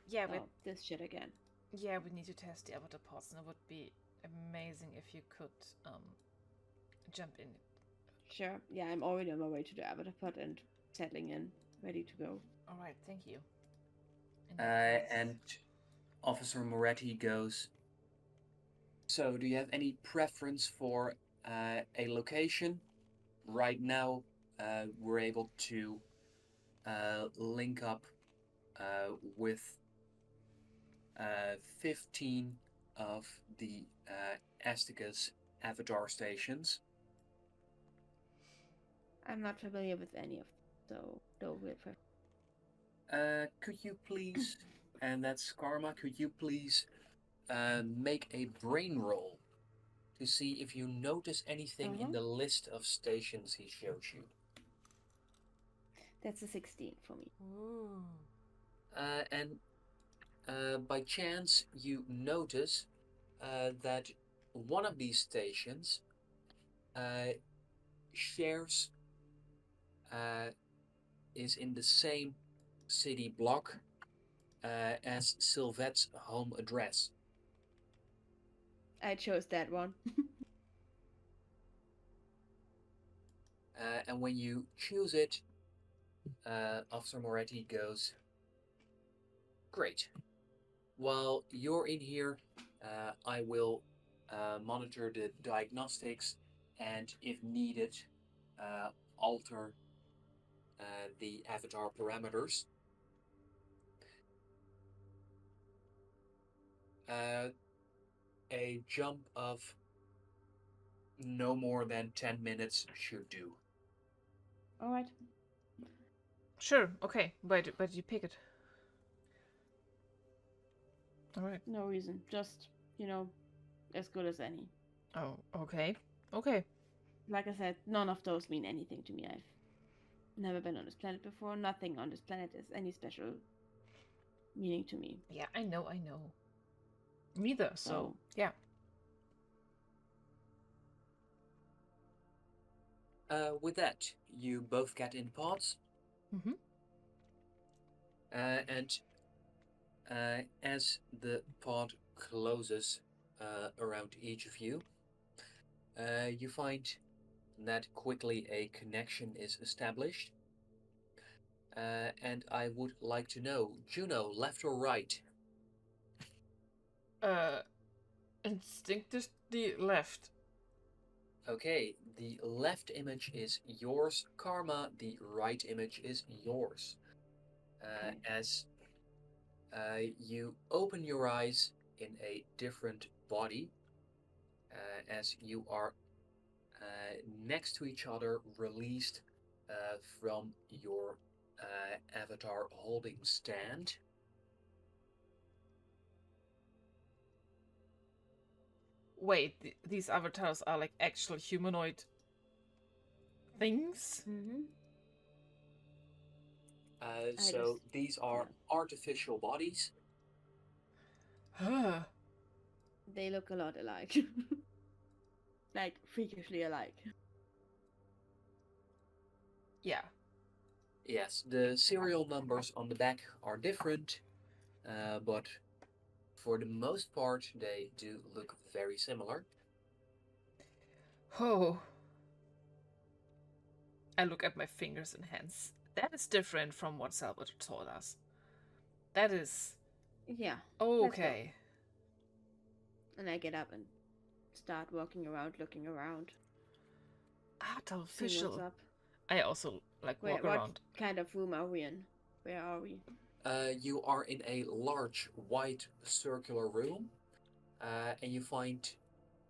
Yeah, Oh, this shit again. yeah, we need to test the avatar pods, and it would be amazing if you could jump in. Sure. Yeah, I'm already on my way to the avatar pod and settling in, ready to go. All right, thank you. In that case- And Officer Moretti goes, so do you have any preference for a location? Right now, we're able to link up with 15 of the Azteca's avatar stations. I'm not familiar with any of them, so don't really prefer. Could you please, and that's Karma, could you please make a brain roll to see if you notice anything in the list of stations he shows you? That's a 16 for me. Ooh. And by chance, you notice that one of these stations shares is in the same city block as Sylvette's home address. I chose that one. And when you choose it, Officer Moretti goes, great. While you're in here, I will monitor the diagnostics and, if needed, alter the avatar parameters. A jump of no more than 10 minutes should do. All right. Sure. Okay. Why did you pick it? All right. No reason. Just, as good as any. Oh, okay. Okay. Like I said, none of those mean anything to me. I've never been on this planet before. Nothing on this planet is any special meaning to me. Yeah, I know. Neither. So yeah. With that, you both get in pods. Mm-hmm. And as the pod closes around each of you, you find that quickly a connection is established. And I would like to know, Juno, left or right? Instinctively left. Okay, the left image is yours, Karma. The right image is yours. Okay. As you open your eyes in a different body, as you are next to each other, released from your avatar holding stand. Wait, these avatars are like actual humanoid things? Mm-hmm. So these are artificial bodies. They look a lot alike. Like, freakishly alike. Yeah. Yes, the serial numbers on the back are different, but for the most part, they do look very similar. Oh. I look at my fingers and hands That is different from what Salvador told us. That is Yeah. Let's go. okay. And I get up and start walking around, looking around, seeing what's Artificial. up. I also like walk What around. kind of room are we in? Where are we? You are in a large white circular room, and you find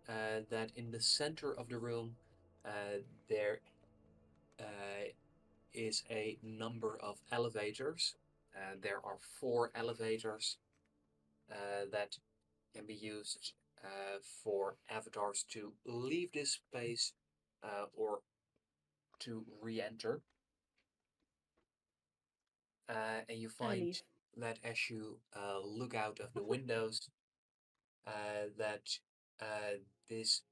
that in the center of the room there uh, is a number of elevators. There are 4 elevators that can be used for avatars to leave this space or to re-enter. And you I find leave. that as you look out of the windows, that this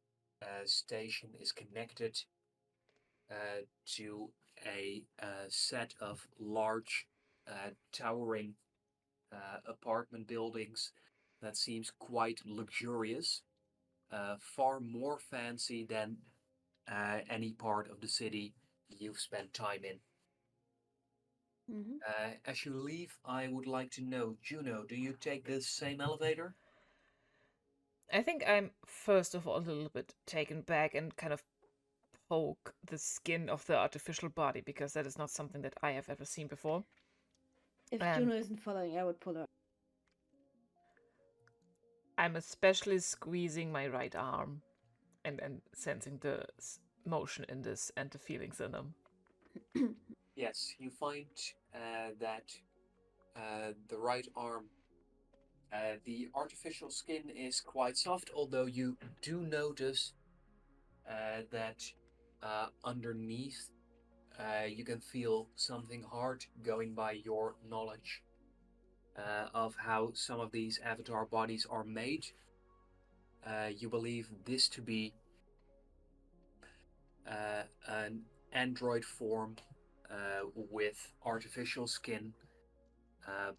station is connected to a set of large, towering apartment buildings that seems quite luxurious, far more fancy than any part of the city you've spent time in. Mm-hmm. As you leave, I would like to know, Juno, do you take the same elevator? I think I'm first of all a little bit taken back and kind of poke the skin of the artificial body because that is not something that I have ever seen before. If And Juno isn't following, I would pull her. I'm especially squeezing my right arm and sensing the motion in this and the feelings in them. Yes, you find that the right arm, the artificial skin is quite soft, although you do notice that underneath you can feel something hard going by your knowledge of how some of these avatar bodies are made. You believe this to be an android form with artificial skin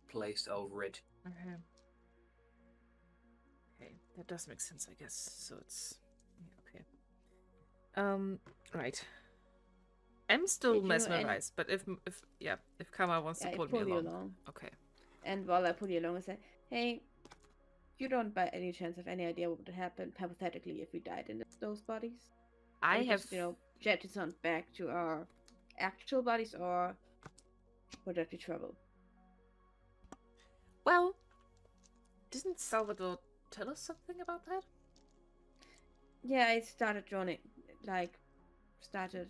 placed over it. Okay. Okay, that does make sense, I guess. So it's okay. Right. I'm still Hey, Juno, and mesmerized, but if Kama wants to I pull me pull you along, along. okay. And while I pull you along, I say, "Hey, you don't by any chance have any idea what would happen hypothetically if we died in those bodies? Are I we have. just, jettisoned back to our actual bodies, or would that be trouble?" Well, didn't Salvador tell us something about that? Yeah, I started droning, like, started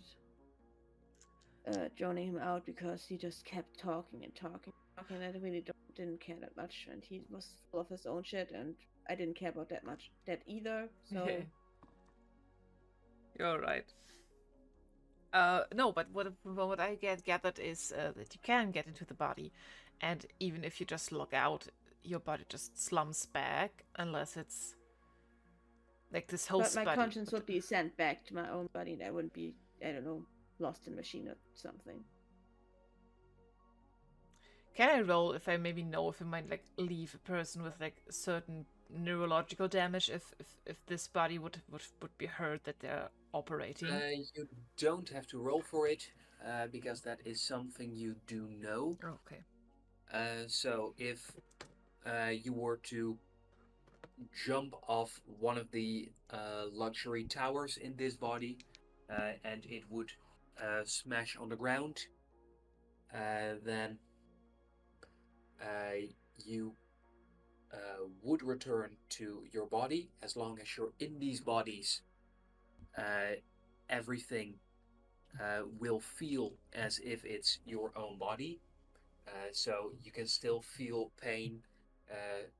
droning him out because he just kept talking and talking, talking. I really didn't care that much, and he was full of his own shit, and I didn't care about that either. So You're right. No, but what I gathered is that you can get into the body, and even if you just log out, your body just slumps back unless it's like this but host my body. conscience would be sent back to my own body, and I wouldn't be, I don't know, lost in a machine or something. Can I roll if I maybe know if it might like leave a person with like certain neurological damage if this body would be hurt that they're operating? You don't have to roll for it because that is something you do know. Okay. So if you were to jump off one of the luxury towers in this body and it would smash on the ground, then you would return to your body as long as you're in these bodies. Everything will feel as if it's your own body. So you can still feel pain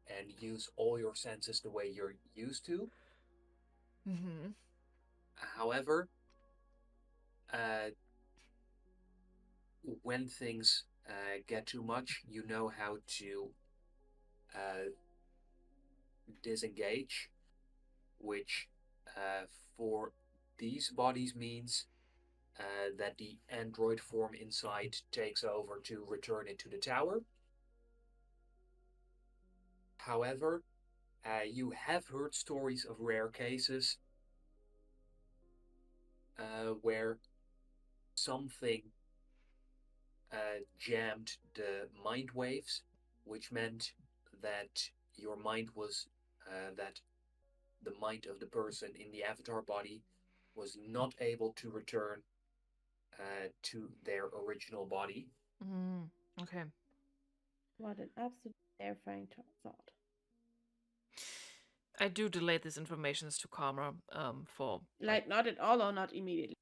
and use all your senses the way you're used to. Mm-hmm. However, uh, when things get too much, you know how to uh, disengage, which for these bodies means that the android form inside takes over to return it to the tower. However, you have heard stories of rare cases where something jammed the mind waves, which meant that your mind was that the mind of the person in the avatar body was not able to return to their original body. Okay. What an absolute terrifying thought. I do delay these informations to Karma for Like, not at all or not immediately.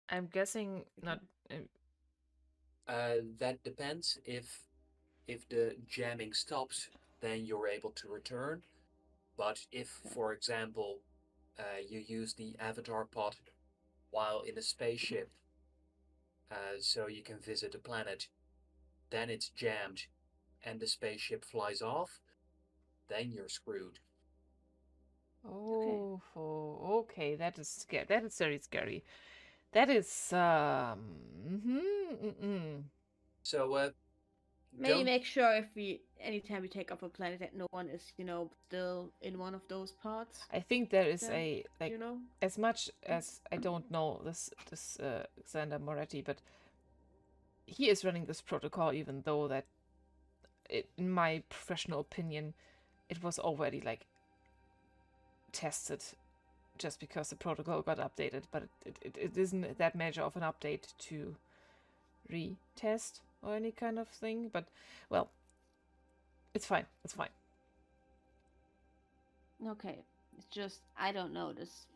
I'm guessing not. That depends. If the jamming stops, then you're able to return. But if, for example, you use the avatar pod while in a spaceship, so you can visit a planet, then it's jammed, and the spaceship flies off, then you're screwed. Oh, okay. That is scary. That is very scary. That is So Maybe don't. make sure if anytime we take off a planet, that no one is, still in one of those pods. I think there is Yeah, a like You know? as much as I don't know this Xander Moretti, but he is running this protocol, even though that in my professional opinion, it was already like tested just because the protocol got updated, but it isn't that major of an update to retest or any kind of thing. But well, it's fine. It's fine. Okay. It's just, I don't know this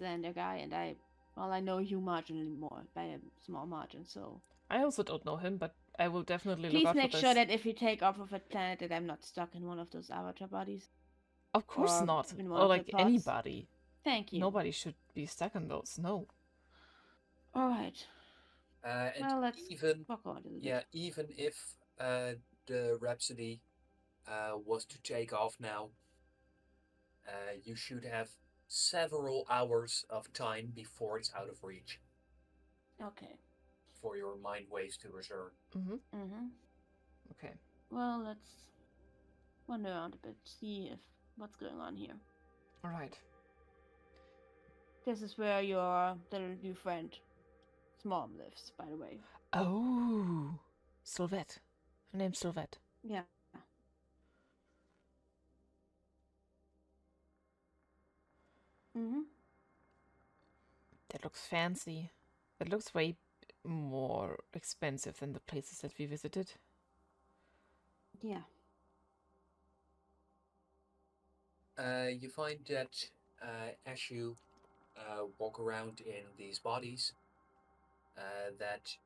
Xander guy, and I know you marginally more by a small margin, so. I also don't know him, but I will definitely look Please out for make this. sure that if we take off of a planet, that I'm not stuck in one of those avatar bodies. Of course or not. in one Or of the like pods. anybody. Thank you. Nobody should be stuck in those. No. All right. And Well, let's even walk on a little yeah, bit. even if the Rhapsody was to take off now, you should have several hours of time before it's out of reach Okay. for your mind waves to return. Mm-hmm. Okay. Well, let's wander around a bit, see what's going on here. All right. This is where your little new friend, Mom, lives, by the way. Oh, Sylvette. Her name's Sylvette. Yeah. Mm-hmm. That looks fancy. That looks way more expensive than the places that we visited. Yeah. You find that as you walk around in these bodies, that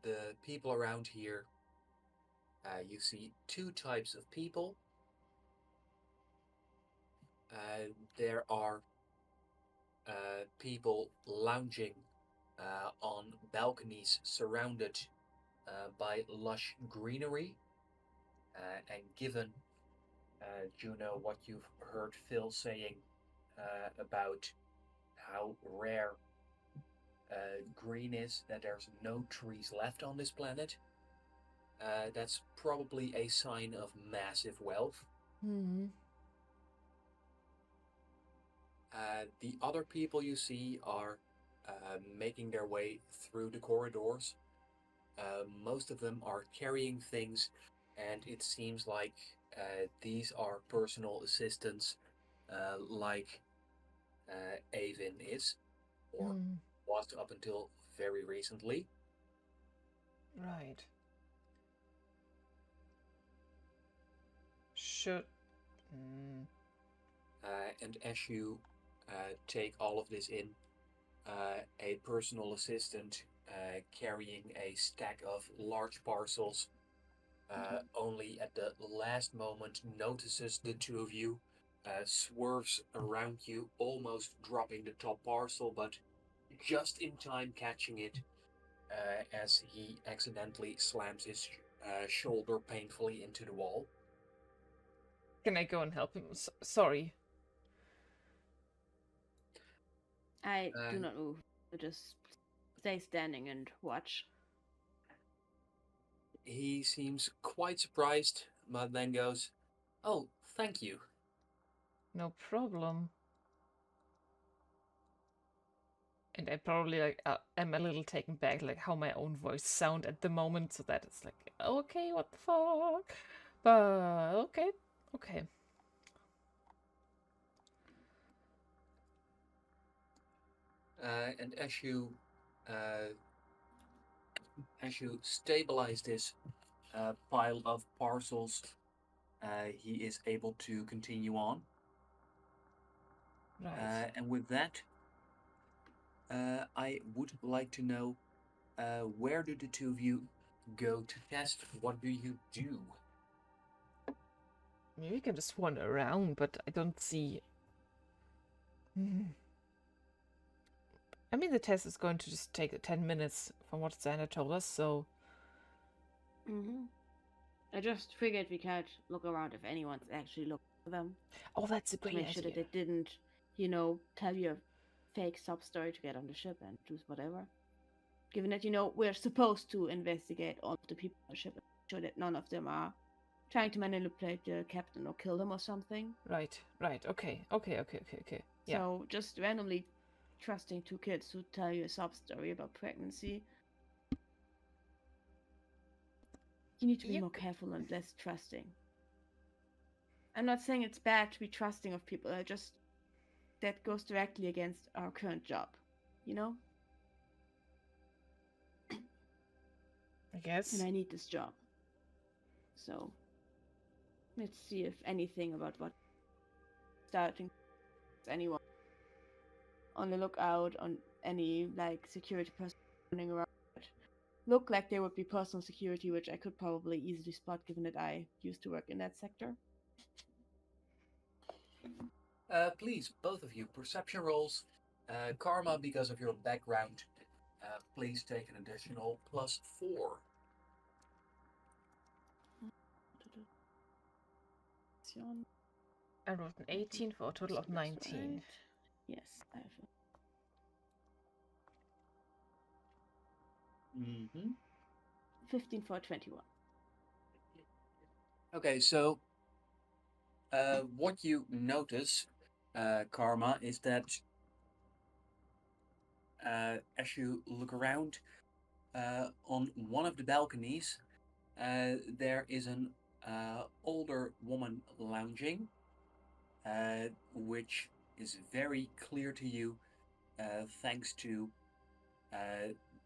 the people around here, you see two types of people. There are people lounging on balconies surrounded by lush greenery. And given, Juno, what you've heard Phil saying about how rare green is, that there's no trees left on this planet, that's probably a sign of massive wealth. Mm-hmm. The other people you see are making their way through the corridors. Most of them are carrying things, and it seems like these are personal assistants, like Avin is, or was up until very recently. Right. Should. And as you take all of this in, a personal assistant carrying a stack of large parcels only at the last moment notices the two of you, swerves around you, almost dropping the top parcel, but just in time catching it as he accidentally slams his shoulder painfully into the wall. Can I go and help him? Sorry. I do not move. I just stay standing and watch. He seems quite surprised, but then goes, "Oh, thank you." No problem. And I probably like am a little taken back, like how my own voice sound at the moment, so that it's like, okay, what the fuck? But okay, okay. And as you stabilize this pile of parcels, he is able to continue on. Right. And with that, I would like to know where do the two of you go to test? What do you do? Maybe we can just wander around, but I don't see. I mean, the test is going to just take 10 minutes from what Xander told us, so. I just figured we could look around if anyone's actually looking for them. Oh, that's a To great make sure that idea. they didn't, tell you a fake sub story to get on the ship and do whatever. Given that, we're supposed to investigate all the people on the ship and make sure that none of them are trying to manipulate the captain or kill him or something. Right. Okay. Yeah. So just randomly trusting two kids who tell you a sub story about pregnancy. You need to be more careful and less trusting. I'm not saying it's bad to be trusting of people. That goes directly against our current job, I guess. And I need this job. So let's see if anything about what starting anyone on the lookout on any security person running around. Look like there would be personal security, which I could probably easily spot given that I used to work in that sector. Please, both of you, perception rolls. Karma, because of your background, please take an additional +4. I wrote an 18 for a total of 19. Right. Yes, I have. 15 for 21. Okay, so what you notice, Karma, is that as you look around on one of the balconies, there is an older woman lounging, which is very clear to you thanks to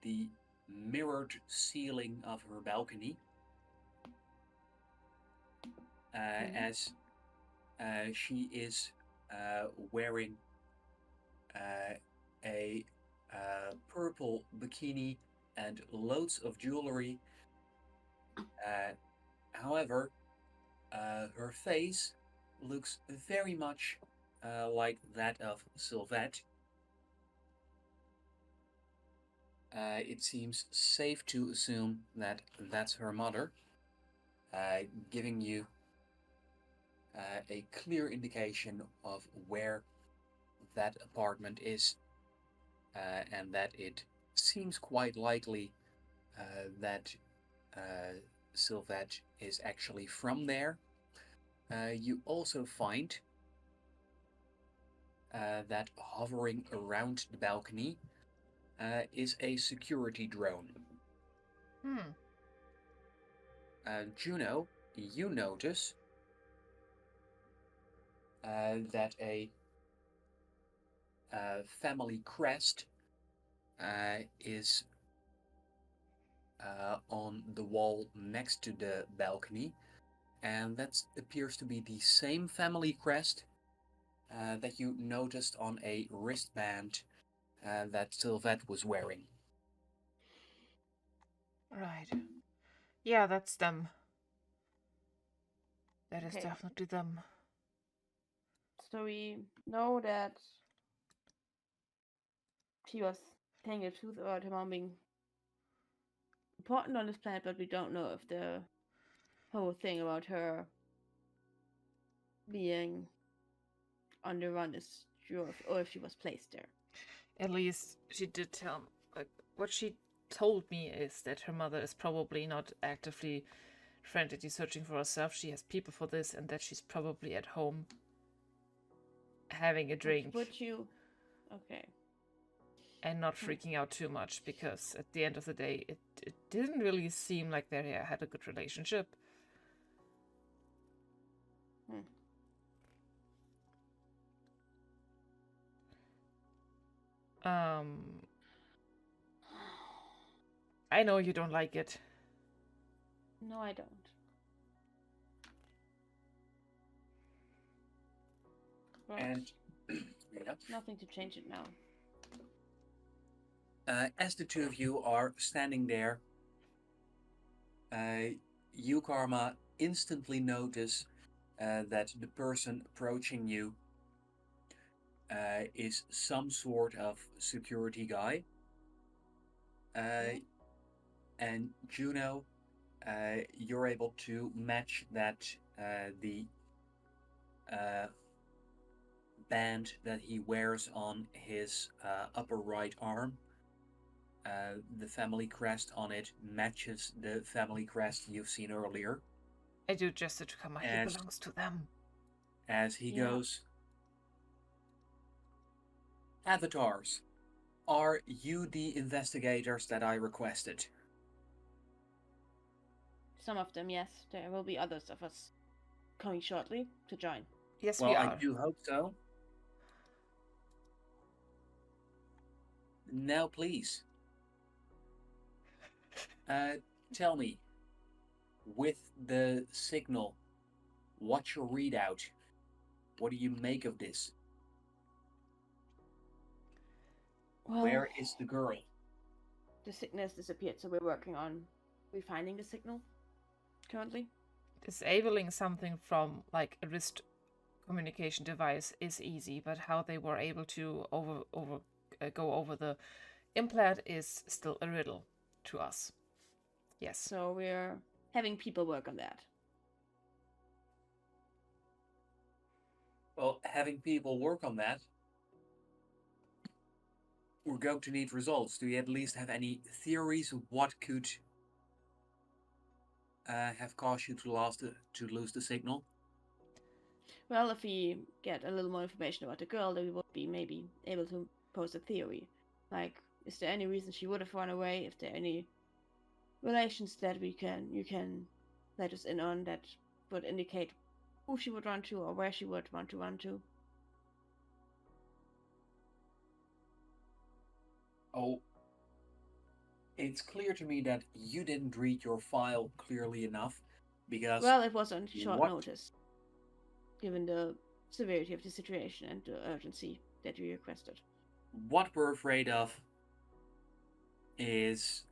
the mirrored ceiling of her balcony. As she is wearing a purple bikini and loads of jewelry. However, her face looks very much like that of Sylvette. It seems safe to assume that that's her mother, giving you a clear indication of where that apartment is, and that it seems quite likely that Sylvette is actually from there. You also find that hovering around the balcony is a security drone. Juno, you notice that a family crest is on the wall next to the balcony, and that appears to be the same family crest that you noticed on a wristband that Sylvette was wearing. Right. Yeah, that's them. That is Okay. definitely them. So we know that she was telling the truth about her mom being important on this planet, but we don't know if the whole thing about her being on the run is true, or if she was placed there. At least she did tell. What she told me is that her mother is probably not actively frantically searching for herself. She has people for this, and that she's probably at home having a drink. Would you? Okay. and not freaking out too much, because at the end of the day, it didn't really seem like they had a good relationship. I know you don't like it. No, I don't. But And yeah. nothing to change it now. As the two of you are standing there, you, Karma, instantly notice that the person approaching you is some sort of security guy. And Juno, you're able to match that the band that he wears on his upper right arm. The family crest on it matches the family crest you've seen earlier. I do gesture to Kama. He belongs to them. As he goes, Avatars, are you the investigators that I requested? Some of them, yes. There will be others of us coming shortly to join. Yes, well, we are. I do hope so. Now, please, tell me, with the signal, what's your readout? What do you make of this? Well, where is the girl? The sickness disappeared, so we're working on refining the signal currently. Disabling something from like a wrist communication device is easy, but how they were able to go over the implant is still a riddle to us. Yes. So we're having people work on that. Well, having people work on that, we're going to need results. Do you at least have any theories of what could have caused you to lose the signal? Well, if we get a little more information about the girl, then we would be maybe able to pose a theory. Like, is there any reason she would have run away? If there are any relations that you can let us in on that would indicate who she would run to or where she would want to run to? Oh, it's clear to me that you didn't read your file clearly enough, because... Well, it was on short notice, given the severity of the situation and the urgency that we requested. What we're afraid of is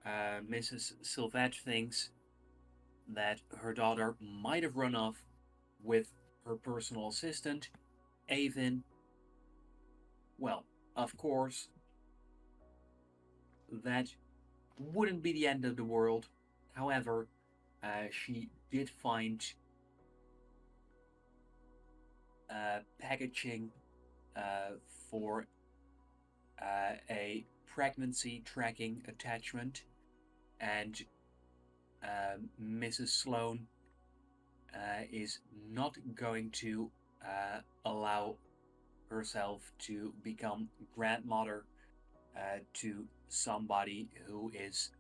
Mrs. Sylvette thinks that her daughter might have run off with her personal assistant, Avin. Well, of course, that wouldn't be the end of the world. However, she did find packaging for a pregnancy tracking attachment, and Mrs. Sloan is not going to allow herself to become grandmother to somebody who is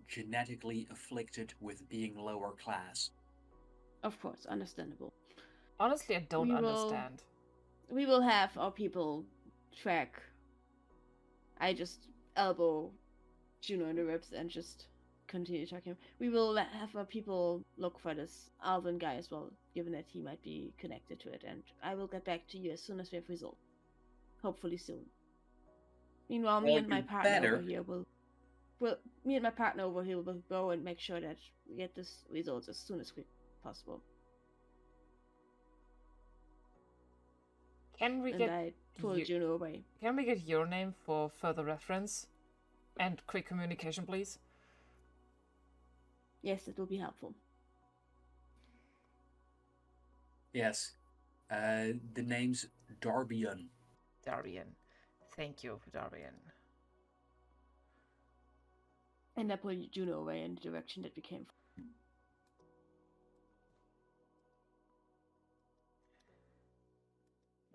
genetically afflicted with being lower class. Of course, understandable. Honestly, I don't understand. We will have our people track. I just elbow Juno in the ribs and just continue talking. We will have our people look for this Alvin guy as well, given that he might be connected to it, and I will get back to you as soon as we have results. Hopefully soon. Meanwhile, me and my partner over here will go and make sure that we get this results as soon as possible. Can we I pull Juno away. Can we get your name for further reference? And quick communication, please. Yes, it will be helpful. Yes. The name's Darbian. Darbian. Thank you, Darbian. And I pull Juno away in the direction that we came from.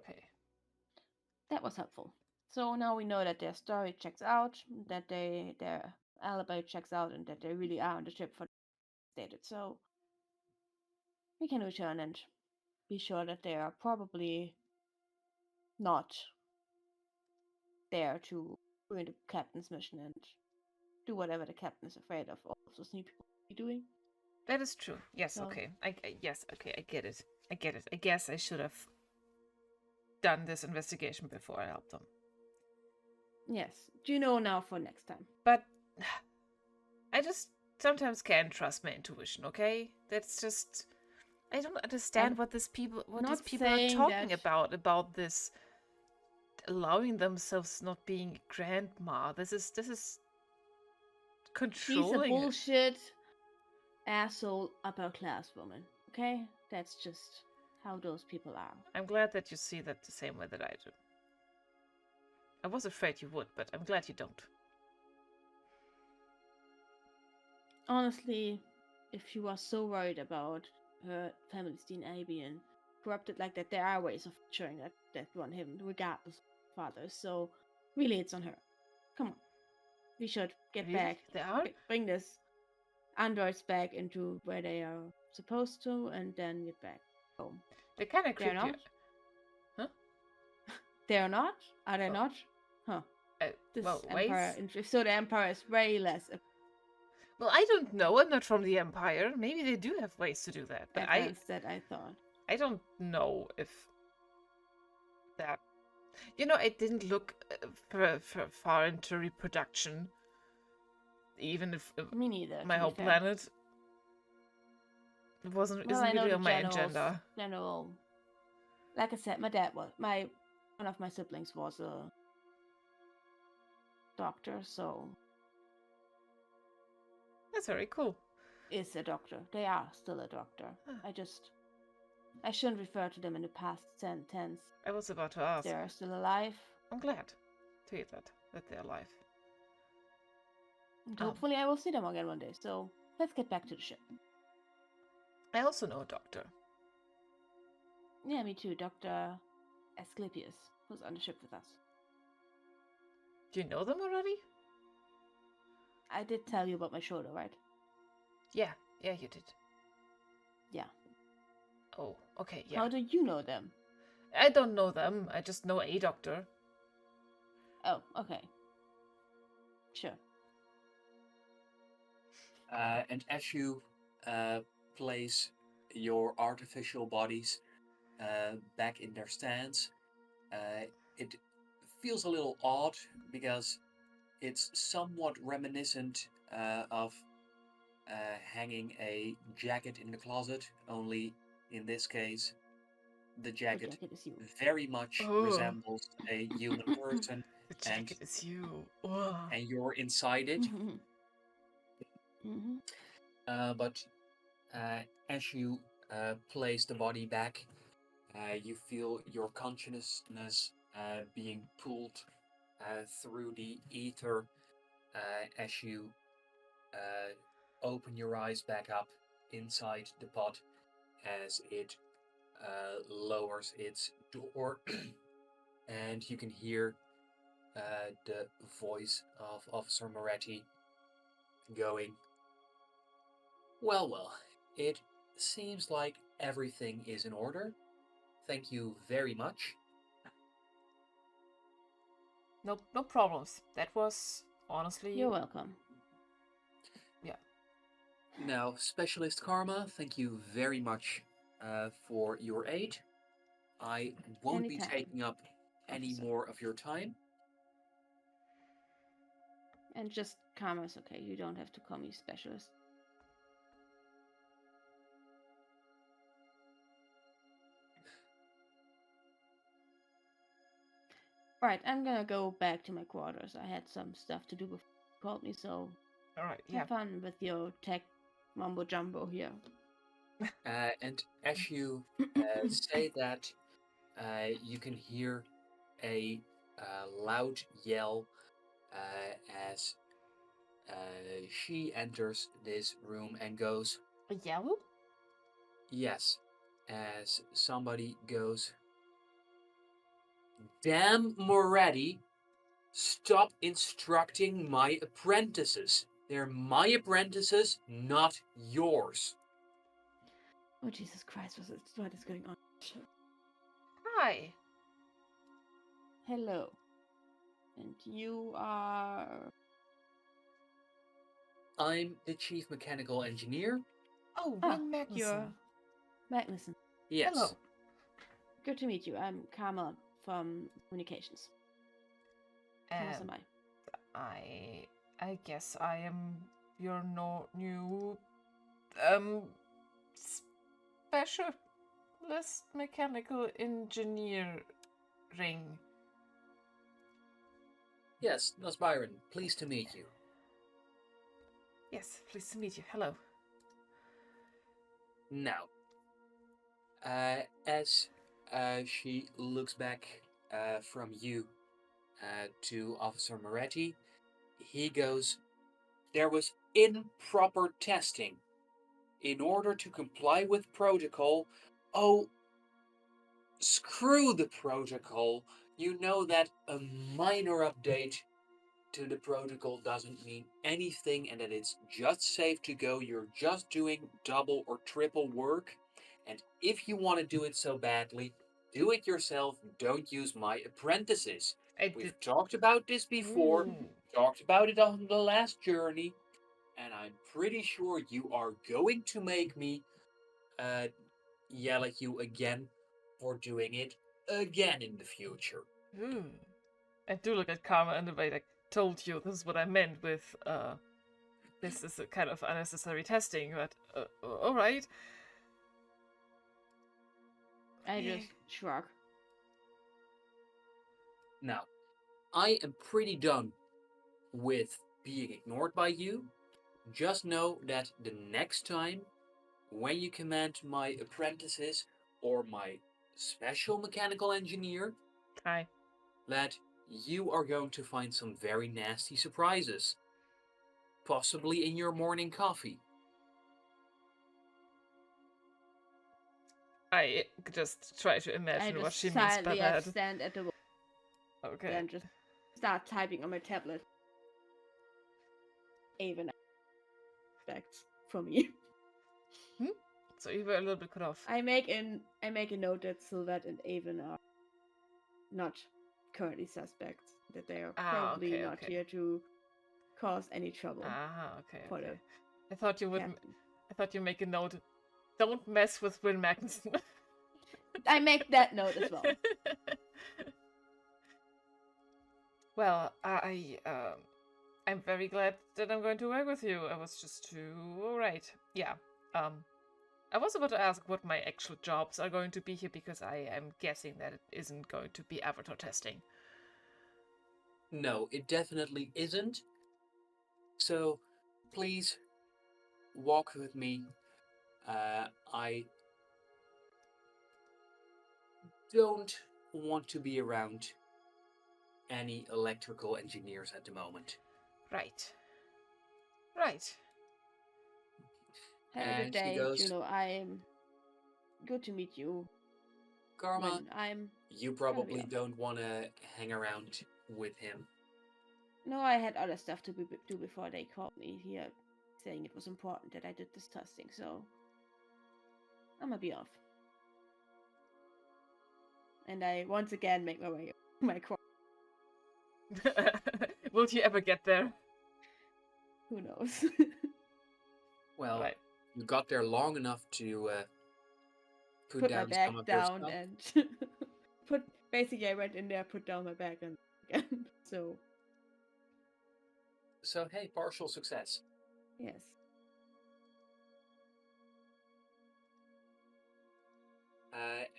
Okay. That was helpful. So now we know that their story checks out, that their alibi checks out, and that they really are on the ship for stated. So we can return and be sure that they are probably not there to ruin the captain's mission and do whatever the captain is afraid of all of those new people be doing. That is true. Yes, So okay. Yes, okay, I get it. I get it. I guess I should have done this investigation before I helped them. yes, Juno now for next time. But I just sometimes can't trust my intuition, okay? That's just I don't understand I'm what these people are not talking saying that- about this allowing themselves not being a grandma. This is She's a controlling it. bullshit asshole upper class woman. Okay, that's just how those people are. I'm glad that you see that the same way that I do. I was afraid you would, but I'm glad you don't. Honestly, if she was so worried about her family's DNA being corrupted like that, there are ways of ensuring that one him, regardless of fathers. So really, it's on her. Come on, we should get Really? back, They are? bring this androids back into where they are supposed to, and then get back home. They're kind of They're creepy. not? Huh? They're not? Are they Oh. not? Huh. This Well, empire, ways? if so, the empire is way less Well, I don't know. I'm not from the Empire. Maybe they do have ways to do that, but advanced that I thought. I don't know if that. You know, I didn't look for far into reproduction, even if Me neither. my to whole be fair. planet Well, isn't I know really the on my generals- agenda. General, like I said, my dad was one of my siblings was a doctor, so That's very cool. is a doctor. They are still a doctor. Huh. I shouldn't refer to them in the past tense. I was about to ask. They are still alive. I'm glad to hear that they're alive. And Um. hopefully I will see them again one day. So let's get back to the ship. I also know a doctor. Yeah, me too. Dr. Asclepius was on the ship with us. Do you know them already? I did tell you about my shoulder, right? Yeah, you did. Yeah. Oh, okay, yeah. How do you know them? I don't know them. I just know a doctor. Oh, okay. Sure. And as you place your artificial bodies back in their stands, it feels a little odd because it's somewhat reminiscent of hanging a jacket in the closet, only in this case, the jacket jacket is you. very much Oh. resembles a human person, The jacket is you. Ugh. and you're inside it. Mm-hmm. But as you place the body back, you feel your consciousness being pulled through the ether as you open your eyes back up inside the pod as it lowers its door, and you can hear the voice of Officer Moretti going, well, it seems like everything is in order. Thank you very much. No problems. That was honestly. You're welcome. Now, Specialist Karma, thank you very much for your aid. I won't Anytime, be taking up any officer. more of your time. And just Karma's okay. You don't have to call me specialist. Right, I'm gonna go back to my quarters. I had some stuff to do before you called me, so All right. Yeah. have fun with your tech mumbo jumbo here. And as you say that, you can hear a loud yell as she enters this room and goes, A yellow? yes, as somebody goes, damn Moretti, Stop instructing my apprentices. They're my apprentices, not yours. Oh, Jesus Christ, what is going on? Hi. Hello. And you are... I'm the chief mechanical engineer. Oh, Ah, Win Magnuson. you're Magnuson. Yes. Hello. Good to meet you. I'm Karma from Communications. Thomas am I. I guess I am your new specialist mechanical engineering. Yes, that's Byron. Pleased to meet you. Yes, pleased to meet you. Hello. Now, as she looks back from you to Officer Moretti, he goes, there was improper testing. In order to comply with protocol, oh, screw the protocol. You know that a minor update to the protocol doesn't mean anything and that it's just safe to go. You're just doing double or triple work. And if you want to do it so badly, do it yourself. Don't use my apprentices. We've talked about this before, talked about it on the last journey, and I'm pretty sure you are going to make me yell at you again for doing it again in the future. I do look at Karma and the way I told you this is what I meant with this is a kind of unnecessary testing, but alright. I just shrug. Now, I am pretty done with being ignored by you. Just know that the next time when you command my apprentices or my special mechanical engineer, Hi. that you are going to find some very nasty surprises. Possibly in your morning coffee. I just try to imagine what she means by silently that. stand at the wall Okay. and just start typing on my tablet. Even expects from me. So you were a little bit cut off. I make a note that Sylvette and Avon are not currently suspects. That they are probably not here to cause any trouble. Okay. I thought you would. Captain. I thought you make a note. Don't mess with Will Magnuson. I make that note as well. Well, I'm very glad that I'm going to work with you. I was just too alright. Yeah. I was about to ask what my actual jobs are going to be here because I am guessing that it isn't going to be avatar testing. No, it definitely isn't. So, please walk with me. I don't want to be around any electrical engineers at the moment. Right. Have a good day, Juno. I'm good to meet you. Karma, you probably off. don't want to hang around with him. No, I had other stuff to do before they called me here, saying it was important that I did this testing, so I'm gonna be off. And I once again make my way to my car. Will you ever get there? Who knows? Well, right. You got there long enough to put down my bag some of down your and basically I went in there, put down my bag and again. So hey, partial success. Yes.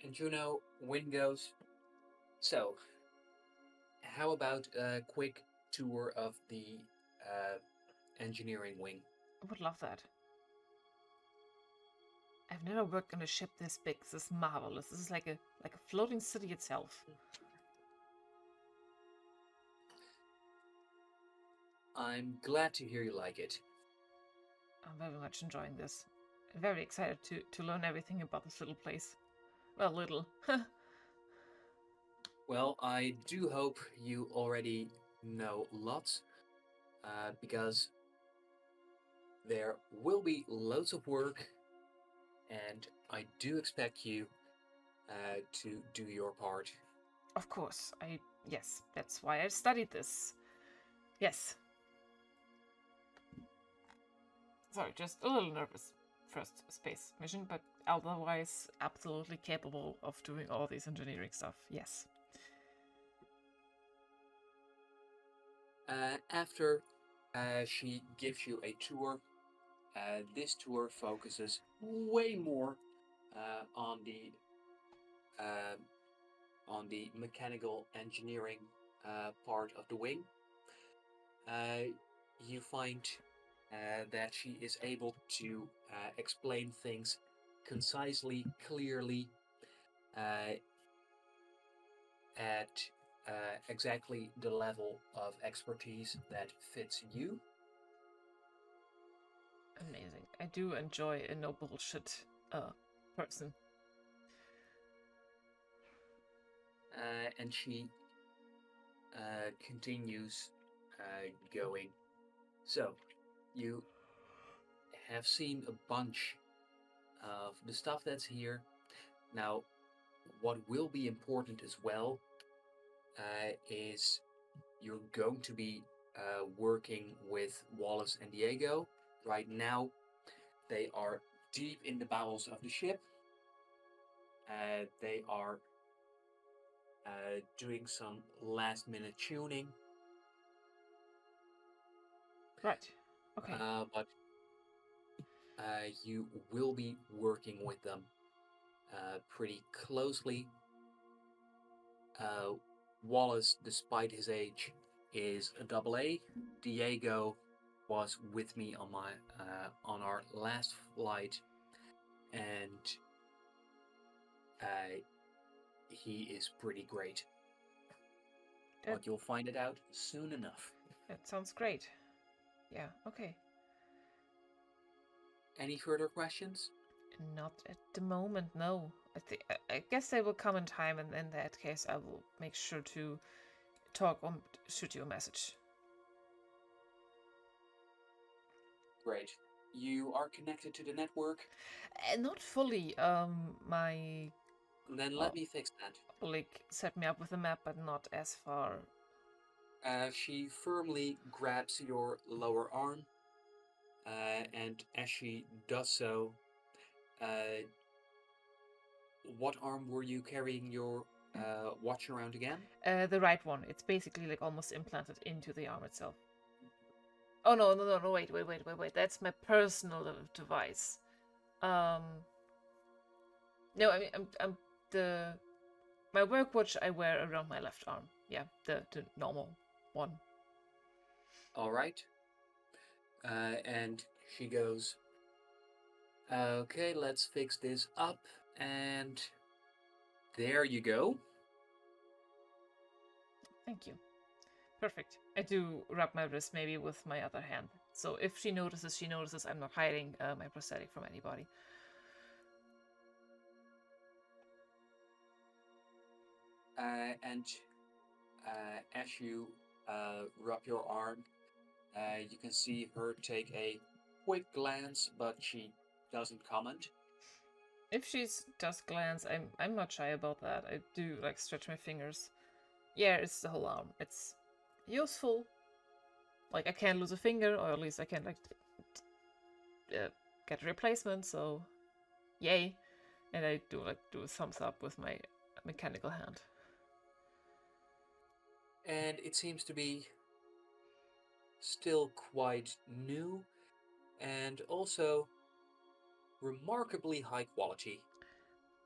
And Juno, Win goes. So, how about a quick tour of the engineering wing? I would love that. I've never worked on a ship this big. This is marvelous. This is like a floating city itself. I'm glad to hear you like it. I'm very much enjoying this. I'm very excited to learn everything about this little place. Well, little. Well, I do hope you already know lots, because there will be loads of work, and I do expect you to do your part. Of course, yes, that's why I studied this. Yes. Sorry, just a little nervous. First space mission, but otherwise absolutely capable of doing all this engineering stuff. Yes. After she gives you a tour, this tour focuses way more on uh, the mechanical engineering part of the wing. You find that she is able to explain things concisely, clearly, uh, at exactly the level of expertise that fits you. Amazing. I do enjoy a no bullshit person. And she continues going. So, you have seen a bunch of the stuff that's here. Now, what will be important as well is you're going to be working with Wallace and Diego. Right now, they are deep in the bowels of the ship. They are doing some last minute tuning. Right. Okay. But you will be working with them pretty closely. Wallace, despite his age, is a AA. Diego was with me on our last flight, and he is pretty great. But you'll find it out soon enough. That sounds great. Yeah, okay. Any further questions? Not at the moment, no. I guess they will come in time, and in that case, I will make sure to talk or shoot you a message. Great. You are connected to the network? Not fully. My Then let me fix that. colleague set me up with a map, but not as far. She firmly grabs your lower arm, and as she does so, what arm were you carrying your watch around again? The right one. It's basically like almost implanted into the arm itself. Oh no! Wait! That's my personal device. No, I mean I'm my work watch I wear around my left arm. Yeah, the normal one. All right. And she goes, okay, let's fix this up, and there you go. Thank you. Perfect. I do rub my wrist maybe with my other hand. So if she notices, she notices. I'm not hiding my prosthetic from anybody. And as you rub your arm, you can see her take a quick glance, but she doesn't comment. If she does glance, I'm not shy about that. I do like stretch my fingers. Yeah, it's the whole arm. It's useful. Like I can't lose a finger, or at least I can like get a replacement. So, yay! And I do a thumbs up with my mechanical hand. And it seems to be still quite new, and also remarkably high quality.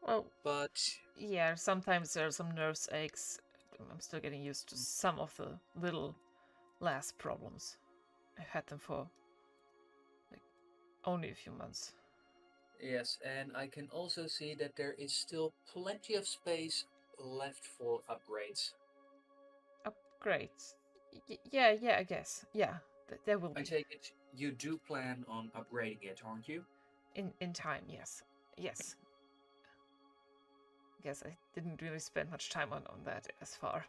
Well, but yeah, sometimes there are some nerves aches. I'm still getting used to some of the little last problems. I've had them for like only a few months. yes, and I can also see that there is still plenty of space left for upgrades. Upgrades? Yeah, I guess. Yeah, there will be. I take it you do plan on upgrading it, aren't you? In time, yes. Yes. Guess I didn't really spend much time on that as far.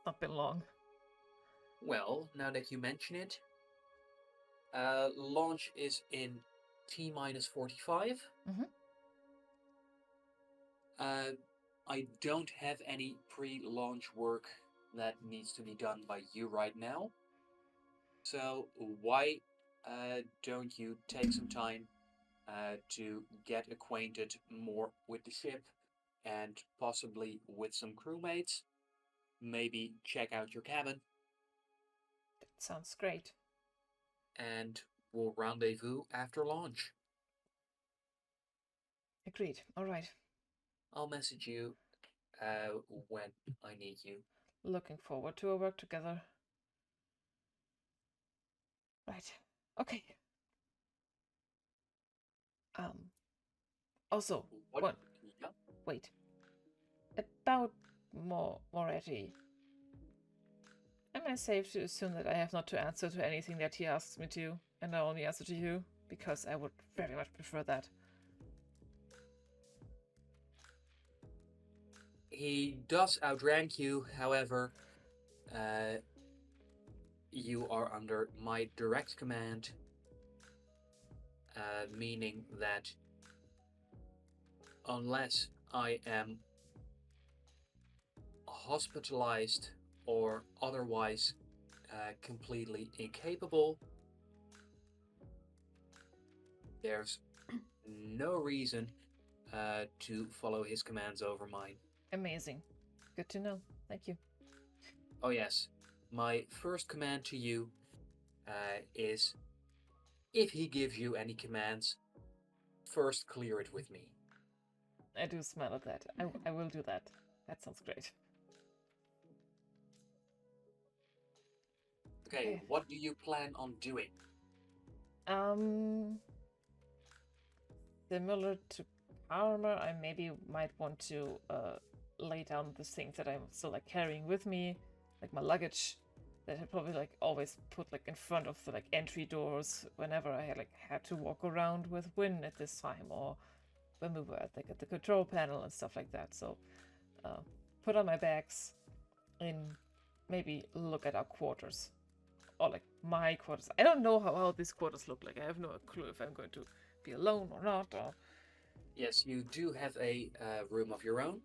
Not been long. Well, now that you mention it, launch is in T minus 45. Mm-hmm. I don't have any pre-launch work that needs to be done by you right now. So why don't you take some time to get acquainted more with the ship and possibly with some crewmates? Maybe check out your cabin, That sounds great. and we'll rendezvous after launch. Agreed. All right. I'll message you when I need you. Looking forward to our work together. Right. Okay. Also, What? one. Yeah. Wait. About Moretti. Am I safe to assume that I have not to answer to anything that he asks me to, and I only answer to you? Because I would very much prefer that. He does outrank you, however, you are under my direct command, meaning that unless I am hospitalized or otherwise completely incapable, there's no reason to follow his commands over mine. Amazing. Good to know. Thank you. Oh yes, my first command to you is if he gives you any commands, first clear it with me. I do smile at that. I will do that. That sounds great. Okay, what do you plan on doing? Similar to armor, I maybe might want to lay down the things that I'm still like carrying with me, like my luggage that I probably like always put like in front of the like entry doors whenever I had to walk around with Win at this time, or when we were at the control panel and stuff like that. So put on my bags and maybe look at our quarters, or like my quarters. I don't know how these quarters look like. I have no clue if I'm going to be alone or not. Or... Yes, you do have a room of your own,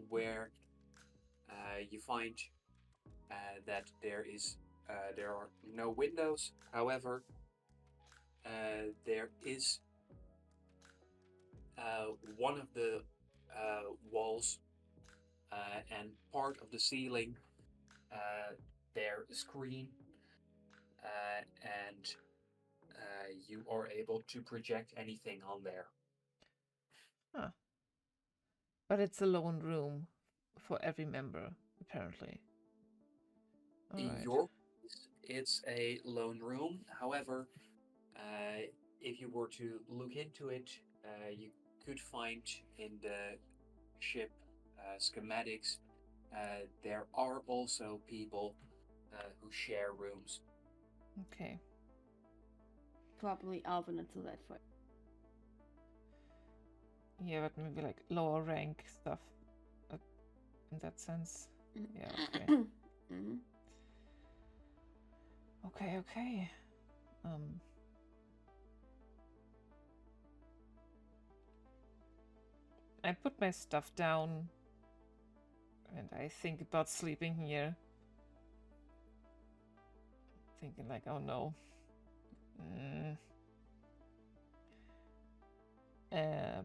where you find that there are no windows. However, there is one of the walls and part of the ceiling. Their screen, and you are able to project anything on there. Huh. But it's a lone room for every member, apparently. In Alright. your case, it's a lone room. However, if you were to look into it, you could find in the ship schematics, there are also people who share rooms. Okay. Probably Alvin until that fight. Yeah, but maybe like lower rank stuff in that sense. Yeah, okay. Mm-hmm. Okay. I put my stuff down and I think about sleeping here. Thinking like, oh no.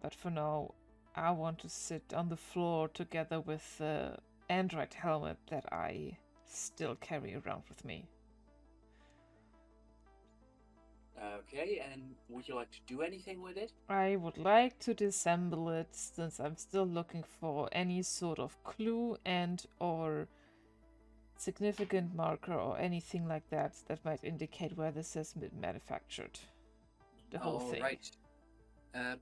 But for now, I want to sit on the floor together with the android helmet that I still carry around with me. Okay, and would you like to do anything with it? I would like to disassemble it since I'm still looking for any sort of clue and or significant marker or anything like that that might indicate where this has been manufactured. The whole thing. Right.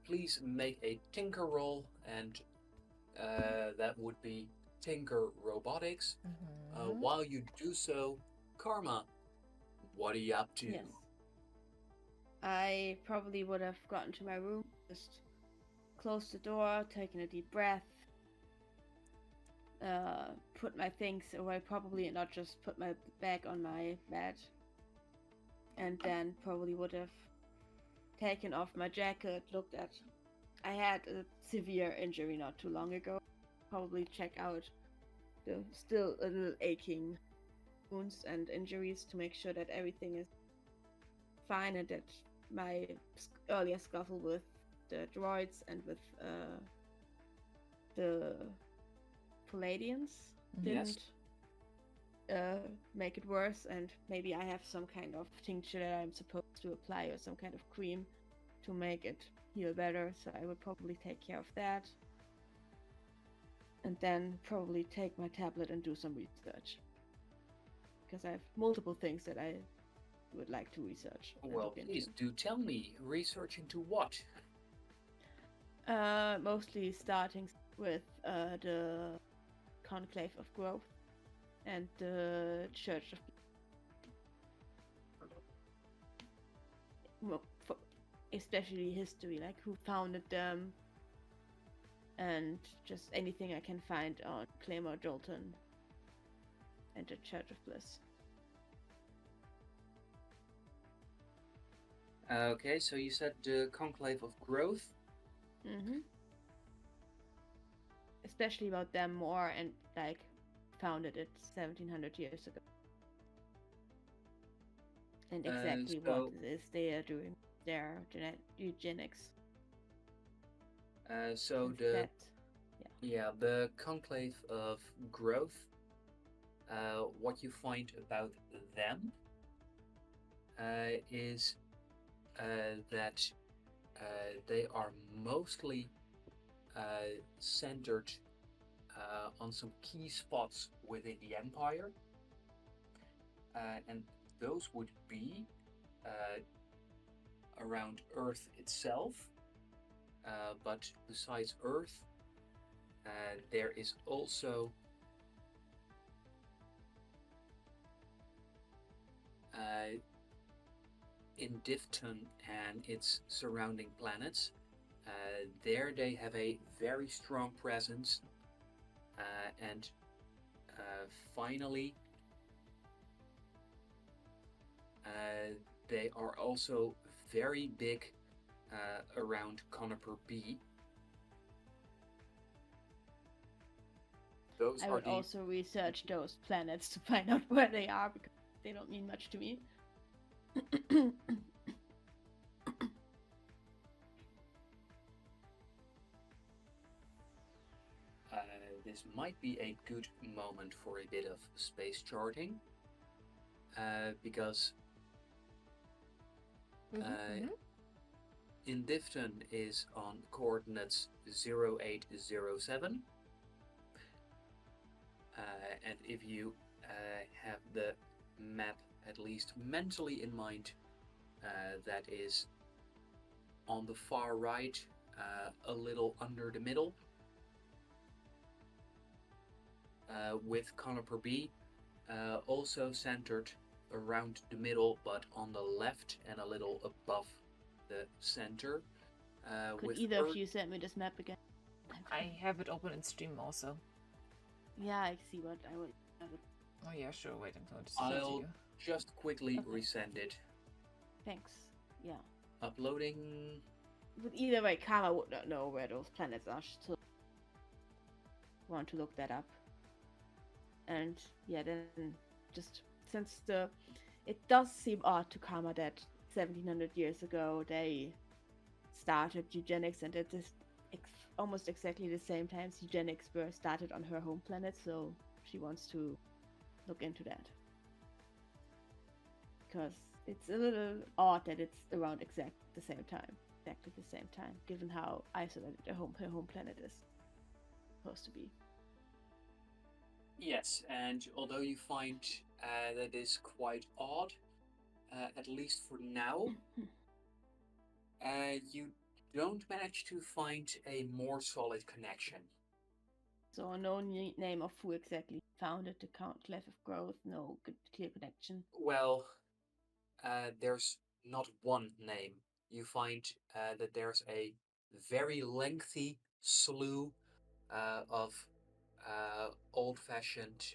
Please make a tinker roll, and that would be tinker robotics. While you do so, Karma, what are you up to? Yes. I probably would have gotten to my room, just closed the door, taken a deep breath, put my things away probably, and not just put my bag on my bed, and then probably would have taken off my jacket, looked at. I had a severe injury not too long ago. Probably check out the still a little aching wounds and injuries to make sure that everything is fine, and that my earlier scuffle with the droids and with the Palladians Yes. didn't make it worse, and maybe I have some kind of tincture that I'm supposed to apply or some kind of cream to make it heal better, so I would probably take care of that. And then probably take my tablet and do some research. Because I have multiple things that I would like to research and Well, look please into. do tell me. Research into what? Mostly starting with the Conclave of Growth and the Church of well, especially history, like who founded them, and just anything I can find on Claymore Jolton and the Church of Bliss. Okay, so you said the Conclave of Growth. Mm-hmm. Especially about them more, and like founded it 1700 years ago. And exactly what So, is they are doing their eugenics. so Since the that, the Conclave of Growth. What you find about them is that they are mostly centered on some key spots within the empire, and those would be uh, around Earth itself. But besides Earth, there is also in Diffton and its surrounding planets. There they have a very strong presence, and finally, they are also very big around Coniper B. Those I are would the also research those planets to find out where they are, because they don't mean much to me. this might be a good moment for a bit of space charting, because Mm-hmm. Indifton is on coordinates 0807, and if you have the map at least mentally in mind, that is on the far right, a little under the middle, with Coniper B also centered around the middle, but on the left and a little above the center. Could With either of Earth, you send me this map again? I have it open in stream also. Yeah, I see what I would. Oh yeah, sure. Wait, I'm going to send it to I'll you. just quickly Okay. resend it. Thanks. Yeah. Uploading. But either way, Karma would not know where those planets are, so want to look that up. And yeah, then just since it does seem odd to Karma that 1700 years ago they started eugenics, and at this almost exactly the same time eugenics were started on her home planet, so she wants to look into that. Because it's a little odd that it's around exactly the same time, given how isolated her home planet is supposed to be. Yes, and although you find that is quite odd, at least for now, you don't manage to find a more solid connection. So no name of who exactly founded the Conclave of Growth, no good clear connection. Well, there's not one name. You find that there's a very lengthy slew of old-fashioned,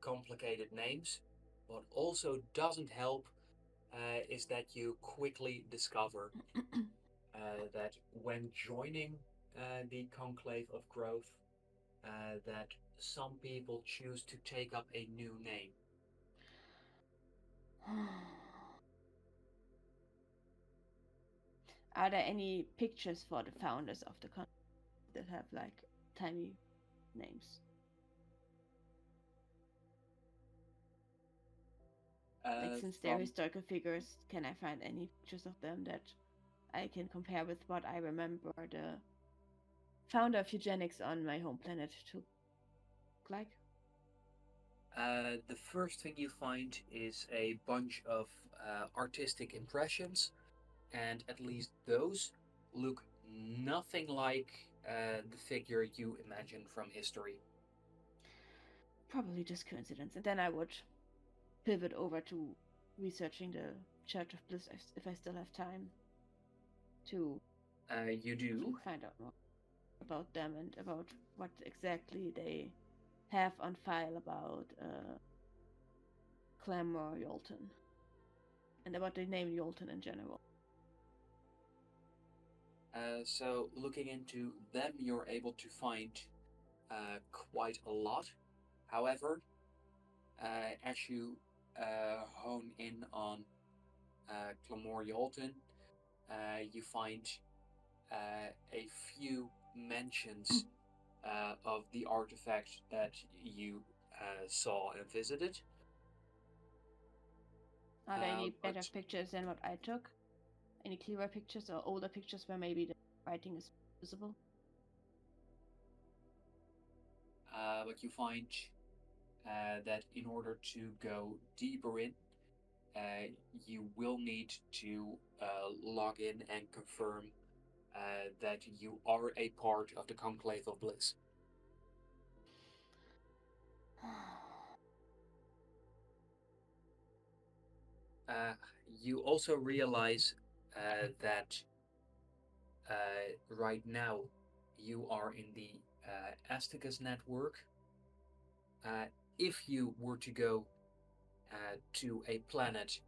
complicated names. What also doesn't help is that you quickly discover that when joining the conclave of growth, that some people choose to take up a new name. Are there any pictures for the founders of the country that have like tiny names? Like, since they're From historical figures, can I find any pictures of them that I can compare with what I remember the founder of eugenics on my home planet to look like? the first thing you find is a bunch of artistic impressions, and at least those look nothing like the figure you imagine from history. Probably just coincidence. And then I would pivot over to researching the Church of Bliss if I still have time to You do. find out more about them and about what exactly they have on file about Clamor Yolton and about the name Yolton in general. So looking into them, you're able to find quite a lot. However, as you hone in on Clamor Yolton, you find a few mentions of the artifact that you saw and visited. Are there any better But pictures than what I took? Any clearer pictures or older pictures where maybe the writing is visible? but you find that in order to go deeper in, you will need to log in and confirm that you are a part of the Conclave of Bliss. You also realize that right now you are in the Asticus network. If you were to go to a planet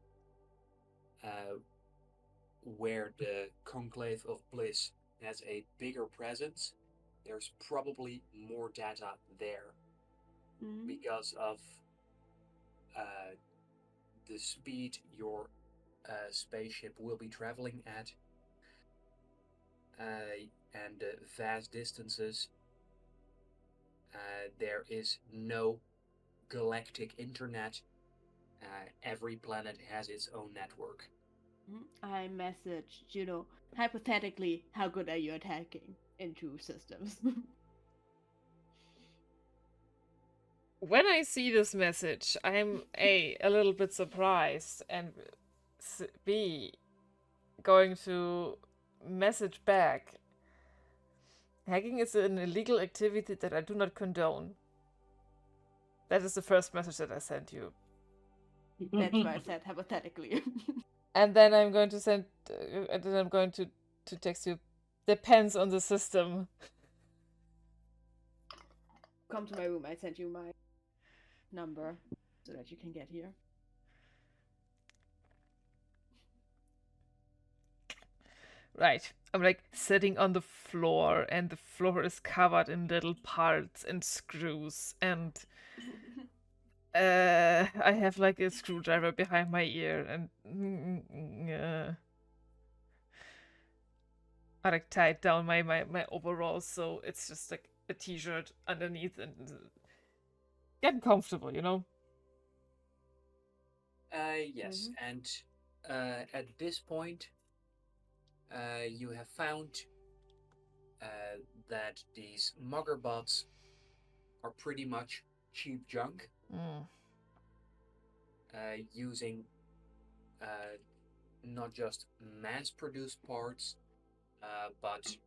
where the Conclave of Bliss has a bigger presence, there's probably more data there because of the speed your spaceship will be traveling at and the vast distances. There is no galactic internet. Every planet has its own network. I message Juno. Hypothetically, how good are you at hacking into systems? When I see this message, I'm a little bit surprised, and B, going to message back. Hacking is an illegal activity that I do not condone. That is the first message that I sent you. That's why I said hypothetically. And then I'm going to send, and then I'm going to text you. Depends on the system. Come to my room. I sent you my number so that you can get here. Right. I'm like sitting on the floor, and the floor is covered in little parts and screws, and I have like a screwdriver behind my ear, and I like tied down my overalls, so it's just like a t-shirt underneath and getting comfortable, you know? Yes, and at this point, you have found that these mugger bots are pretty much cheap junk, using not just mass-produced parts, but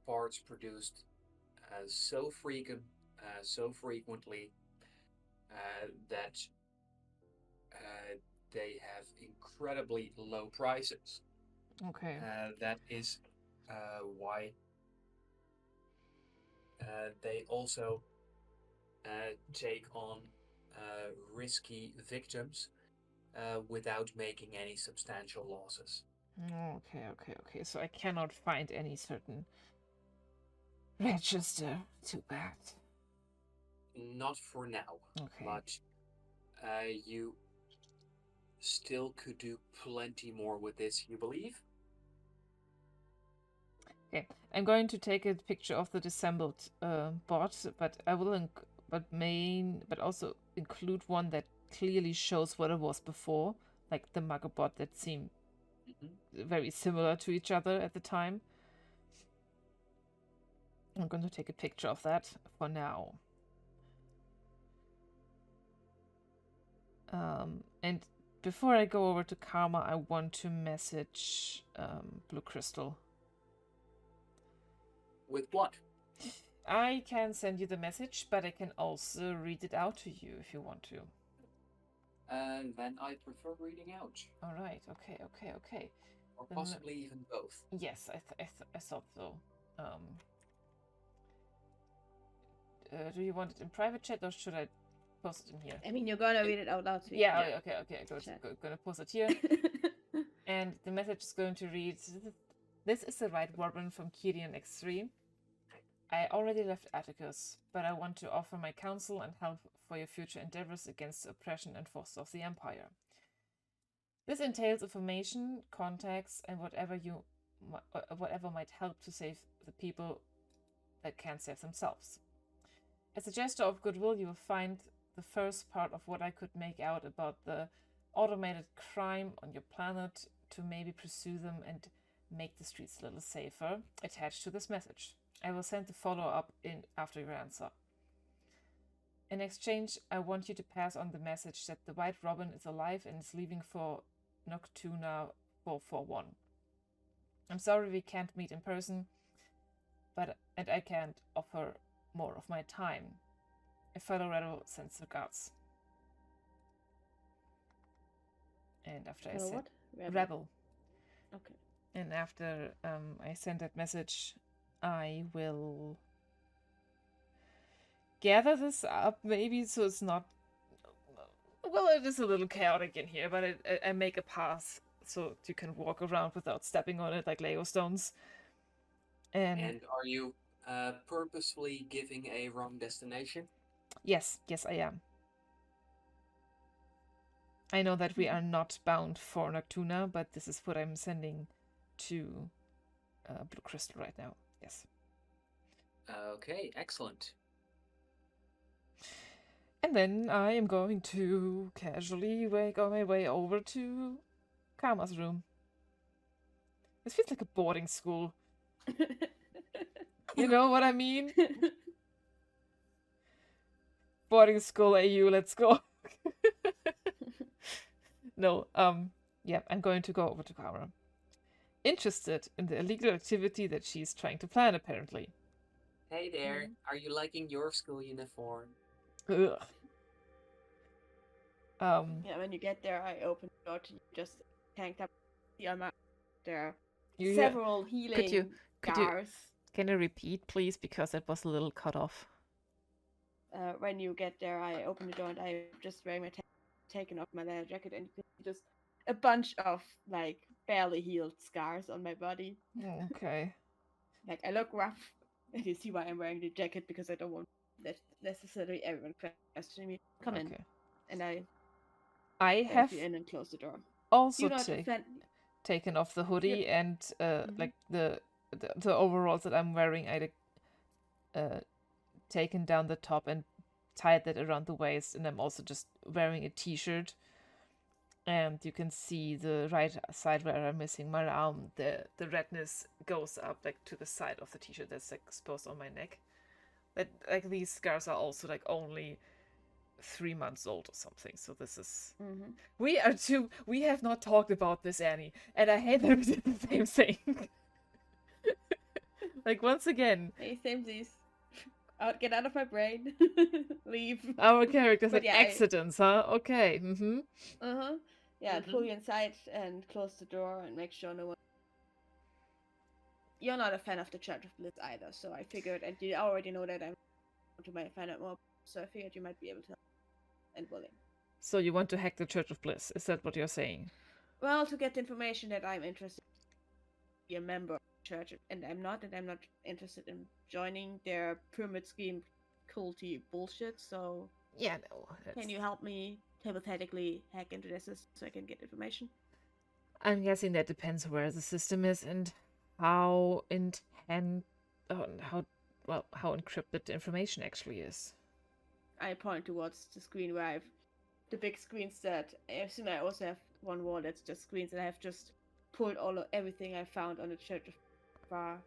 parts produced so frequently that they have incredibly low prices. Okay. That is why they also take on risky victims without making any substantial losses. Okay. So I cannot find any certain register. Too bad. Not for now, Okay. but you still could do plenty more with this, you believe? Okay, I'm going to take a picture of the disassembled bot, but I will, but also include one that clearly shows what it was before, like the mugger bot that seemed very similar to each other at the time. I'm going to take a picture of that for now. And before I go over to Karma, I want to message Blue Crystal. With what? I can send you the message, but I can also read it out to you if you want to. Then I prefer reading out. All right. Okay. Or Then possibly even both. Yes, I thought so. Do you want it in private chat or should I post it in here? I mean, you're gonna read it out loud. So Yeah. Okay. Gonna post it here. And the message is going to read: "This is the right Warden from Kyrian X3. I already left Atticus, but I want to offer my counsel and help for your future endeavors against the oppression and forces of the Empire. This entails information, contacts, and whatever might help to save the people that can't save themselves. As a gesture of goodwill, you will find the first part of what I could make out about the automated crime on your planet to maybe pursue them and make the streets a little safer attached to this message. I will send the follow-up in after your answer. In exchange, I want you to pass on the message that the White Robin is alive and is leaving for Noctuna 441. I'm sorry we can't meet in person, and I can't offer more of my time. A fellow rebel sends regards." And after I said rebel. Okay. And after I send that message, I will gather this up, maybe, so it's not... Well, it is a little chaotic in here, but I make a path so you can walk around without stepping on it like Lego stones. And are you purposefully giving a wrong destination? Yes, I am. I know that we are not bound for Noctuna, but this is what I'm sending to Blue Crystal right now. Yes. Okay, excellent. And then I am going to casually go my way over to Karma's room. This feels like a boarding school. You know what I mean? Boarding school AU, let's go. No, yeah, I'm going to go over to Karma. Interested in the illegal activity that she's trying to plan, apparently. Hey there, are you liking your school uniform? Ugh. Yeah, when you get there, I open the door to you, just tanked up. There are several healing scars. Can you repeat, please, because it was a little cut off. When you get there, I open the door and I'm just wearing my taken off my leather jacket, and you can see just a bunch of like barely healed scars on my body. Okay. Like I look rough, and you see why I'm wearing the jacket, because I don't want that necessarily everyone questioning me. Come in, and I have you in and close the door. Also taken off the hoodie and like the overalls that I'm wearing. I taken down the top and tied that around the waist, and I'm also just wearing a t-shirt. And you can see the right side where I'm missing my arm. The redness goes up like to the side of the t-shirt that's like exposed on my neck. That like these scars are also like only 3 months old or something. So this is we have not talked about this, Annie, and I hate that we did the same thing. Like once again. Hey, samesies. Get out of my brain. Leave. Our characters had accidents, huh? Okay. Yeah, pull you inside and close the door and make sure no one. you're not a fan of the Church of Bliss either, so I figured, and you already know that I'm to my find out more, so I figured you might be able to help and willing. So you want to hack the Church of Bliss? Is that what you're saying? Well, to get the information that I'm interested in, be a member of the church, and I'm not interested in joining their pyramid scheme culty bullshit, so Yeah, no. can you help me hypothetically hack into this system so I can get information? I'm guessing that depends where the system is and how how encrypted the information actually is. I point towards the screen where I've the big screens that I assume I also have one wall that's just screens, and I have just pulled everything I found on the Church of Far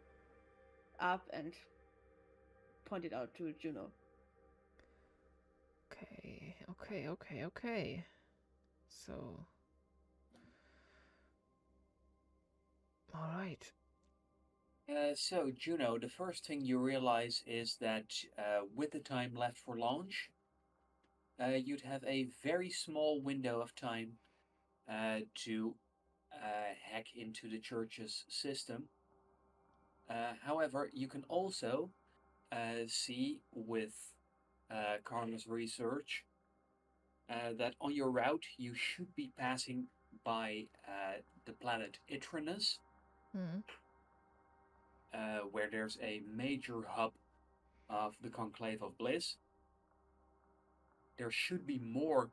up and pointed out to Juno. Okay. So, all right. So, Juno, the first thing you realize is that with the time left for launch, you'd have a very small window of time to hack into the church's system. However, you can also see with Karma's research that on your route you should be passing by the planet Itranus, where there's a major hub of the Conclave of Bliss. There should be more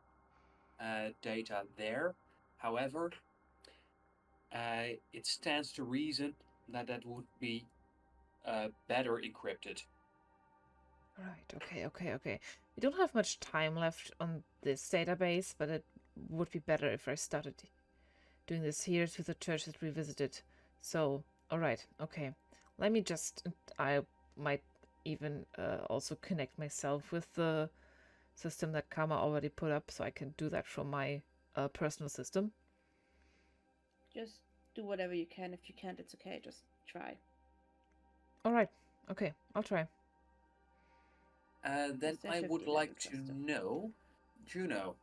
data there. However, it stands to reason that that would be better encrypted. Right, okay. We don't have much time left on this database, but it would be better if I started doing this here to the church that we visited. So, alright, okay. Let me just... I might even also connect myself with the system that Karma already put up, so I can do that from my personal system. Just do whatever you can. If you can't, it's okay. Just try. Alright, okay, I'll try. Then I would like to know, Juno,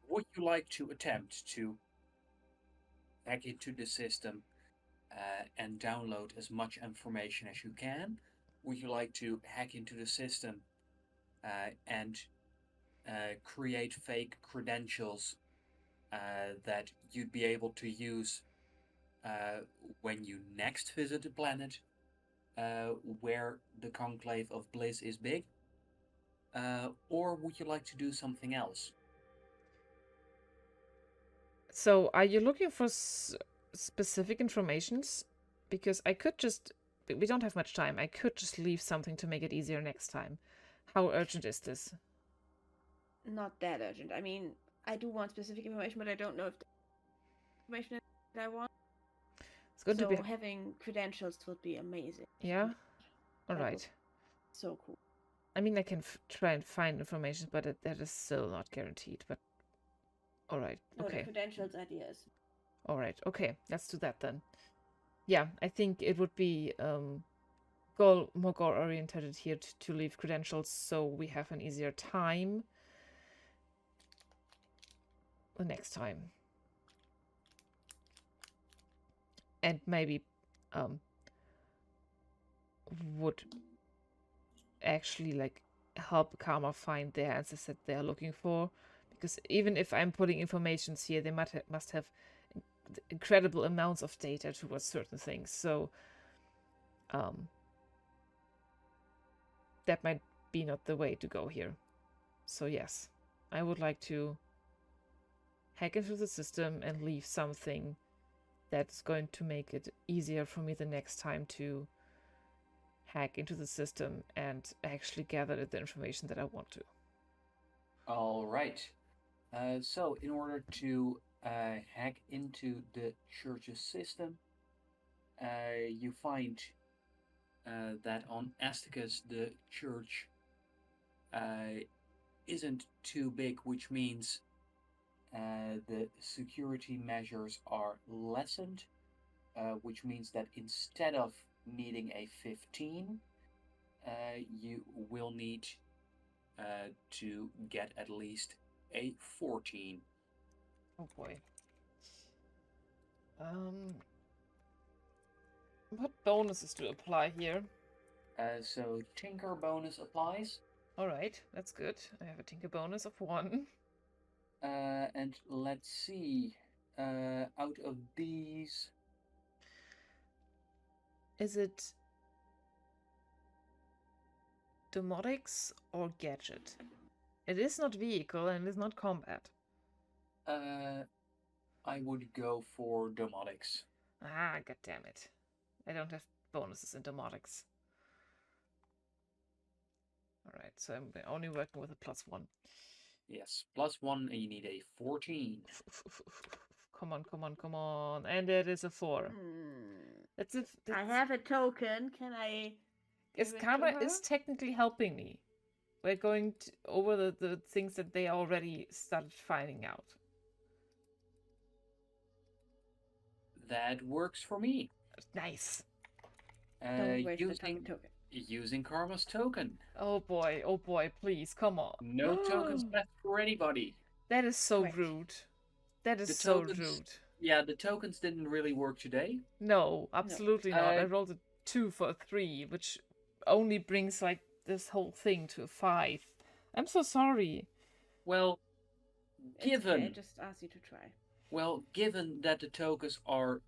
would you like to attempt to hack into the system and download as much information as you can? Would you like to hack into the system and create fake credentials that you'd be able to use when you next visit the planet where the Conclave of Bliss is big? Or would you like to do something else? So, are you looking for specific informations? Because I could just... We don't have much time. I could just leave something to make it easier next time. How urgent is this? Not that urgent. I mean, I do want specific information, but I don't know if the information that I want. It's going to be... having credentials would be amazing. Yeah? Alright. So cool. I mean, I can try and find information, but that is still not guaranteed. But alright, okay. No, the credentials ideas. Alright, okay. Let's do that then. Yeah, I think it would be more goal-oriented here to leave credentials so we have an easier time the next time. And maybe would actually like help Karma find the answers that they're looking for, because even if I'm putting informations here, they must have incredible amounts of data towards certain things, so that might be not the way to go here. So yes, I would like to hack into the system and leave something that's going to make it easier for me the next time to hack into the system and actually gather the information that I want to. All right. So in order to hack into the church's system, you find that on Asticus the church isn't too big, which means the security measures are lessened, which means that instead of needing a 15, you will need to get at least a 14. Oh boy. What bonuses do apply here? So Tinker bonus applies. Alright, that's good. I have a tinker bonus of 1. And let's see. Out of these, Is it domotics or gadget? It is not vehicle and it is not combat. I would go for domotics. Ah, god damn it. I don't have bonuses in domotics. Alright, so I'm only working with a +1. Yes, +1, and you need a 14. Come on, come on, come on. And it is a 4. That's if I have a token. Can I? Is give it to Karma her? is technically helping me. We're going over the things that they already started finding out. That works for me. Nice. Don't waste the Using token. using Karma's token. Oh boy, please, come on. No tokens left for anybody. That is so Great. rude. That is The so tokens- rude. Yeah, the tokens didn't really work today. No, absolutely not. I Uh, rolled a 2 for a 3, which only brings like this whole thing to a 5. I'm so sorry. Well, It's okay, I given just asked you to try. given that the tokens are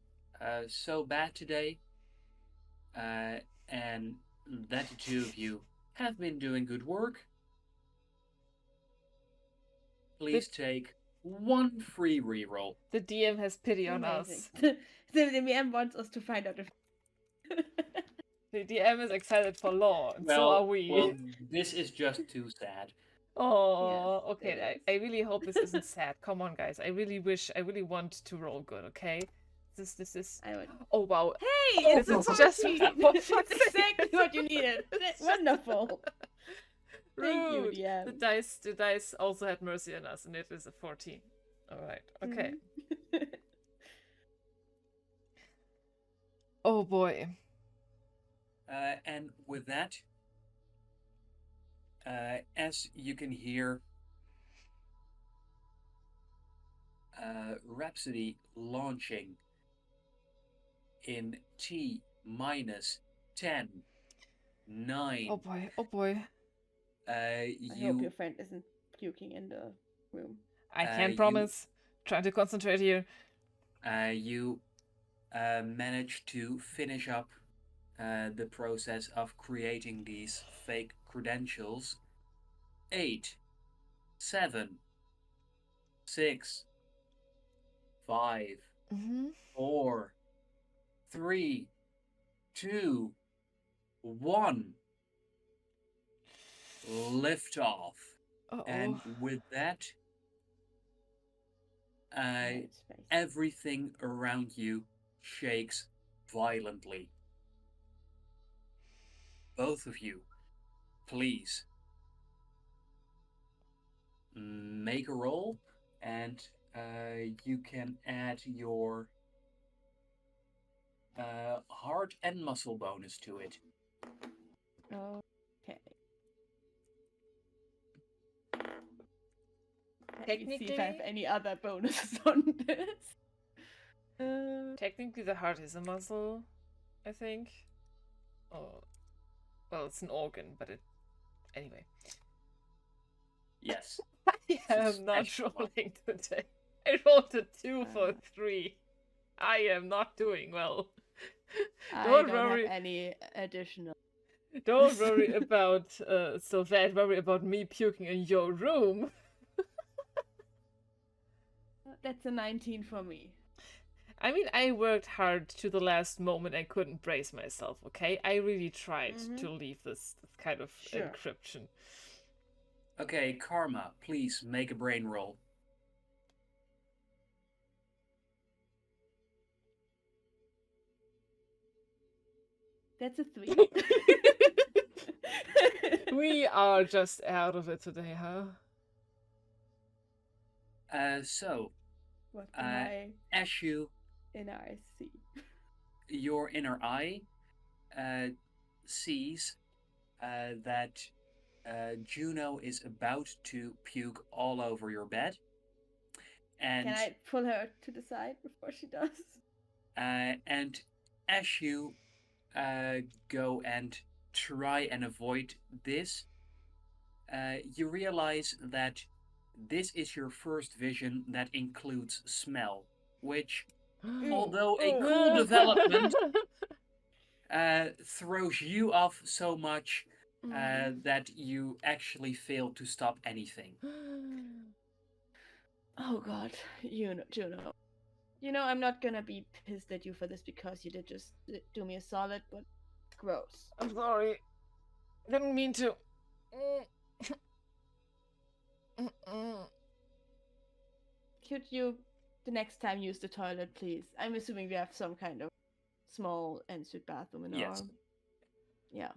so bad today, and that the two of you have been doing good work, please take 1 free reroll. The DM has pity on Amazing. us. The DM wants us to find out if. The DM is excited for law, and so are we. Well, this is just too sad. Oh, Yes, okay. it I really hope this isn't sad. Come on, guys. I really want to roll good, okay? This is. I would. Oh, wow. Hey, This it's is a just. 14. For That's fuck's sake. exactly what you needed. Wonderful. Thank you, Rude. DM. The dice also had mercy on us, and it is a 14. Alright, okay. Mhm. Oh boy. And with that, as you can hear, Rhapsody launching in T minus 10, 9. Oh boy. Oh boy. I hope your friend isn't puking in the room. I can't you- promise. Trying to concentrate here. You manage to finish up the process of creating these fake credentials. 8, 7, 6, 5, Mm-hmm. 4, 3, 2, 1. Lift off. Uh-oh. And with that, Right space. everything around you shakes violently. Both of you, please make a roll, and you can add your heart and muscle bonus to it. Okay. Let me see if I have Technically- any other bonuses on this. Technically, the heart is a muscle, I think. Oh, well, it's an organ, but it. Anyway. Yes. I am a not special one. rolling today. I rolled a 2 for a 3. I am not doing well. I Don't don't worry. have any additional. Don't worry about Sylvette. Worry about me puking in your room. That's a 19 for me. I mean, I worked hard to the last moment and couldn't brace myself, okay? I really tried to leave this kind of Sure. encryption. Okay, Karma, please make a brain roll. That's a 3. We are just out of it today, huh? So, What can I as you in I see? your inner eye sees that Juno is about to puke all over your bed. And Can I pull her to the side before she does? and as you go and try and avoid this, you realize that this is your first vision that includes smell, which, although a cool development, throws you off so much that you actually fail to stop anything. Oh god, Juno. I'm not gonna be pissed at you for this because you did just do me a solid, but gross. I'm sorry. Didn't mean to. Could you, the next time, use the toilet, please? I'm assuming we have some kind of small ensuite bathroom in Yes. our... Yeah.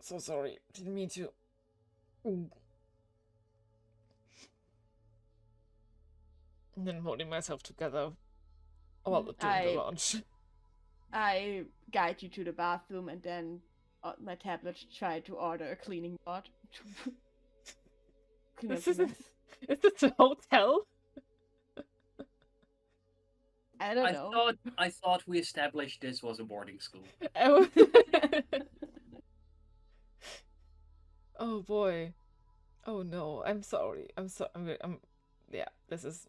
So sorry. Didn't mean to. And then holding myself together while doing the launch. I guide you to the bathroom and then my tablet tried to order a cleaning bot. Clean up the mess. Is this a hotel? I don't know. I thought we established this was a boarding school. Oh, oh boy. Oh no. I'm sorry. I'm sorry. Yeah. This is.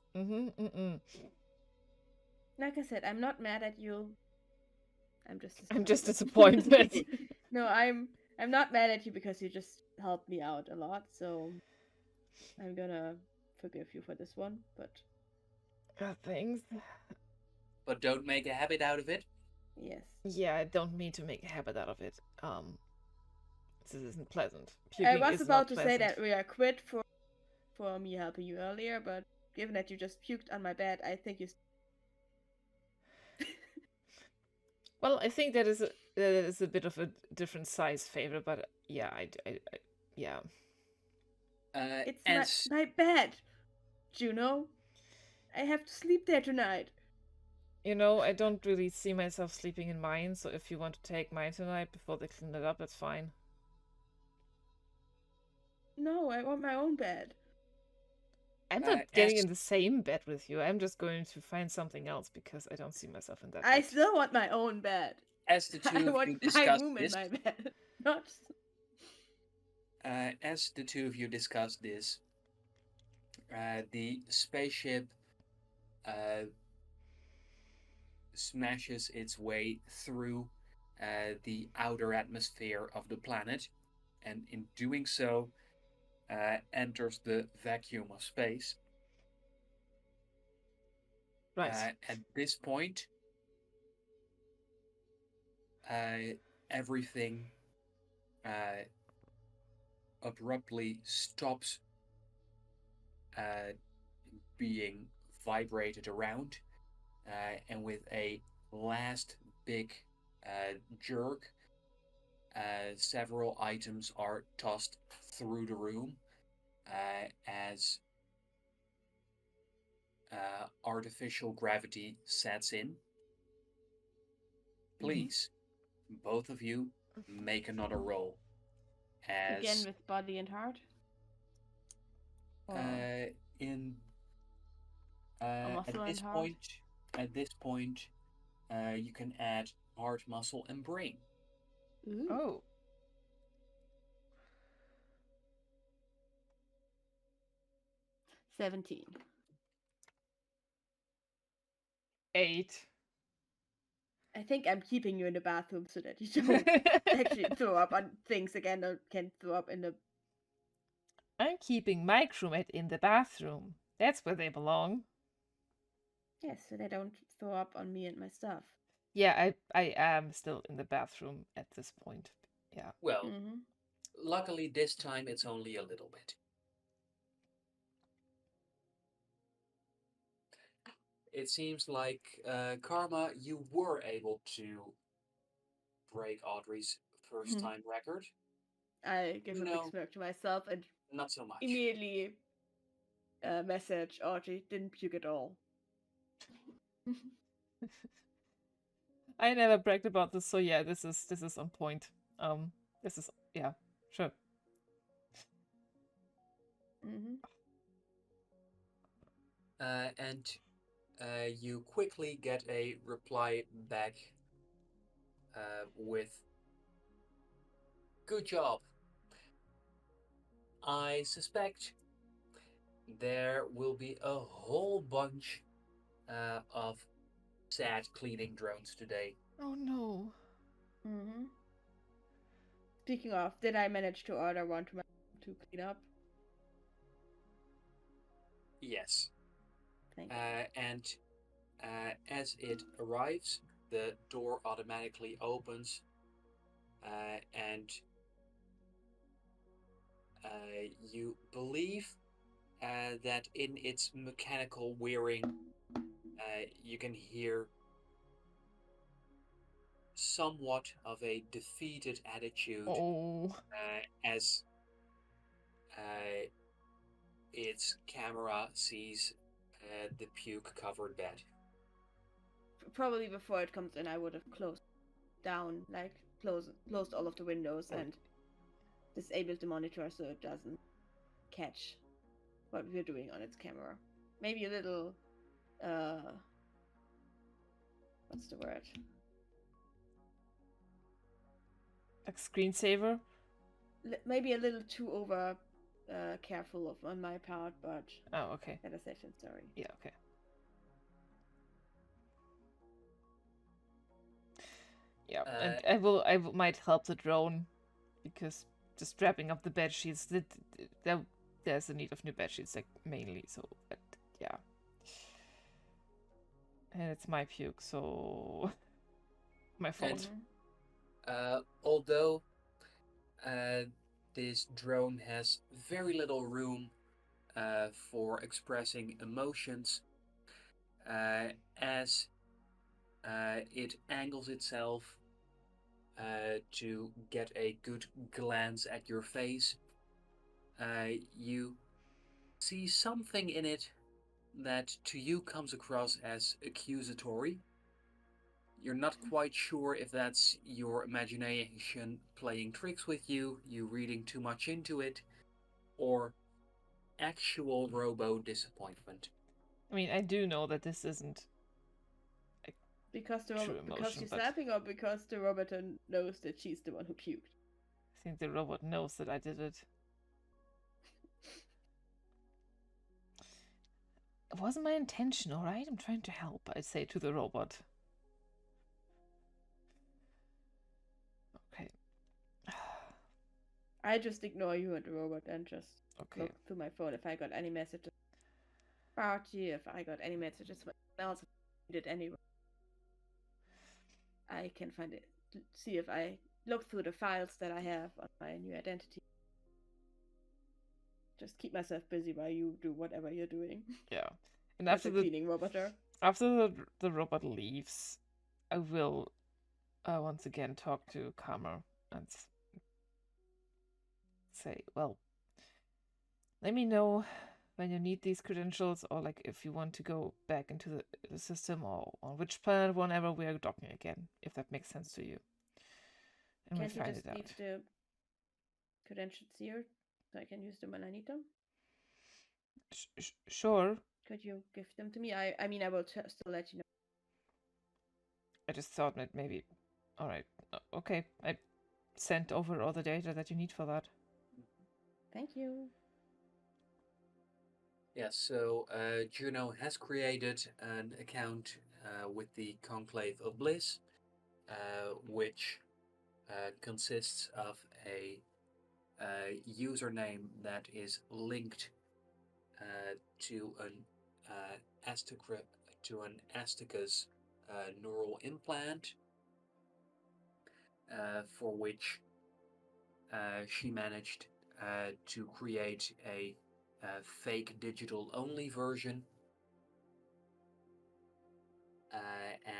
Like I said, I'm not mad at you. I'm just disappointed. No, I'm not mad at you because you just helped me out a lot. So I'm gonna forgive you for this one. But Thanks. But don't make a habit out of it. yes. Yeah, I don't mean to make a habit out of it. This isn't pleasant. I was about to say that we are quit for me helping you earlier, but given that you just puked on my bed, I think you. Well, I think that is a bit of a different size favor, but yeah, yeah. It's my bed, Juno. I have to sleep there tonight. I don't really see myself sleeping in mine, so if you want to take mine tonight before they clean it up, that's fine. No, I want my own bed. I'm not getting in the same bed with you. I'm just going to find something else because I don't see myself in that bed. I still want my own bed. As the two of you discuss this, in my bed. Not. As the two of you discuss this, the spaceship smashes its way through the outer atmosphere of the planet, and in doing so, enters the vacuum of space. Right. At this point, everything abruptly stops being vibrated around, and with a last big jerk, several items are tossed through the room as artificial gravity sets in. Please, both of you, make another roll. Again with body and heart? At this point, you can add heart, muscle, and brain. Ooh. Oh. $17. 8. I think I'm keeping you in the bathroom so that you don't actually throw up on things again or can throw up in the... I'm keeping my crewmate in the bathroom. That's where they belong. Yes, so they don't throw up on me and my stuff. Yeah, I am still in the bathroom at this point. Yeah. Well, luckily this time it's only a little bit. It seems like, Karma, you were able to break Audrey's first-time record. I give a big smirk to myself and not so much. Immediately message Audrey, didn't puke at all. I never bragged about this, so yeah, this is on point. This is, yeah, sure. And you quickly get a reply back with, "Good job. I suspect there will be a whole bunch of sad cleaning drones today." Oh no. Mm-hmm. Speaking of, did I manage to order one to clean up? Yes. Thank you. And as it arrives, the door automatically opens, and you believe that in its mechanical whirring, you can hear somewhat of a defeated attitude Oh. as uh, its camera sees the puke-covered bed. Probably before it comes in, I would have closed down, like closed all of the windows and disabled the monitor so it doesn't catch what we're doing on its camera. Maybe a little, what's the word? Like screensaver? Maybe a little too over careful on my part, but Oh, okay. better safe than sorry. Yeah, okay. Yeah, and I might help the drone because just wrapping up the bed sheets, there's a need of new bed sheets, like mainly. So, but yeah, and it's my puke, so my fault. Although this drone has very little room for expressing emotions, as it angles itself to get a good glance at your face, you see something in it that to you comes across as accusatory. You're not quite sure if that's your imagination playing tricks with you, you reading too much into it, or actual robo disappointment. I mean, I do know that this isn't because emotion, she's but laughing, or because the robot knows that she's the one who puked. I think the robot knows that I did it. It wasn't my intention, alright? I'm trying to help, I say to the robot. Okay. I just ignore you and the robot and just Okay. look through my phone if I got any messages about you, if I got any messages from anyone else, if I did any. I can find it, see if I look through the files that I have on my new identity. Just keep myself busy while you do whatever you're doing. Yeah. And after the cleaning robot. After the robot leaves, I will once again talk to Karma and say, well, let me know when you need these credentials, or like if you want to go back into the system, or on which planet, whenever we are docking again, if that makes sense to you. And Can't we find you just it out. leave the credentials here so I can use them when I need them? Sure. Could you give them to me? I mean, I will still let you know. I just thought that maybe. All right. Okay. I sent over all the data that you need for that. Thank you. Yes, so Juno has created an account with the Conclave of Bliss, which consists of a username that is linked to an Asticus neural implant, for which she managed to create a fake digital only version.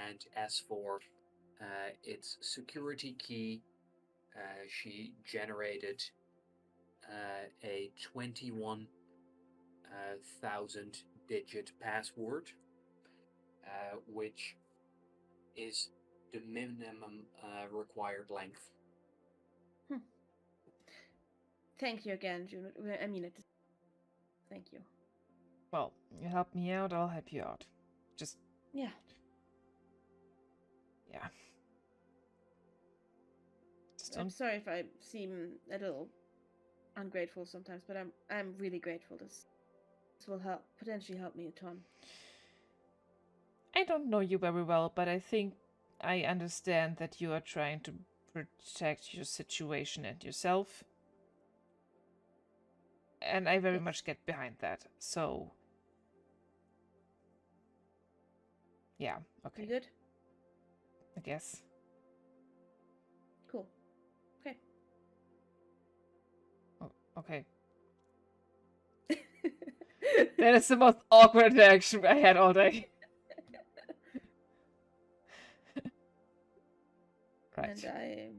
And as for its security key, she generated a 21,000 digit password, which is the minimum required length. Thank you again, Juno. I mean it. Thank you. Well, you help me out, I'll help you out. just Yeah. yeah. Just I'm don't. sorry if I seem a little ungrateful sometimes, but I'm really grateful. This will potentially help me a ton. I don't know you very well, but I think I understand that you are trying to protect your situation and yourself. And I very Yes. much get behind that. So, yeah, okay. You good? I guess. Cool. Okay. Oh, okay. That is the most awkward interaction I had all day. Right. And I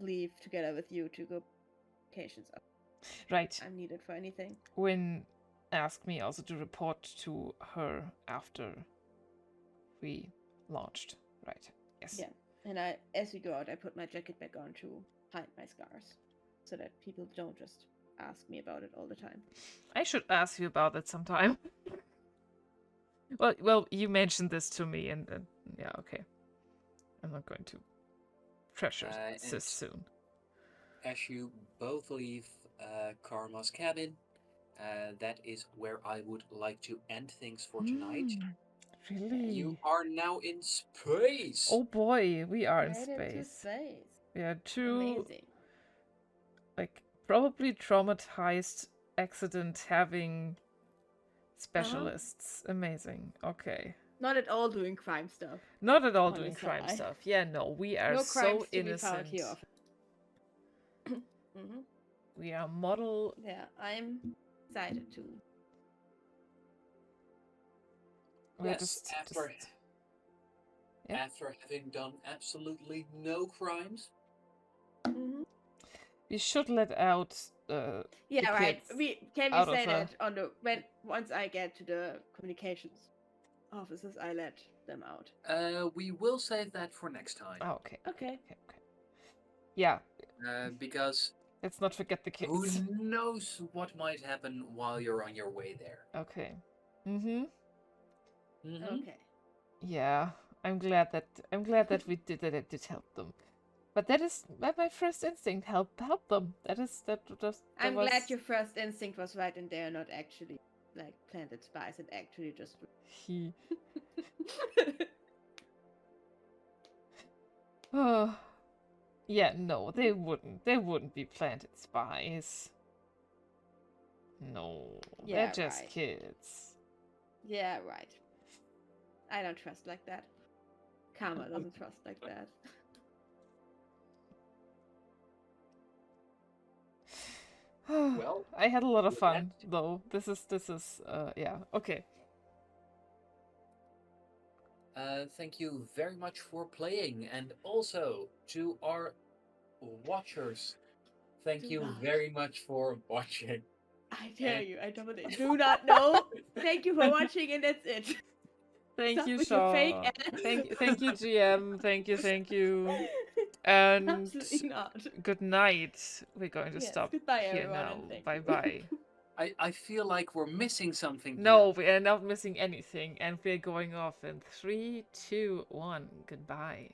leave together with you to go vacations. Right. I'm needed for anything. Wynn asked me also to report to her after we launched. Right. Yes. Yeah. And as we go out, I put my jacket back on to hide my scars, so that people don't just ask me about it all the time. I should ask you about it sometime. Well, you mentioned this to me, and yeah, okay. I'm not going to pressure this soon. As you both leave Karma's cabin, that is where I would like to end things for tonight. Really? You are now in space. Oh boy, we are in Right into space. space. We are two, Amazing. like, probably traumatized accident having specialists. Amazing. Okay. Not at all doing crime stuff. Not at all On doing this crime eye. stuff. Yeah, no, we are No so crimes to be found innocent. here. Mm-hmm. We are model. Yeah, I'm excited to. We're Yes, after Yeah. after having done absolutely no crimes. Mm-hmm. We should let out. Yeah, right. kids Can we out of say a- that on the once I get to the communications offices, I let them out. We will save that for next time. Oh, okay. Okay. Yeah, Because let's not forget the who kids. knows what might happen while you're on your way there. Okay. Mm-hmm. Mhm. Okay. Yeah, I'm glad that we did that. It did help them. But that is my first instinct. Help them. I'm glad your first instinct was right, and they are not actually like planted spies, and actually just. He. Oh. Yeah, no, they wouldn't. They wouldn't be planted spies. No, Yeah, they're just right. kids. Yeah, right. I don't trust like that. Karma doesn't trust like that. Well, I had a lot of with fun though. This is yeah, okay. Thank you very much for playing, and also to our watchers, thank Do you not. very much for watching. I dare And- you. I do not know. Thank you for watching, and that's it. Thank Stop you, with your fake Shaw. ass. Thank you, GM. Thank you. And Absolutely not. good night. We're going to Yes, stop goodbye, here everyone, now. and thank Bye you. bye. I feel like we're missing something No, here. we are not missing anything, and we're going off in 3, 2, 1. Goodbye.